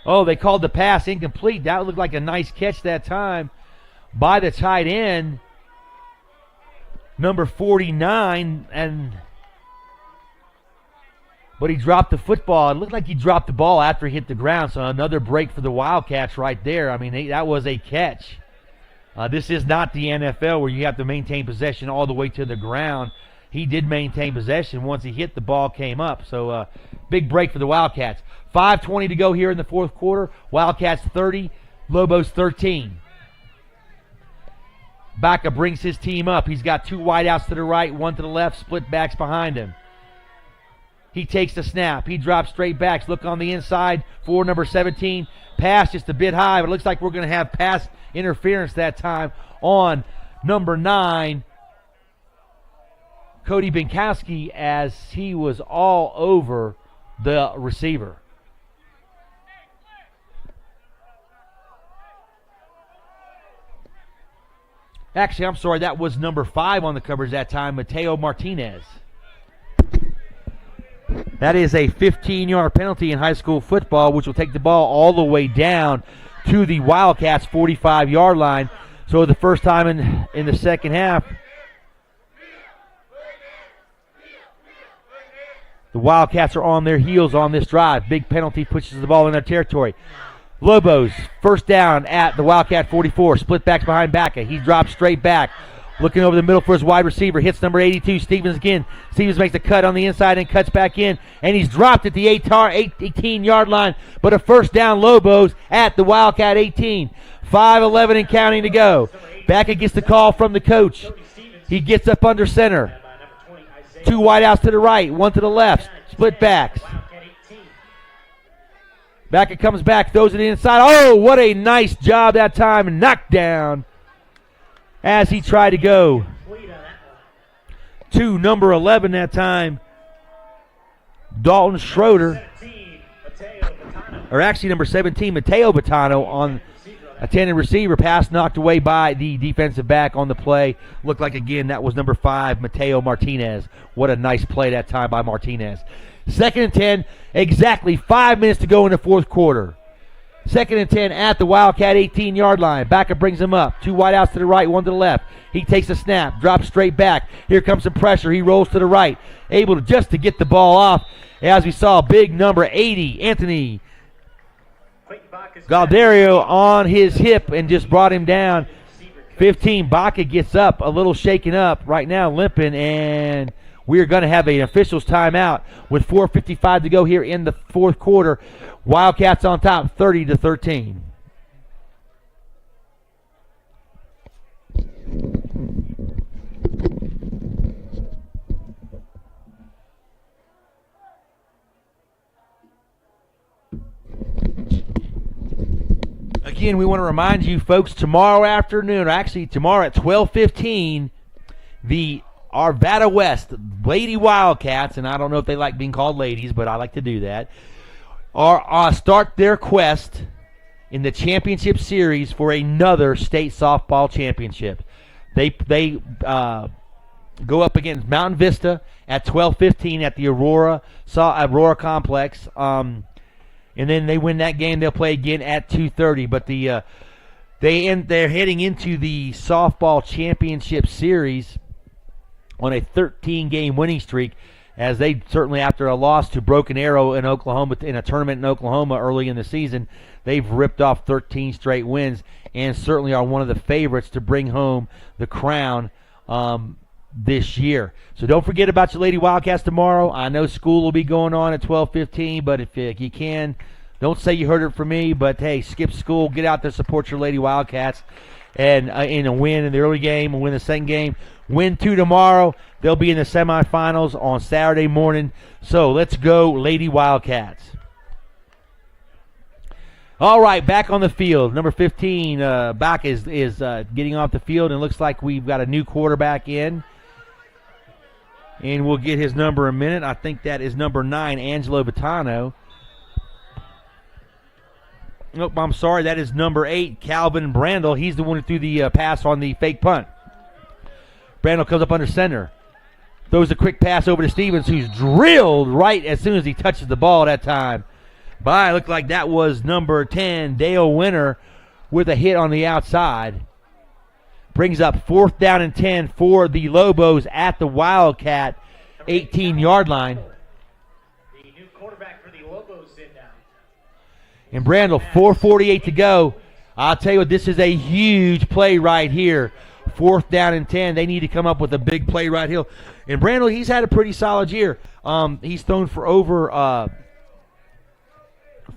S1: Oh, they called the pass incomplete. That looked like a nice catch that time by the tight end, number 49, but he dropped the football. It looked like he dropped the ball after he hit the ground, so another break for the Wildcats right there. I mean, that was a catch. This is not the NFL where you have to maintain possession all the way to the ground. He did maintain possession. Once he hit, the ball came up. So big break for the Wildcats. 5:20 to go here in the fourth quarter. Wildcats 30, Lobos 13. Baca brings his team up. He's got 2 wideouts to the right, 1 to the left, split backs behind him. He takes the snap. He drops straight backs. Look on the inside for number 17. Pass just a bit high, but it looks like we're going to have pass interference that time on number 9, Cody Binkowski, as he was all over the receiver. Actually, I'm sorry, that was number 5 on the covers that time, Mateo Martinez. That is a 15-yard penalty in high school football, which will take the ball all the way down to the Wildcats' 45-yard line. So the first time in the second half, the Wildcats are on their heels on this drive. Big penalty pushes the ball in their territory. Lobos, first down at the Wildcat 44. Split backs behind Backa. He drops straight back. Looking over the middle for his wide receiver. Hits number 82, Stevens again. Stevens makes a cut on the inside and cuts back in. And he's dropped at the 18-yard line. But a first down, Lobos at the Wildcat 18. 5:11 and counting to go. Backa gets the call from the coach. He gets up under center. 2 wideouts to the right, 1 to the left. Split backs. Backa comes back, throws it inside. Oh, what a nice job that time. Knocked down as he tried to go to number 11 that time, Dalton Schroeder. Or actually number 17, Mateo Bottano on a tended receiver. Pass knocked away by the defensive back on the play. Looked like, again, that was number 5, Mateo Martinez. What a nice play that time by Martinez. 2nd and 10, exactly 5 minutes to go in the fourth quarter. 2nd and 10 at the Wildcat 18-yard line. Backa brings him up. 2 wideouts to the right, 1 to the left. He takes a snap, drops straight back. Here comes some pressure. He rolls to the right, able to just to get the ball off. As we saw, big number 80, Anthony Galdario on his hip and just brought him down. 15, Backa gets up, a little shaken up right now, limping, and we're going to have an officials timeout with 4:55 to go here in the fourth quarter. Wildcats on top, 30-13. Again, we want to remind you folks, tomorrow afternoon, or actually tomorrow at 12:15, the Arvada West Lady Wildcats, and I don't know if they like being called ladies, but I like to do that, are start their quest in the championship series for another state softball championship. They go up against Mountain Vista at 12:15 at the Aurora Complex. And then they win that game. They'll play again at 2:30. But they're heading into the softball championship series on a 13-game winning streak, as they certainly, after a loss to Broken Arrow in Oklahoma in a tournament in Oklahoma early in the season, they've ripped off 13 straight wins and certainly are one of the favorites to bring home the crown this year. So don't forget about your Lady Wildcats tomorrow. I know school will be going on at 12:15, but if you can, don't say you heard it from me, but hey, skip school, get out there, support your Lady Wildcats, and in a win in the early game and win the second game. Win 2 tomorrow. They'll be in the semifinals on Saturday morning. So let's go, Lady Wildcats. All right, back on the field. Number 15 back is getting off the field, and looks like we've got a new quarterback in. And we'll get his number in a minute. I think that is number 9, Angelo Bottano. Nope, I'm sorry. That is number 8, Calvin Brandel. He's the one who threw the pass on the fake punt. Brandel comes up under center. Throws a quick pass over to Stevens, who's drilled right as soon as he touches the ball that time. Looked like that was number 10, Dale Winter, with a hit on the outside. Brings up 4th down and 10 for the Lobos at the Wildcat 18-yard line.
S2: The new quarterback for the Lobos in now.
S1: And Brandel, 4:48 to go. I'll tell you what, this is a huge play right here. 4th down and 10. They need to come up with a big play right here. And Brandel, he's had a pretty solid year. He's thrown for over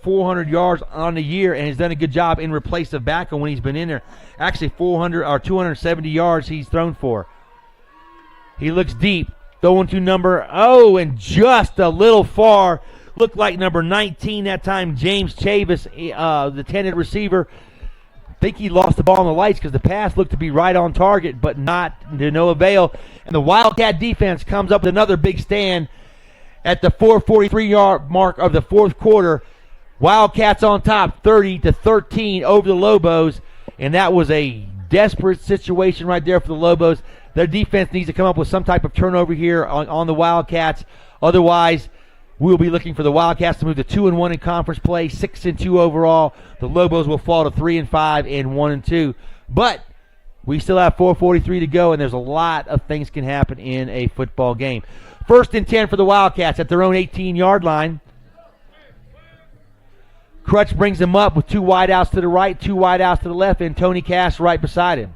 S1: 400 yards on the year, and has done a good job in replace of Backa when he's been in there. Actually, 400 or 270 yards he's thrown for. He looks deep, throwing to and just a little far. Looked like number 19 that time, James Chavis, the tended receiver. I think he lost the ball on the lights because the pass looked to be right on target, but not to no avail. And the Wildcat defense comes up with another big stand at the 4:43-yard mark of the fourth quarter. Wildcats on top, 30-13 over the Lobos, and that was a desperate situation right there for the Lobos. Their defense needs to come up with some type of turnover here on the Wildcats. Otherwise, We'll be looking for the Wildcats to move to 2-1 in conference play, 6-2 overall. The Lobos will fall to 3-5 and 1-2. But we still have 4:43 to go, and there's a lot of things can happen in a football game. 1st and 10 for the Wildcats at their own 18-yard line. Crutch brings him up with 2 wideouts to the right, 2 wideouts to the left, and Tony Cass right beside him.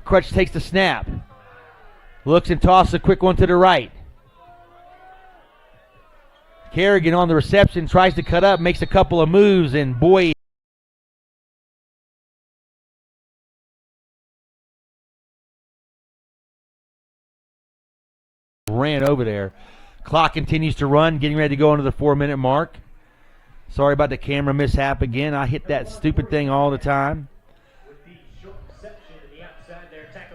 S1: Crutch takes the snap. Looks and tosses a quick one to the right. Kerrigan on the reception, tries to cut up, makes a couple of moves, and boy, ran over there. Clock continues to run, getting ready to go into the 4-minute mark. Sorry about the camera mishap again. I hit that stupid thing all the time.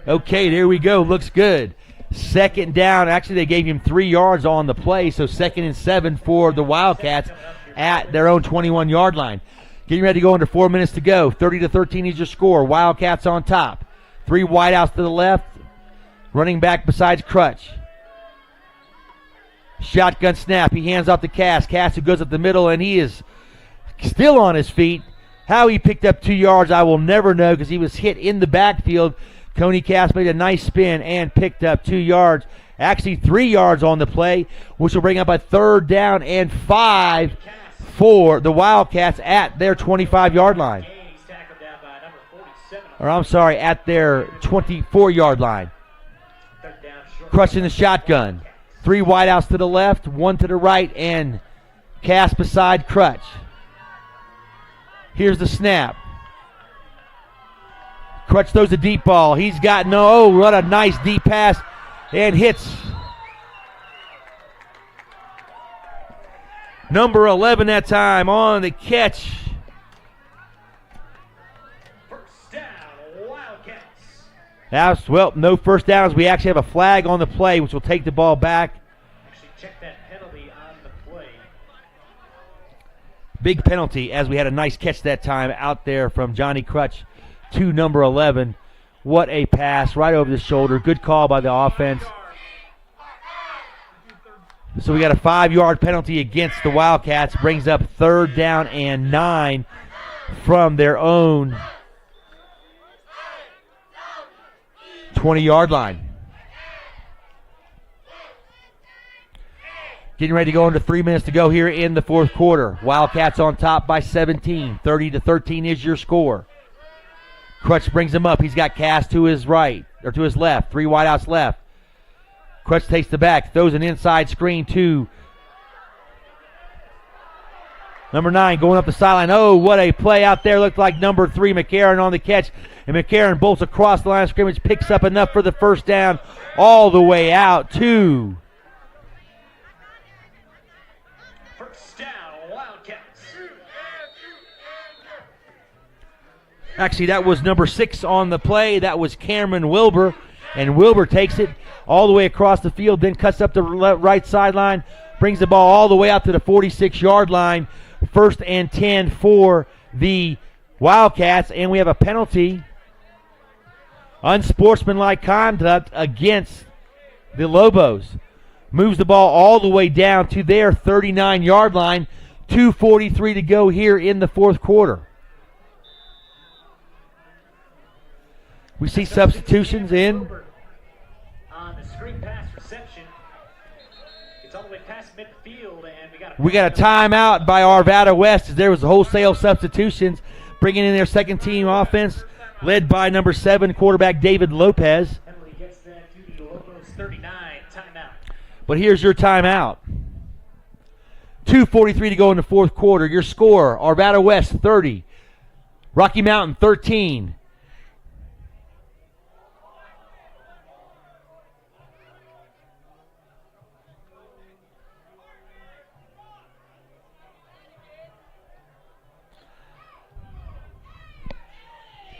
S1: Okay, there we go. Looks good. 2nd down. Actually, they gave him 3 yards on the play, so 2nd and 7 for the Wildcats at their own 21-yard line. Getting ready to go under 4 minutes to go. 30-13 is your score. Wildcats on top. 3 wideouts to the left. Running back besides Crutch. Shotgun snap. He hands off to Cass. Cass who goes up the middle, and he is still on his feet. How he picked up 2 yards, I will never know because he was hit in the backfield. Tony Cass made a nice spin and picked up 2 yards. Actually 3 yards on the play, which will bring up a 3rd down and 5 for the Wildcats at their 25-yard line. Or I'm sorry, at their 24-yard line. Crushing the shotgun. 3 wideouts to the left, 1 to the right, and Cass beside Crutch. Here's the snap. Crutch throws a deep ball. He's got what a nice deep pass, and hits number 11 that time on the catch.
S2: First down, Wildcats.
S1: That's, no first downs. We actually have a flag on the play, which will take the ball back.
S2: Actually, check that penalty on the play.
S1: Big penalty, as we had a nice catch that time out there from Johnny Crutch to number 11. What a pass right over the shoulder. Good call by the offense. So we got a 5-yard penalty against the Wildcats. Brings up 3rd down and 9 from their own 20-yard line. Getting ready to go into 3 minutes to go here in the 4th quarter. Wildcats on top by 17. 30-13 is your score. Crutch brings him up. He's got Cass to his right, or to his left. 3 wideouts left. Crutch takes the back, throws an inside screen to number 9 going up the sideline. Oh, what a play out there. Looked like number 3, McCarron on the catch. And McCarron bolts across the line of scrimmage, picks up enough for the 1st down all the way out to
S2: First down, Wildcats.
S1: Actually, that was number 6 on the play. That was Cameron Wilbur. And Wilbur takes it all the way across the field, then cuts up the right sideline, brings the ball all the way out to the 46-yard line. 1st and 10 for the Wildcats. And we have a penalty. Unsportsmanlike conduct against the Lobos. Moves the ball all the way down to their 39-yard line. 2:43 to go here in the 4th quarter. We see substitutions in.
S2: On the screen pass reception. It's all the way past midfield, and
S1: we got a timeout by Arvada West as there was wholesale substitutions, bringing in their 2nd team offense, led by number 7 quarterback David Lopez.
S2: Penalty gets that to the Lobos 39. Timeout.
S1: But here's your timeout. 2:43 to go in the 4th quarter. Your score: Arvada West 30, Rocky Mountain 13.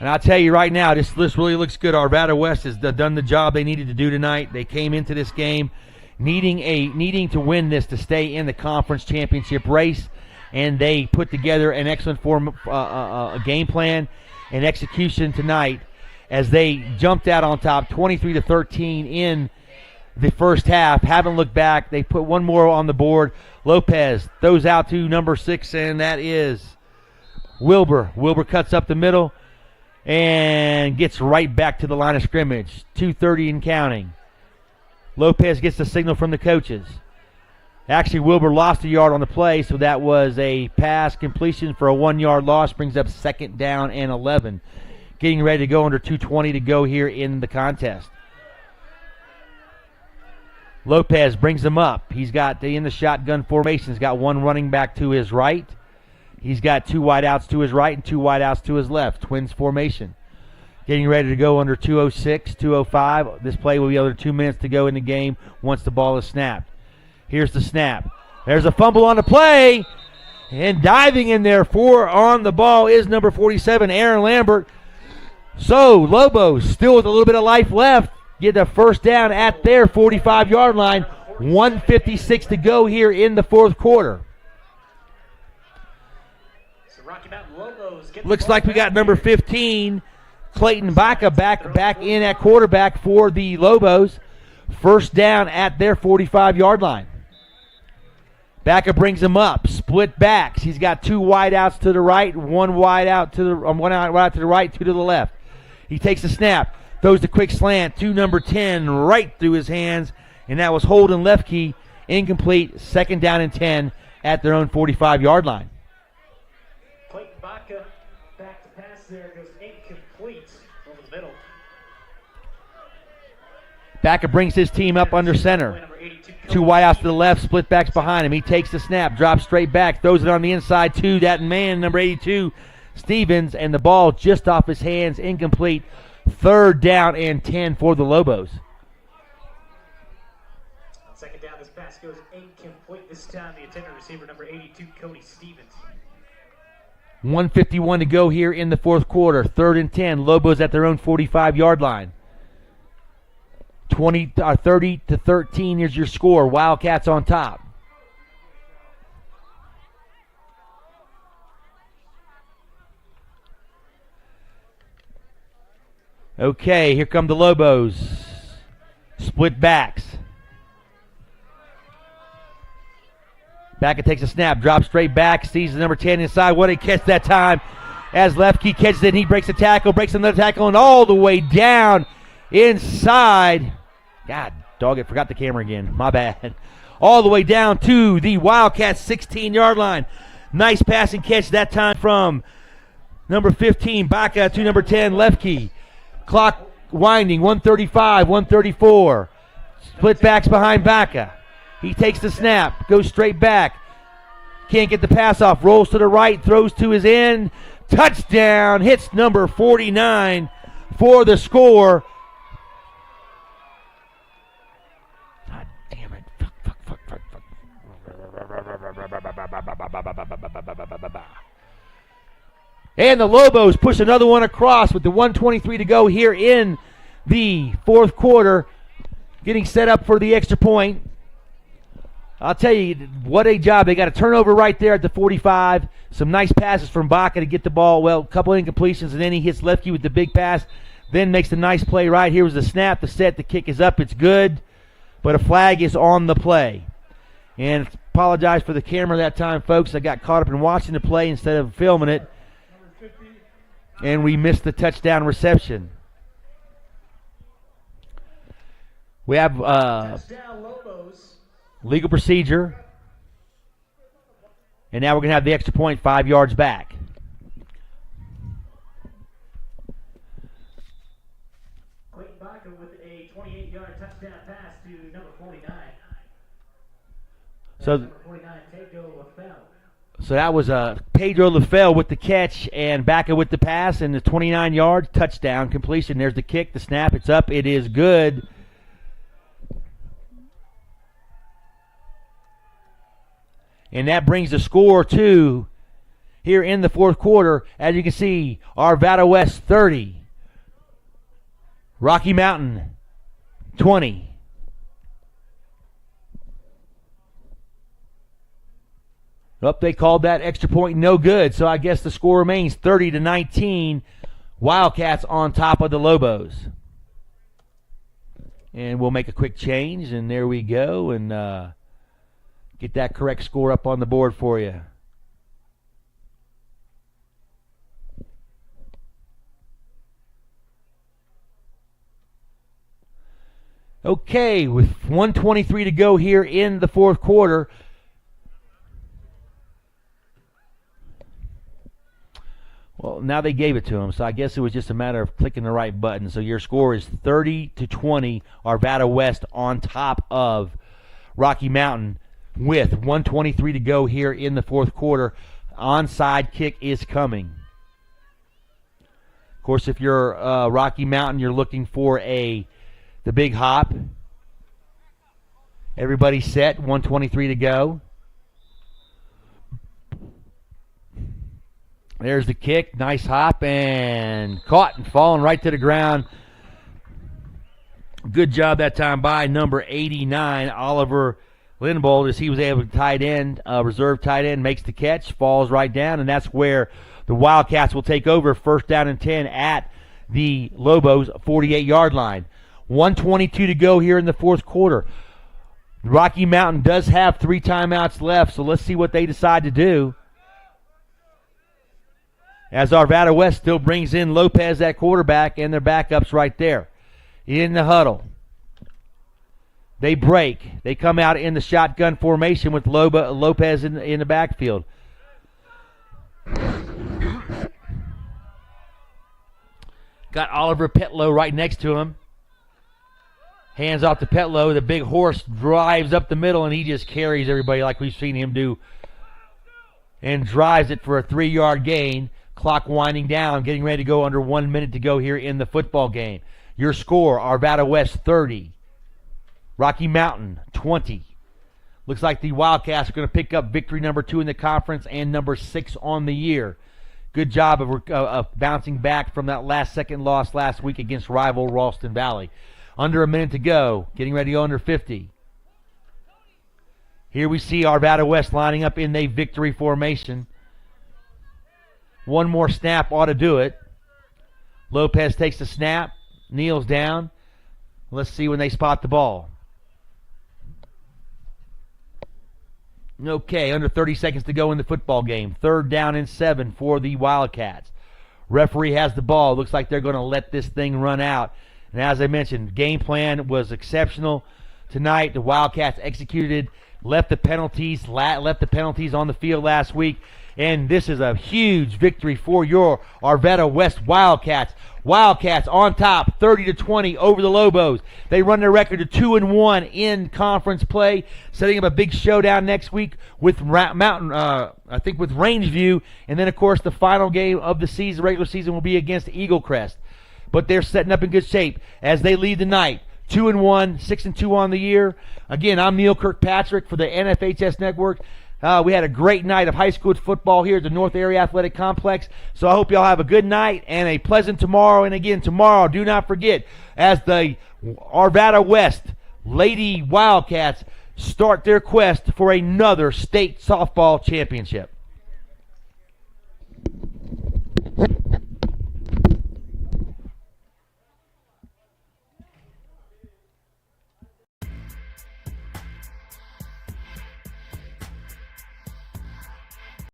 S1: And I'll tell you right now, this list really looks good. Arvada West has done the job they needed to do tonight. They came into this game needing to win this to stay in the conference championship race, and they put together an excellent game plan and execution tonight as they jumped out on top 23-13 in the first half. Haven't looked back. They put one more on the board. Lopez throws out to number 6, and that is Wilbur. Wilbur cuts up the middle and gets right back to the line of scrimmage. 2:30 and counting. Lopez gets the signal from the coaches. Actually, Wilbur lost a yard on the play, so that was a pass completion for a 1-yard loss. Brings up 2nd down and 11. Getting ready to go under 2:20 to go here in the contest. Lopez brings them up. He's got in the shotgun formation. He's got one running back to his right. He's got 2 wideouts to his right and 2 wideouts to his left. Twins formation. Getting ready to go under 2:06, 2:05. This play will be under 2 minutes to go in the game once the ball is snapped. Here's the snap. There's a fumble on the play. And diving in there on the ball is number 47, Aaron Lambert. So Lobos still with a little bit of life left. Get a first down at their 45-yard line. 1:56 to go here in the fourth quarter.
S2: So Rocky Mountain Lobos get
S1: Looks like we got number 15, Clayton Baca, back in at quarterback for the Lobos. First down at their 45-yard line. Baca brings him up, split backs. He's got 2 wideouts to the right, one wide out to the right, 2 to the left. He takes the snap, throws the quick slant to number 10 right through his hands, and that was Holden Lefke, incomplete. 2nd down and 10 at their own 45-yard line.
S2: Clayton Baca back to pass there, goes incomplete over the middle.
S1: Baca brings his team up under center. 2 wideouts to the left, split backs behind him. He takes the snap, drops straight back, throws it on the inside to that man, number 82, Stevens, and the ball just off his hands, incomplete. 3rd down and 10 for the Lobos.
S2: On 2nd down, this pass goes incomplete. This time, the intended receiver, number 82, Cody Stevens.
S1: 1:51 to go here in the fourth quarter. 3rd and 10. Lobos at their own 45-yard line. 30-13 is your score. Wildcats on top. Okay, here come the Lobos. Split backs. Baca takes a snap, drops straight back, sees the number 10 inside. What a catch that time as Lefke catches it, and he breaks a tackle, breaks another tackle, and all the way down inside. God, dog it, forgot the camera again. My bad. All the way down to the Wildcats 16-yard line. Nice passing catch that time from number 15, Baca, to number 10, Lefke. Clock winding, 135, 134. Split backs behind Baca. He takes the snap, goes straight back. Can't get the pass off, rolls to the right, throws to his end. Touchdown, hits number 49 for the score. God damn it. Fuck. And the Lobos push another one across with the 1:23 to go here in the fourth quarter. Getting set up for the extra point. I'll tell you, what a job. They got a turnover right there at the 45. Some nice passes from Baca to get the ball. Well, a couple incompletions, and then he hits Lefke with the big pass. Then makes a nice play right here. Was the snap, the set, the kick is up. It's good, but a flag is on the play. And apologize for the camera that time, folks. I got caught up in watching the play instead of filming it. And we missed the touchdown reception. We have
S2: Touchdown Lobos.
S1: legal procedure. And now we're going to have the extra point 5 yards back.
S2: Clayton Baca with a 28-yard touchdown pass to number 49.
S1: So,
S2: Number 49, Pedro LaFell.
S1: so that was Pedro LaFell with the catch and Baca with the pass and the 29 yards touchdown completion. There's the kick, the snap, it's up, it is good. And that brings the score to here in the fourth quarter. As you can see, Arvada West 30, Rocky Mountain 20. They called that extra point no good, so I guess the score remains 30-19. Wildcats on top of the Lobos. And we'll make a quick change, and there we go, and get that correct score up on the board for you. Okay, with 1:23 to go here in the fourth quarter. Well, now they gave it to him, so I guess it was just a matter of clicking the right button. So your score is 30-20, Arvada West on top of Rocky Mountain with 1:23 to go here in the fourth quarter. Onside kick is coming. Of course, if you're Rocky Mountain, you're looking for the big hop. Everybody set, 1:23 to go. There's the kick, nice hop, and caught and falling right to the ground. Good job that time by number 89, Oliver Lindbold, as he was able to tight end, reserve tight end, makes the catch, falls right down, and that's where the Wildcats will take over, first down and 10 at the Lobos 48-yard line. 1:22 to go here in the fourth quarter. Rocky Mountain does have 3 timeouts left, so let's see what they decide to do. As Arvada West still brings in Lopez at quarterback and their backups right there in the huddle. They break. They come out in the shotgun formation with Lopez in the backfield. Got Oliver Petlow right next to him. Hands off to Petlow. The big horse drives up the middle, and he just carries everybody like we've seen him do. And drives it for a 3-yard gain. Clock winding down, getting ready to go under 1 minute to go here in the football game. Your score, Arvada West 30. Rocky Mountain 20. Looks like the Wildcats are going to pick up victory number 2 in the conference and number 6 on the year. Good job of bouncing back from that last-second loss last week against rival Ralston Valley. Under a minute to go, getting ready to go under 50. Here we see Arvada West lining up in a victory formation. One more snap ought to do it. Lopez takes the snap, kneels down. Let's see when they spot the ball. Okay, under 30 seconds to go in the football game. 3rd down and 7 for the Wildcats. Referee has the ball. Looks like they're going to let this thing run out. And as I mentioned, game plan was exceptional tonight. The Wildcats executed, left the penalties on the field last week. And this is a huge victory for your Arvada West Wildcats. Wildcats on top, 30-20 over the Lobos. They run their record to 2-1 in conference play, setting up a big showdown next week with with Rangeview, and then of course the final game of the season, regular season, will be against Eagle Crest. But they're setting up in good shape as they lead the night. 2-1, 6-2 on the year. Again, I'm Neil Kirkpatrick for the NFHS Network. We had a great night of high school football here at the North Area Athletic Complex. So I hope y'all have a good night and a pleasant tomorrow. And again, tomorrow, do not forget, as the Arvada West Lady Wildcats start their quest for another state softball championship.